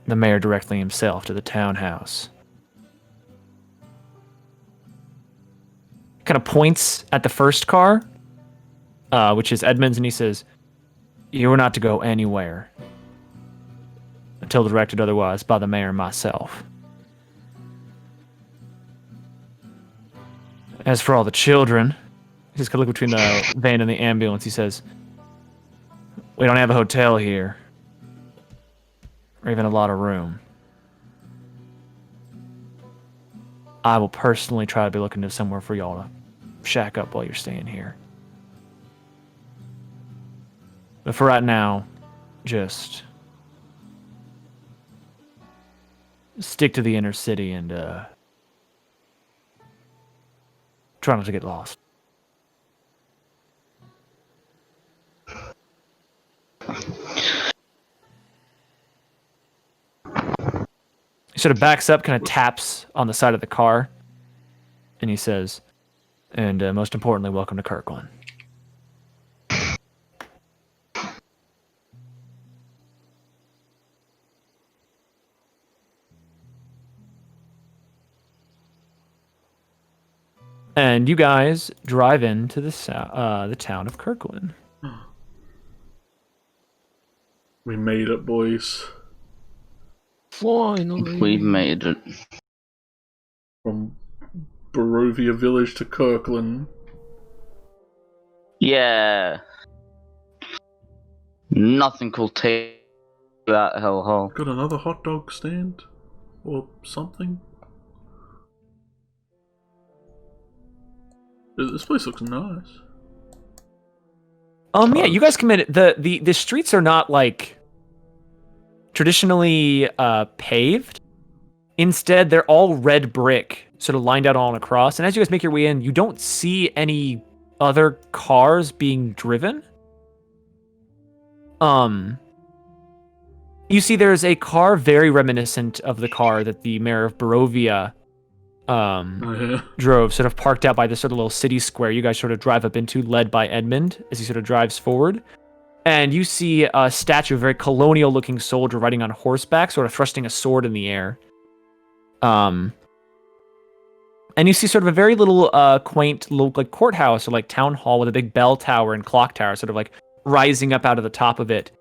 the mayor directly himself, to the townhouse. Kind of points at the first car, which is Edmund's, and he says, you are not to go anywhere until directed otherwise by the mayor and myself. As for all the children, he's gonna look between the van and the ambulance. He says, we don't have a hotel here, or even a lot of room. I will personally try to be looking to somewhere for y'all to shack up while you're staying here. But for right now, just stick to the inner city and try not to get lost. He sort of backs up, kind of taps on the side of the car, and he says, and most importantly, welcome to Kirklin. And you guys drive into the town of Kirklin. We made it, boys. Finally. We made it. From Barovia village to Kirklin. Yeah. Nothing could take that hellhole. Got another hot dog stand? Or something? This place looks nice. Yeah, you guys come in. The streets are not like traditionally paved. Instead, they're all red brick, sort of lined out all across. And as you guys make your way in, you don't see any other cars being driven. You see there's a car very reminiscent of the car that the mayor of Barovia drove, sort of parked out by this sort of little city square you guys sort of drive up into, led by Edmund as he sort of drives forward. And you see a statue, a very colonial-looking soldier riding on horseback, sort of thrusting a sword in the air. And you see sort of a very little quaint little like courthouse or like town hall with a big bell tower and clock tower sort of like rising up out of the top of it.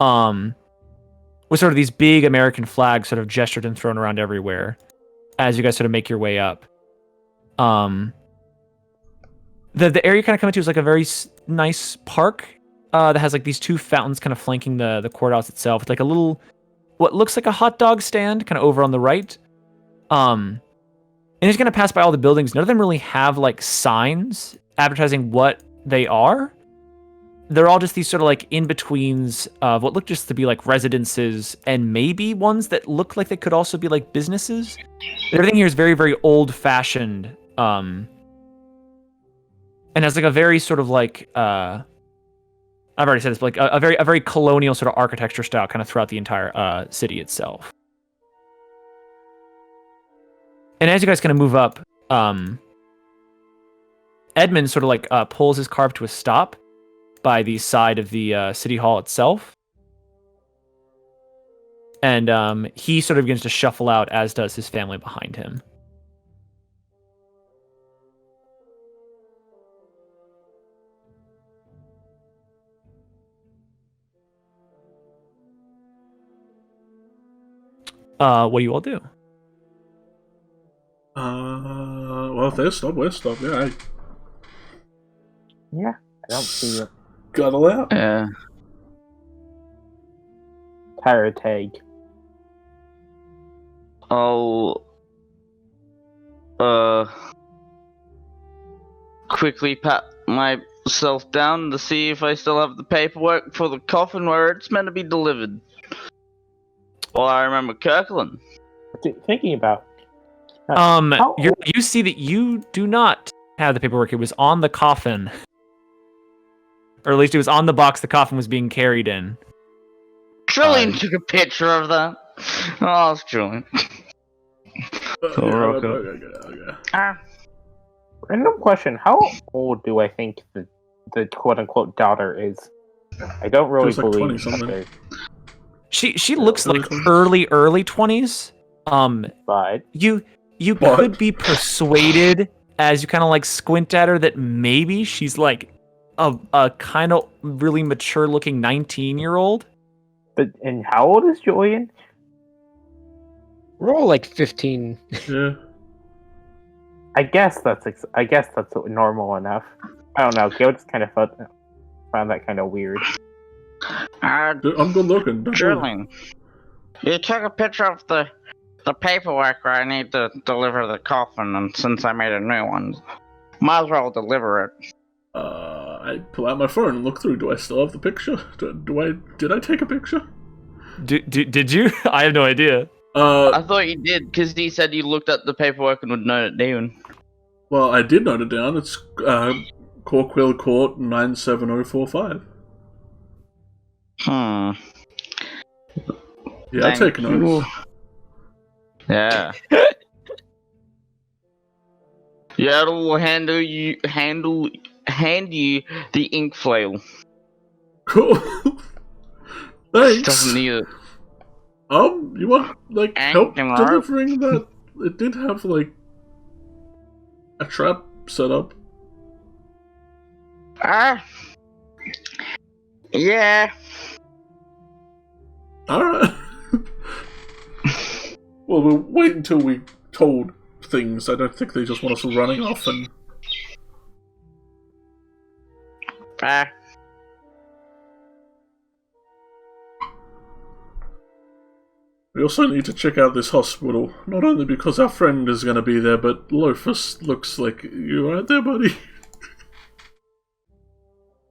With sort of these big American flags sort of gestured and thrown around everywhere. as you guys sort of make your way up. The area you kind of come into is like a very nice park that has like these two fountains kind of flanking the courthouse itself. It's like a little, what looks like a hot dog stand kind of over on the right. And it's going to pass by all the buildings. None of them really have like signs advertising what they are. They're all just these sort of like in-betweens of what look just to be like residences and maybe ones that look like they could also be like businesses. Everything here is very, very old-fashioned. And has like a very sort of like I've already said this, but like a very colonial sort of architecture style kind of throughout the entire city itself. And as you guys kind of move up, Edmund sort of like pulls his car up to a stop by the side of the city hall itself. And he sort of begins to shuffle out, as does his family behind him. What do you all do? Well, if they're stopped, we're stopped. Yeah, Yeah, I don't see it. scuttle out. Yeah. Tire tag. I'll quickly pat myself down to see if I still have the paperwork for the coffin where it's meant to be delivered. Well, I remember Kirklin. Thinking about. You see that you do not have the paperwork. It was on the coffin, or at least it was on the box the coffin was being carried in. Julian took a picture of that. Oh, it's Julian. Okay. Random question: how old do I think the quote unquote daughter is? I don't really Just like believe 20-something. that. She looks like early 20s. But You What? could be persuaded as you kind of like squint at her that maybe she's like a kind of really mature looking 19-year-old. and how old is Julian? We're all like 15. Yeah. I guess that's normal enough. I don't know. Gil just kind of found that kind of weird. Dude, I'm good looking. Don't worry. Julian, you took a picture of the paperwork where I need to deliver the coffin, and since I made a new one, might as well deliver it. I pull out my phone and look through. Do I still have the picture? Did I take a picture? Did you? I have no idea. I thought you did, because he said you looked at the paperwork and would note it down. Well, I did note it down. It's Corquill Court 97045. Hmm. Yeah, I take notes. Yeah. Yeah, it'll hand you the ink flail. Cool. Thanks. Doesn't need it. You want like help Angela. delivering that? It did have like a trap set up. Yeah. Alright. Well, we'll wait until we told things. I don't think they just want us running off and... We also need to check out this hospital. Not only because our friend is going to be there, but Lofus looks like you right there, buddy.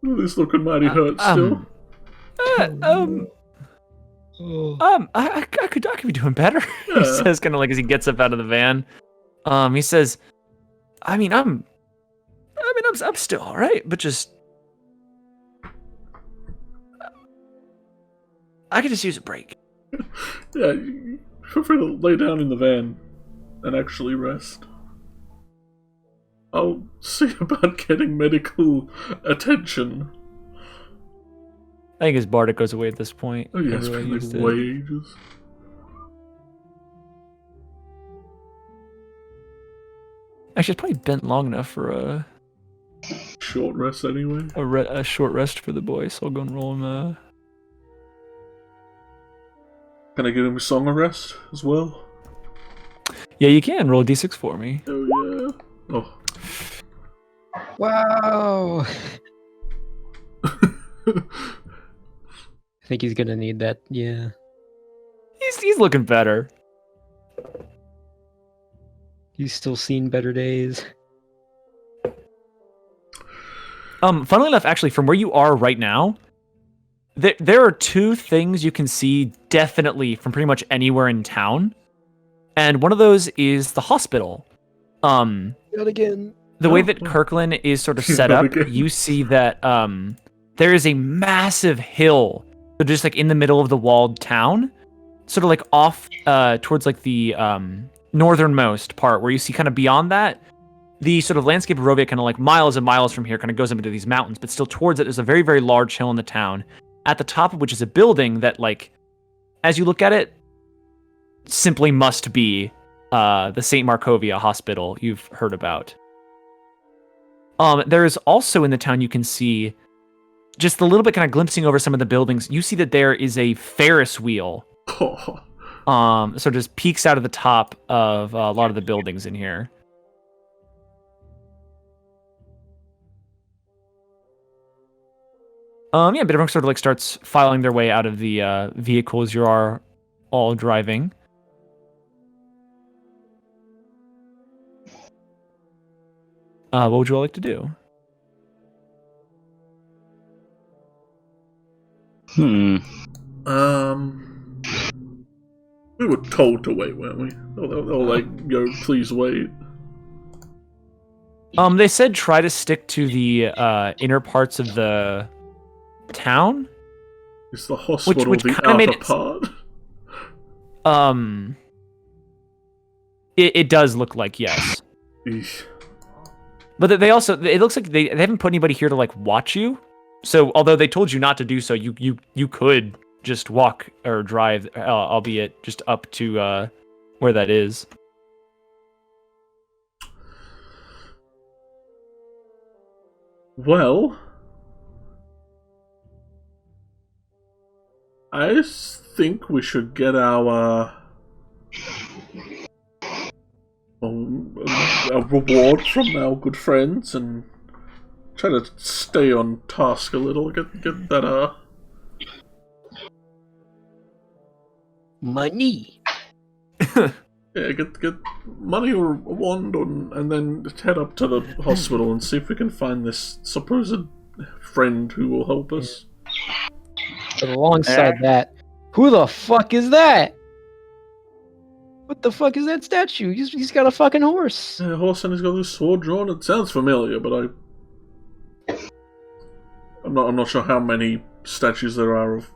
This looking mighty hurt still. I could be doing better. He Yeah. says, kind of like as he gets up out of the van. He says, I'm still all right, but just I could just use a break. Yeah, feel free to lay down in the van and actually rest. I'll see about getting medical attention. I think his bardic goes away at this point. Oh yeah, it's Everyone been used like it. way ages. Actually, it's probably been long enough for a Short rest anyway. a short rest for the boy, so I'll go and roll him. Can I give him a song of rest as well? Yeah, you can roll a d6 for me. Oh yeah. Oh. Wow. I think he's gonna need that. Yeah. He's looking better. He's still seen better days. Funnily enough, actually, from where you are right now, there are two things you can see definitely from pretty much anywhere in town, and one of those is the hospital. Not again. The way that Kirklin is sort of set Not up, again. you see that there is a massive hill, so just like in the middle of the walled town, sort of like off towards like the northernmost part, where you see kind of beyond that, the sort of landscape of Rovia, kind of like miles and miles from here, kind of goes up into these mountains, but still towards it, there's a very, very large hill in the town, at the top of which is a building that, like, as you look at it, simply must be the St. Markovia Hospital you've heard about. There is also in the town, you can see, just a little bit kind of glimpsing over some of the buildings, you see that there is a Ferris wheel. So it just peeks out of the top of a lot of the buildings in here. Yeah, but everyone sort of like starts filing their way out of the vehicles you are all driving. What would you all like to do? We were told to wait, weren't we? Or like, please wait. They said try to stick to the inner parts of the town. Is the hospital which the kinda made outer it- part? It does look like yes. Eesh. But they also, it looks like they haven't put anybody here to like watch you. So although they told you not to do so, you could just walk or drive, albeit just up to where that is. Well, I think we should get our a reward from our good friends and try to stay on task a little. Get that Money. yeah, get money or a wand, and then head up to the hospital and see if we can find this supposed friend who will help us. But alongside that, who the fuck is that? What the fuck is that statue? He's got a fucking horse. Yeah, horse and he's got this sword drawn. It sounds familiar, but I'm not sure how many statues there are of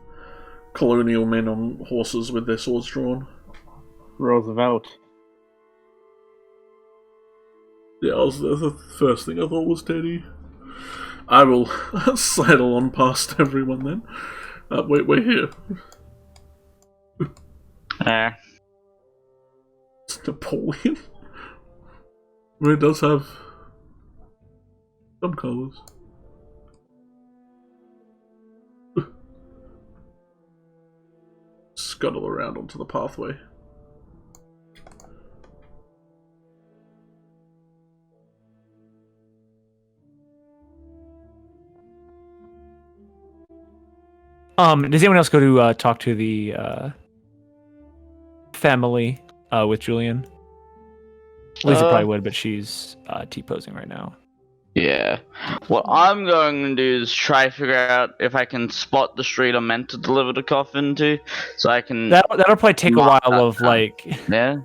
colonial men on horses with their swords drawn. Roosevelt. Yeah, the first thing I thought was Teddy. I will sidle on past everyone then. We're here. It's Napoleon. I mean, it does have some colours. Scuttle around onto the pathway. Does anyone else go to talk to the family with Julian? Lisa probably would, but she's T-posing right now. Yeah. What I'm going to do is try to figure out if I can spot the street I'm meant to deliver the coffin to, so I can... That'll probably take a Mark while that of, down. like, Yeah?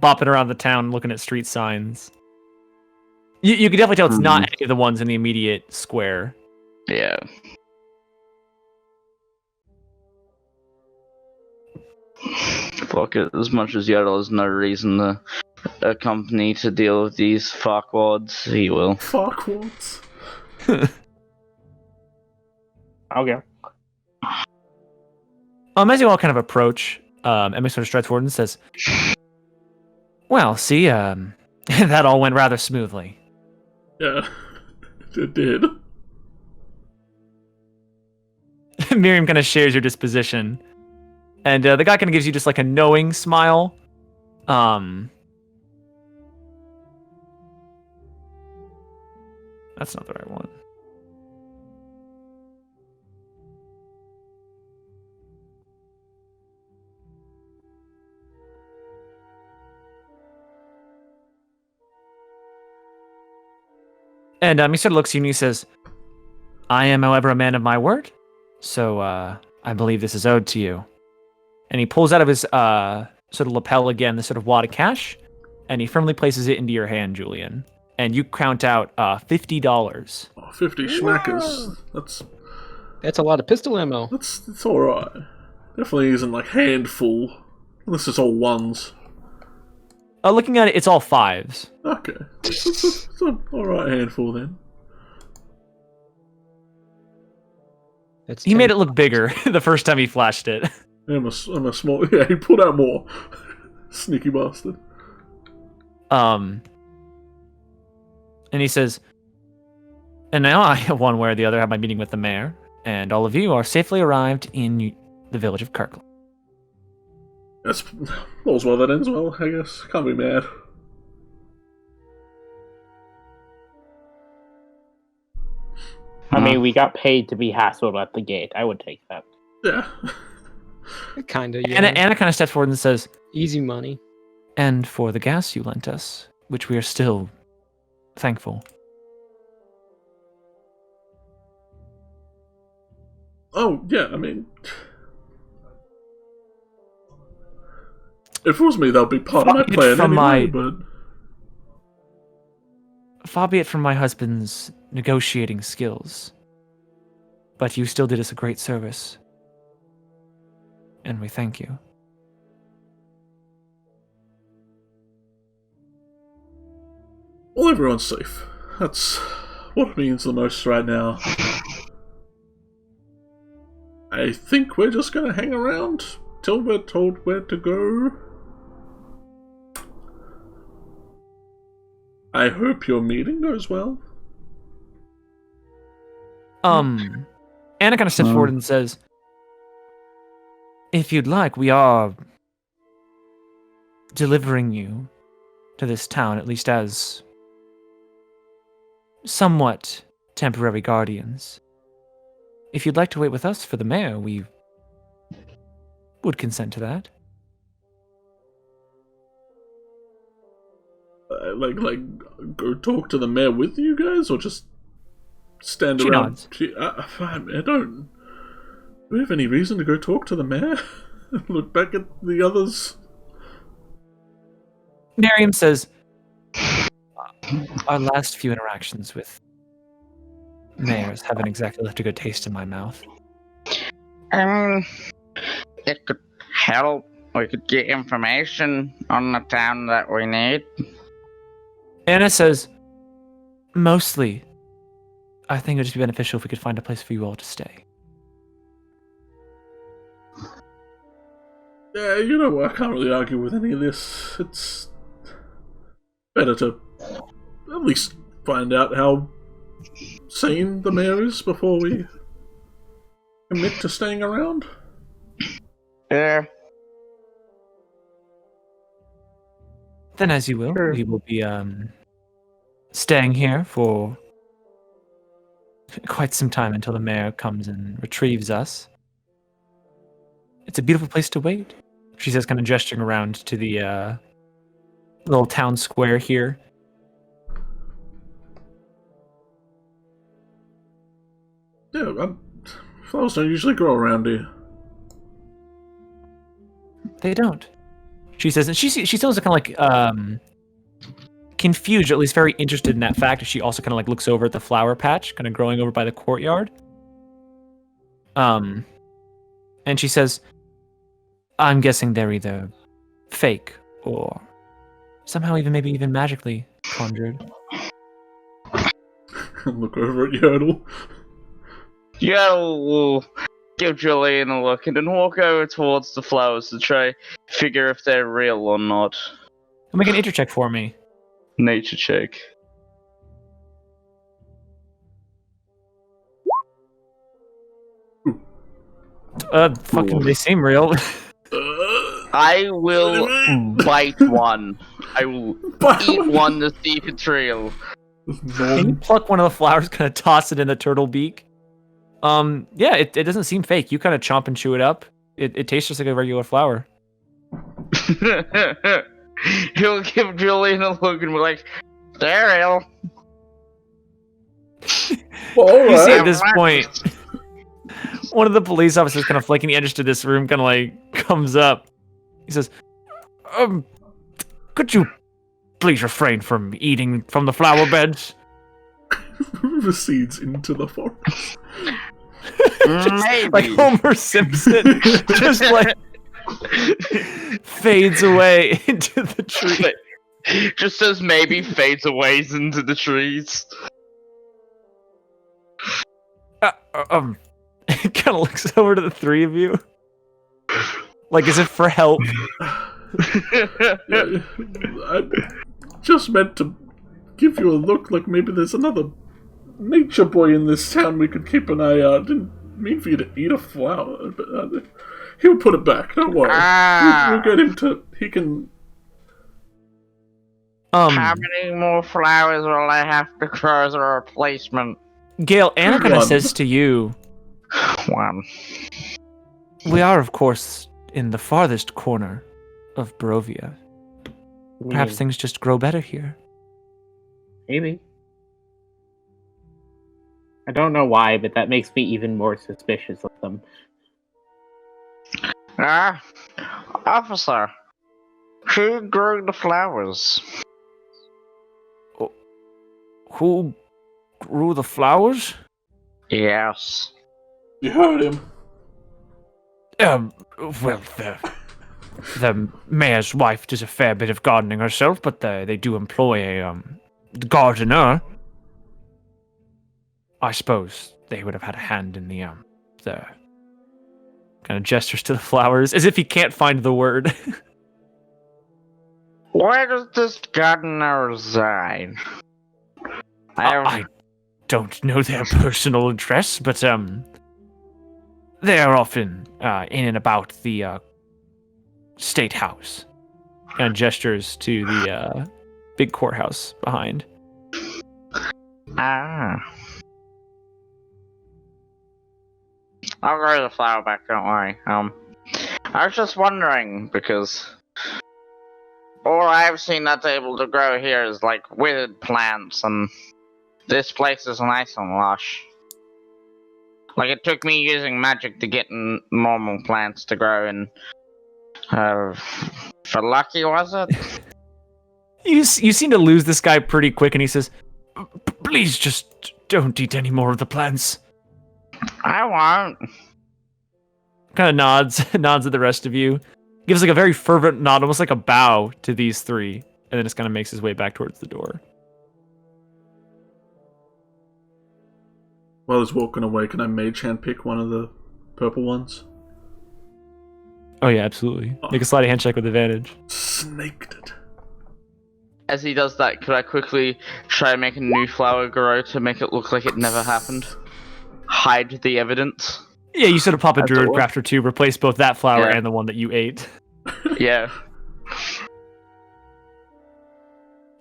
bopping around the town, looking at street signs. You can definitely tell it's not any of the ones in the immediate square. Yeah. Fuck it, as much as Yodel has no reason to accompany to deal with these fuckwads, he will. Fuckwads. Okay. As you all kind of approach, Emma sort of strides forward and says, "Well, see, that all went rather smoothly." Yeah, it did. Miriam kind of shares your disposition, and the guy kind of gives you just like a knowing smile. That's not the right one. And he sort of looks at you and he says, I am, however, a man of my word, so I believe this is owed to you. And he pulls out of his sort of lapel again this sort of wad of cash, and he firmly places it into your hand, Julian. And you count out $50. Oh, 50 schmackers. That's a lot of pistol ammo. It's alright. Definitely isn't like handful. Unless it's all ones. Looking at it, it's all 5s. Okay. It's an alright handful then. He made it look bigger the first time he flashed it. I'm a small... Yeah, he pulled out more. Sneaky bastard. And he says, and now I, one way or the other, have my meeting with the mayor, and all of you are safely arrived in the village of Kirklin. That's all's well that ends well, I guess. Can't be mad. I mean, we got paid to be hassled at the gate. I would take that. Yeah. Kinda, yeah. Anna kind of steps forward and says, Easy money. and for the gas you lent us, which we are still thankful. Oh, yeah, I mean... If it was me, that would be part of my plan anyway, but... Far be it from my husband's negotiating skills, but you still did us a great service, and we thank you. Well, everyone's safe. That's what means the most right now. I think we're just gonna hang around till we're told where to go. I hope your meeting goes well. Anna kind of steps forward and says, if you'd like, we are delivering you to this town, at least as somewhat temporary guardians. If you'd like to wait with us for the mayor, we would consent to that. Like, go talk to the mayor with you guys, or just stand She around? nods. I don't. Do we have any reason to go talk to the mayor? Look back at the others. Miriam says, our last few interactions with mayors haven't exactly left a good taste in my mouth. It could help. We could get information on the town that we need. Anna says, mostly, I think it would just be beneficial if we could find a place for you all to stay. Yeah, you know what? I can't really argue with any of this. It's better to at least find out how sane the mayor is before we commit to staying around. Yeah. Then as you will, we will be staying here for quite some time until the mayor comes and retrieves us. It's a beautiful place to wait, she says, kind of gesturing around to the little town square here. Yeah, flowers don't usually grow around here. They don't. She says, and she still is kind of like confused, or at least very interested in that fact. She also kind of like looks over at the flower patch, kind of growing over by the courtyard. And she says, I'm guessing they're either fake or somehow maybe even magically conjured. Look over at Yodel. Yodel will give Julian a look and then walk over towards the flowers to try figure if they're real or not. Make an nature check for me. Nature check. Fucking, they seem real. I will bite one. I will eat one to see if it's real. Can you pluck one of the flowers, kind of toss it in the turtle beak? Yeah, it doesn't seem fake. You kind of chomp and chew it up. It tastes just like a regular flower. He'll give Julian a look and be like, Daryl. Well, You see alright. at this point, one of the police officers kind of flaking the edge to this room kind of like comes up. He says, could you please refrain from eating from the flower beds? Recedes into the forest. Maybe. Like Homer Simpson, just like fades away into the tree. Just says maybe, fades away into the trees. Kind of looks over to the three of you, like as if for help. I just meant to give you a look like maybe there's another nature boy in this town we could keep an eye on. Didn't mean for you to eat a flower, but he'll put it back, don't worry. We'll get him to... he can... How many more flowers will I have to grow as a replacement? Gale, Anna kind of One. says to you, One. we are, of course, in the farthest corner of Barovia. Perhaps things just grow better here. Maybe. I don't know why, but that makes me even more suspicious of them. Officer, who grew the flowers? Who grew the flowers? Yes. You heard him. Well, the mayor's wife does a fair bit of gardening herself, but they do employ a gardener. I suppose they would have had a hand in the kind of gestures to the flowers, as if he can't find the word. Where does this gardener reside? I don't know their personal address, but they are often in and about the state house. Kind of gestures to the big courthouse behind. I'll grow the flower back, don't worry. I was just wondering, because all I've seen that's able to grow here is like withered plants, and this place is nice and lush. Like, it took me using magic to get normal plants to grow, and for lucky, was it? You seem to lose this guy pretty quick, and he says, please just don't eat any more of the plants. I won't. Kind of nods at the rest of you. Gives like a very fervent nod, almost like a bow to these three, and then just kind of makes his way back towards the door. While he's walking away, can I mage hand pick one of the purple ones? Oh yeah, absolutely. Make a sleight of hand check with advantage. Snaked it. As he does that, could I quickly try and make a new flower grow to make it look like it never happened? Hide the evidence? Yeah, you sort of pop a That's druid all. craft or two, replace both that flower Yeah. and the one that you ate. Yeah.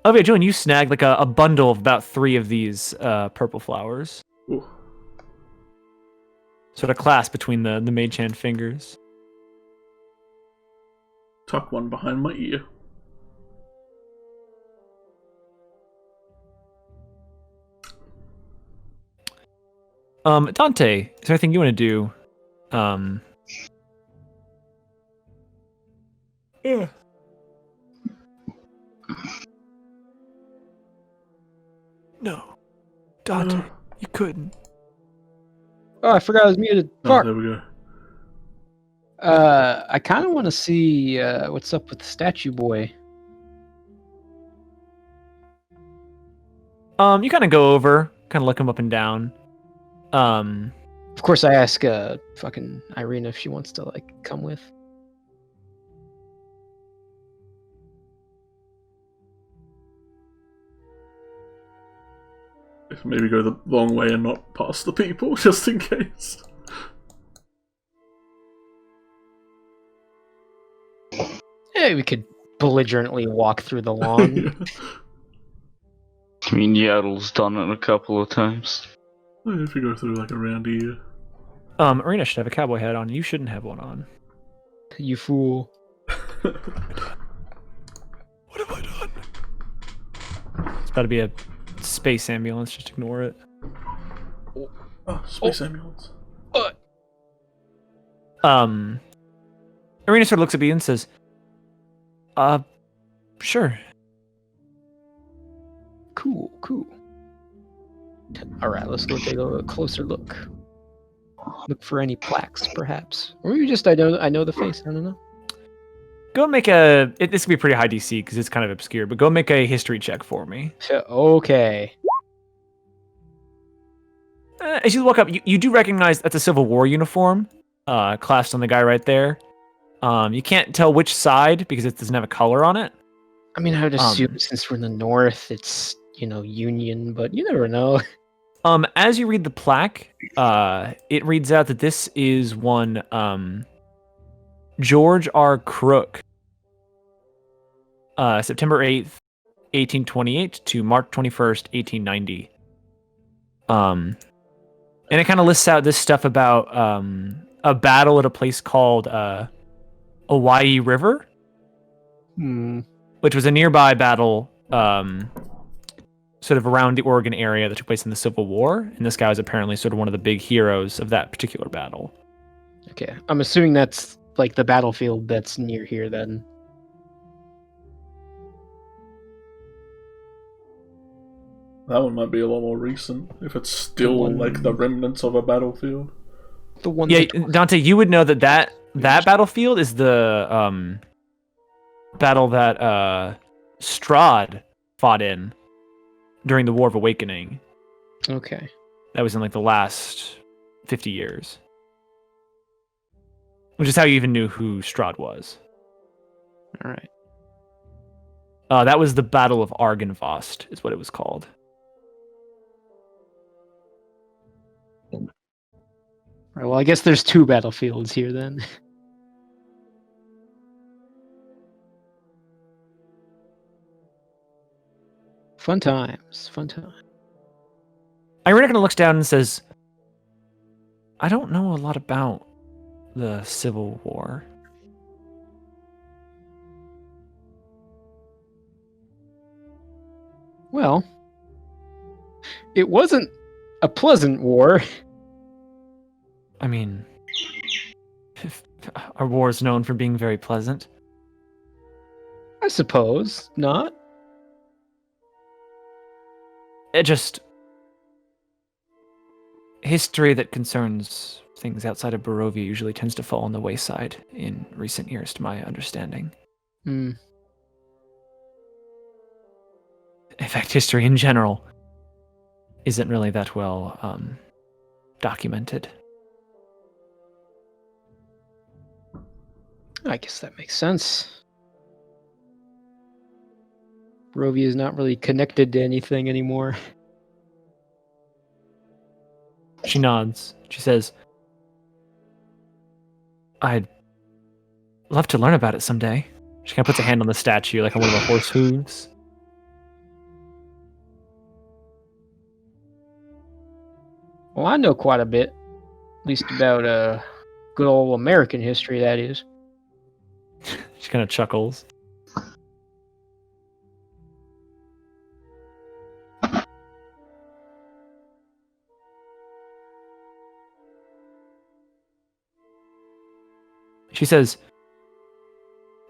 Oh yeah, Julian, you snagged like a bundle of about 3 of these purple flowers. Ooh. Sort of clasped between the mage hand fingers. Tuck one behind my ear. Dante, is there anything you want to do? No. Dante, you couldn't. Oh, I forgot I was muted. Oh, Fuck. there we go. I kind of want to see what's up with the statue boy. You kind of go over, kind of look him up and down. Of course, I ask fucking Irina if she wants to like come with. Maybe go the long way and not past the people, just in case. Yeah, we could belligerently walk through the lawn. I mean, Yodel's done it a couple of times. Well, if you go through like around here. Arena should have a cowboy hat on. You shouldn't have one on. You fool. What have I done? It's about to be a space ambulance. Just ignore it. Oh, space ambulance. Arena sort of looks at me and says, sure. Cool. Alright, let's go take a closer look. Look for any plaques, perhaps. Or maybe just I know the face, I don't know. Go make a... this could be pretty high DC because it's kind of obscure, but go make a history check for me. Okay. As you look up, you do recognize that's a Civil War uniform, clasped on the guy right there. You can't tell which side because it doesn't have a color on it. I mean, I would assume since we're in the north, it's, Union, but you never know. As you read the plaque, it reads out that this is one George R. Crook, September 8th, 1828 to March 21st, 1890. And it kind of lists out this stuff about a battle at a place called Owyhee River, which was a nearby battle sort of around the Oregon area that took place in the Civil War. And this guy was apparently sort of one of the big heroes of that particular battle. Okay, I'm assuming that's like the battlefield that's near here then. That one might be a lot more recent, if it's still like the remnants of a battlefield. The one. Yeah, Dante, you would know that battlefield is the battle that Strahd fought in during the War of Awakening. Okay. That was in like the last 50 years. Which is how you even knew who Strahd was. All right. That was the Battle of Argynvost, is what it was called. All right, well, I guess there's two battlefields here then. Fun times. Irina kind of looks down and says, I don't know a lot about the Civil War. Well, it wasn't a pleasant war. I mean, our war is known for being very pleasant. I suppose not. It just... history that concerns things outside of Barovia usually tends to fall on the wayside in recent years, to my understanding. Hmm. In fact, history in general isn't really that well documented. I guess that makes sense. Barovia is not really connected to anything anymore. She nods. She says, I'd love to learn about it someday. She kind of puts a hand on the statue, like on one of the horse hooves. Well, I know quite a bit. At least about good old American history, that is. She kind of chuckles. She says,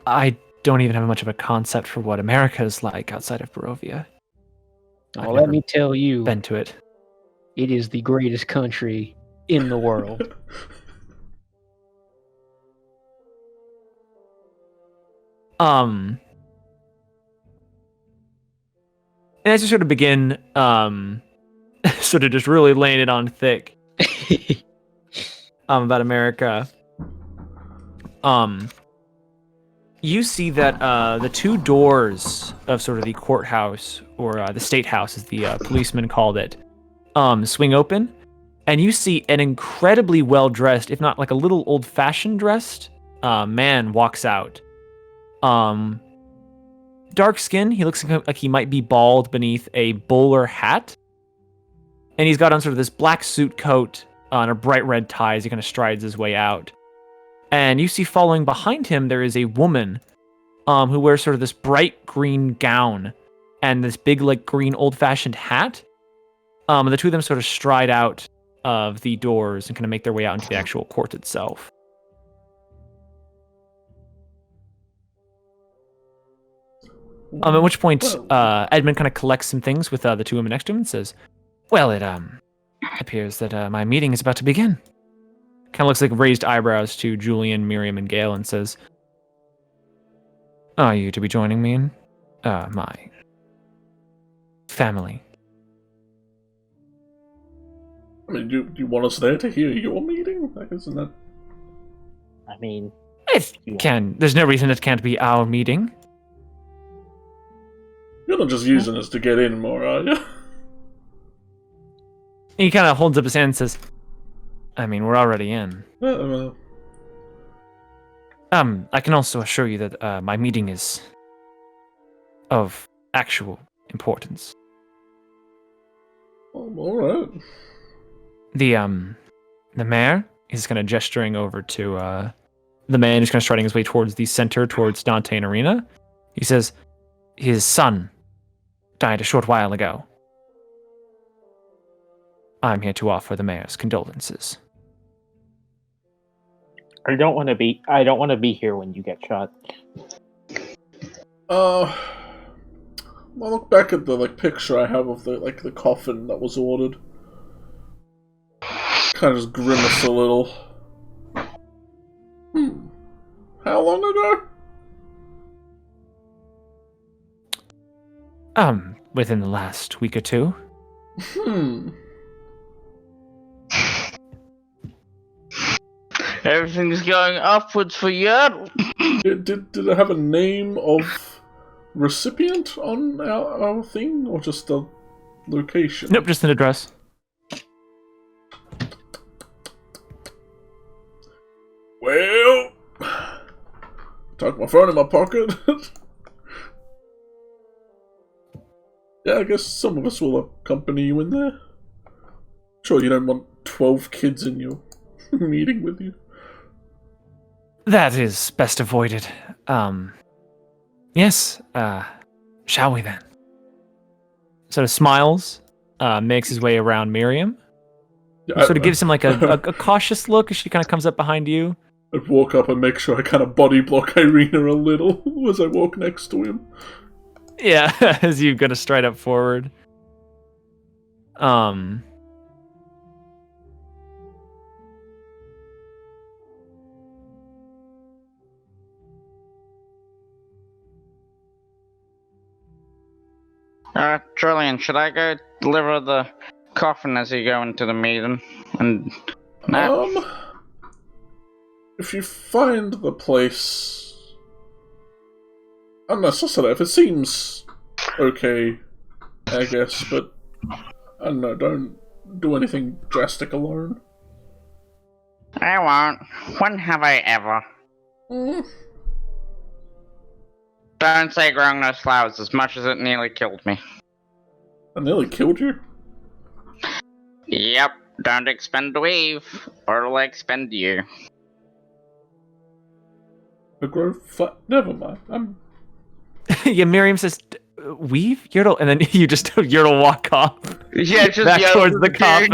I don't even have much of a concept for what America is like outside of Barovia. Well, let me tell you, Been to it. it is the greatest country in the world. And as you sort of begin, sort of just really laying it on thick, about America, you see that the two doors of sort of the courthouse, or the state house as the policeman called it, swing open, and you see an incredibly well-dressed, if not like a little old-fashioned dressed, man walks out. dark skin. He looks like he might be bald beneath a bowler hat. And he's got on sort of this black suit coat and a bright red tie as he kind of strides his way out. And you see following behind him, there is a woman who wears sort of this bright green gown and this big, like, green old-fashioned hat. And the two of them sort of stride out of the doors and kind of make their way out into the actual court itself. At which point, Edmund kind of collects some things with the two women next to him and says, well, it appears that my meeting is about to begin. Kind of looks like raised eyebrows to Julian, Miriam, and Gale and says, are you to be joining me in my family? I mean, do you want us there to hear your meeting? Like, isn't that... I mean, There's no reason it can't be our meeting. You're not just using us to get in more, are you? He kind of holds up his hand and says, I mean, we're already in. I can also assure you that my meeting is of actual importance. Alright. The mayor is kind of gesturing over to the man who's kind of striding his way towards the center, towards Dante and Arena. He says, his son died a short while ago. I'm here to offer the mayor's condolences. I don't want to be here when you get shot. I look back at the picture I have of the coffin that was ordered. Kind of just grimace a little. How long ago? Within the last week or two. Everything's going upwards for Yertle. Did it have a name of recipient on our thing, or just the location? Nope, just an address. Well, tuck my phone in my pocket. Yeah, I guess some of us will accompany you in there. Sure, you don't want 12 kids in your meeting with you. That is best avoided. Yes, shall we then? Sort of smiles, makes his way around Miriam. Yeah, Sort of gives him like a cautious look as she kind of comes up behind you. I'd walk up and make sure I kind of body block Irina a little as I walk next to him. Yeah, as you gonna stride up forward. Julian, should I go deliver the coffin as you go into the meeting? And if you find the place unnecessary, if it seems okay, I guess, but I don't know, don't do anything drastic alone. I won't. When have I ever? Don't say growing those flowers as much as it nearly killed me. I nearly killed you? Yep, don't expend the weave, or it'll expend you. The grove never mind. Yeah, Miriam says, weave? Yertle? And then you just Yertle walk off. Yeah, just back towards the coffin.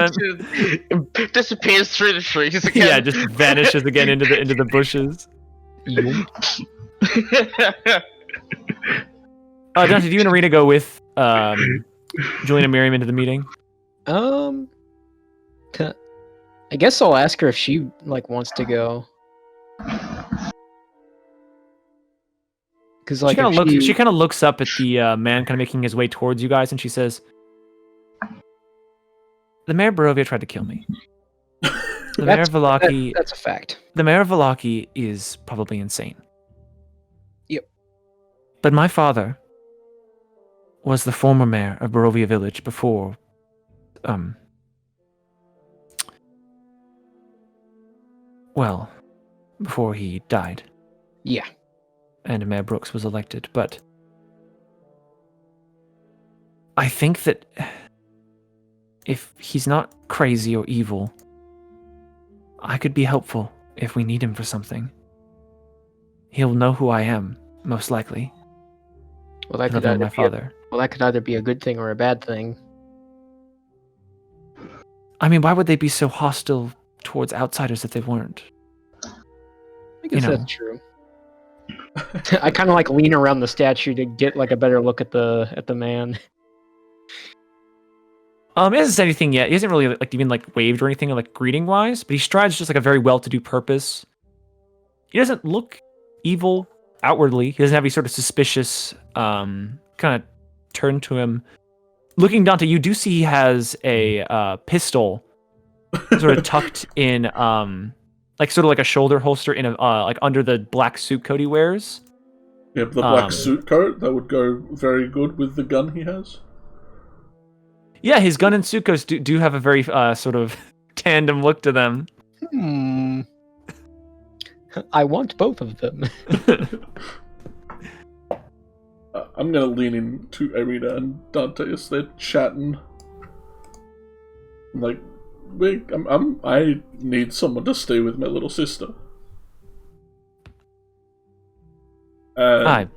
Disappears through the trees again. Yeah, just vanishes again into the bushes. Dante, do you and Arena go with Julian and Miriam into the meeting? I guess I'll ask her if she wants to go. Because she kind of looks up at the man kind of making his way towards you guys, and she says, "The Mayor Barovia tried to kill me. The Mayor of Vallaki. That's a fact. The Mayor of Vallaki is probably insane. Yep. But my father was the former mayor of Barovia Village before, before he died. Yeah. And Mayor Brooks was elected, but I think that if he's not crazy or evil, I could be helpful if we need him for something. He'll know who I am, most likely. Well, that He'll could know either my father. that could either be a good thing or a bad thing. I mean, why would they be so hostile towards outsiders if they weren't? I guess You know. that's true. I kind of like lean around the statue to get like a better look at the man. He hasn't said anything yet. He hasn't really like even like waved or anything like greeting wise, but he strides just like a very well-to-do purpose. He doesn't look evil outwardly. He doesn't have any sort of suspicious kind of turn to him. Looking down to you, do see he has a pistol sort of tucked in like sort of like a shoulder holster in a like under the black suit coat he wears. Yeah, the black suit coat, that would go very good with the gun he has. Yeah, his gun and suit coats do have a very sort of tandem look to them. I want both of them. I'm gonna lean into Arita and Dante as they're chatting. Like, I need someone to stay with my little sister. And,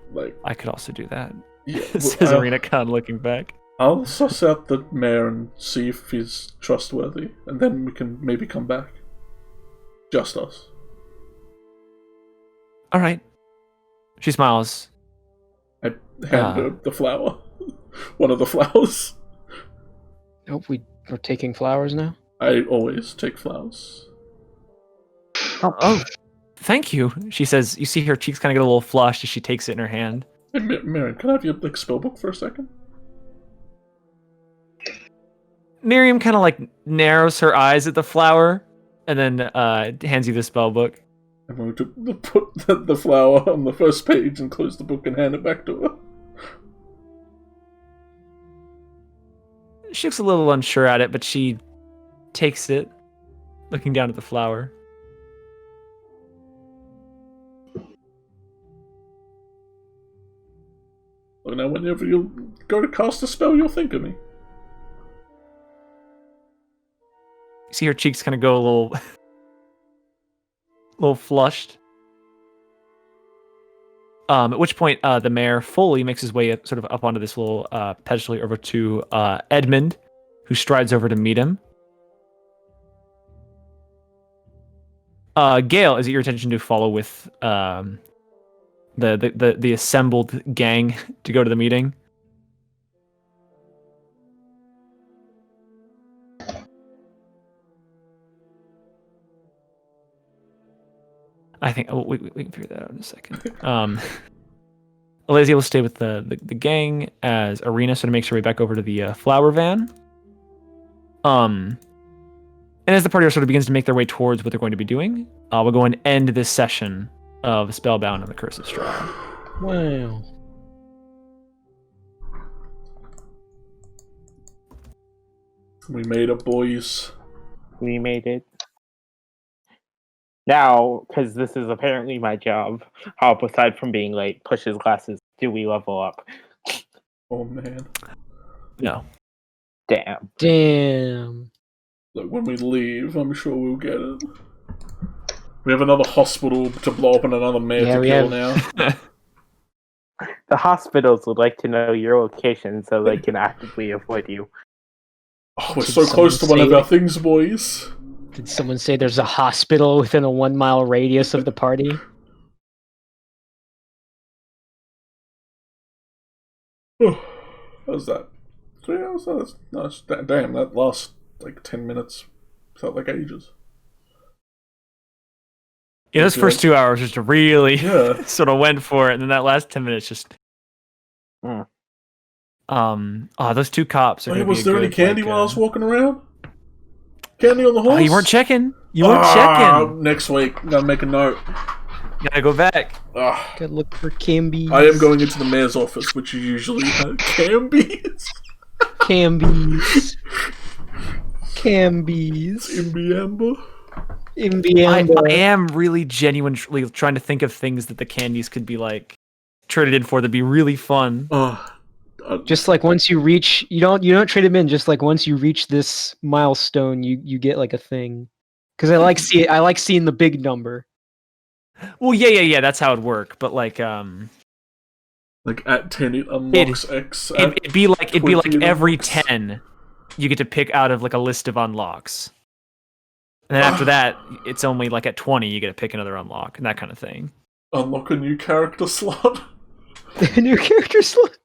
I could also do that. Yeah, Says Arena Khan looking back. I'll suss out the mayor and see if he's trustworthy, and then we can maybe come back. Just us. All right. She smiles. I hand her the flower. One of the flowers. Oh, we're taking flowers now? I always take flowers. Oh, thank you. She says, you see her cheeks kind of get a little flushed as she takes it in her hand. Hey, Marion, can I have your spellbook for a second? Miriam kind of like narrows her eyes at the flower and then hands you the spell book. I'm going to put the flower on the first page and close the book and hand it back to her. She looks a little unsure at it, but she takes it, looking down at the flower. Well, now whenever you go to cast a spell, you'll think of me. You see her cheeks kind of go a little flushed. At which point, the mayor fully makes his way sort of up onto this little pedestal over to Edmund, who strides over to meet him. Gale, is it your intention to follow with the assembled gang to go to the meeting? I think we can figure that out in a second. Alessia will stay with the gang as Arena sort of makes her way back over to the flower van. And as the party sort of begins to make their way towards what they're going to be doing, we'll go and end this session of Spellbound and the Curse of Strahd. Wow. We made it, boys. We made it. Now, because this is apparently my job, Hop, aside from being late, push his glasses. Do we level up? Oh, man. No. Damn. Look, when we leave, I'm sure we'll get it. We have another hospital to blow up and another mayor to kill now. The hospitals would like to know your location so they can actively avoid you. Oh, we're so close to one of our things, boys. Did someone say there's a hospital within a 1 mile radius of the party? How's that? 3 hours? That's nice. Damn, that last like 10 minutes felt like ages. Yeah, those first 2 hours just really Yeah. sort of went for it, and then that last 10 minutes just. Those two cops are. Hey, was there any candy while I was walking around? Candy on the horse? Oh, you weren't checking. You weren't checking. Next week, I'm gonna make a note. You gotta go back. Gotta look for Cambies. I am going into the mayor's office, which is usually Cambies. Cambies. Cambies. Imbiamba. Imbiamba. I am really genuinely trying to think of things that the candies could be like traded in for that'd be really fun. Just like once you reach, you don't trade them in. Just like once you reach this milestone, you get like a thing. Because I like seeing the big number. Well, yeah. That's how it work. But like at 10 it unlocks X. it'd be like 20 it every unlocks. 10, you get to pick out of like a list of unlocks. And then after that, it's only like at 20 you get to pick another unlock and that kind of thing. Unlock a new character slot. New character slot.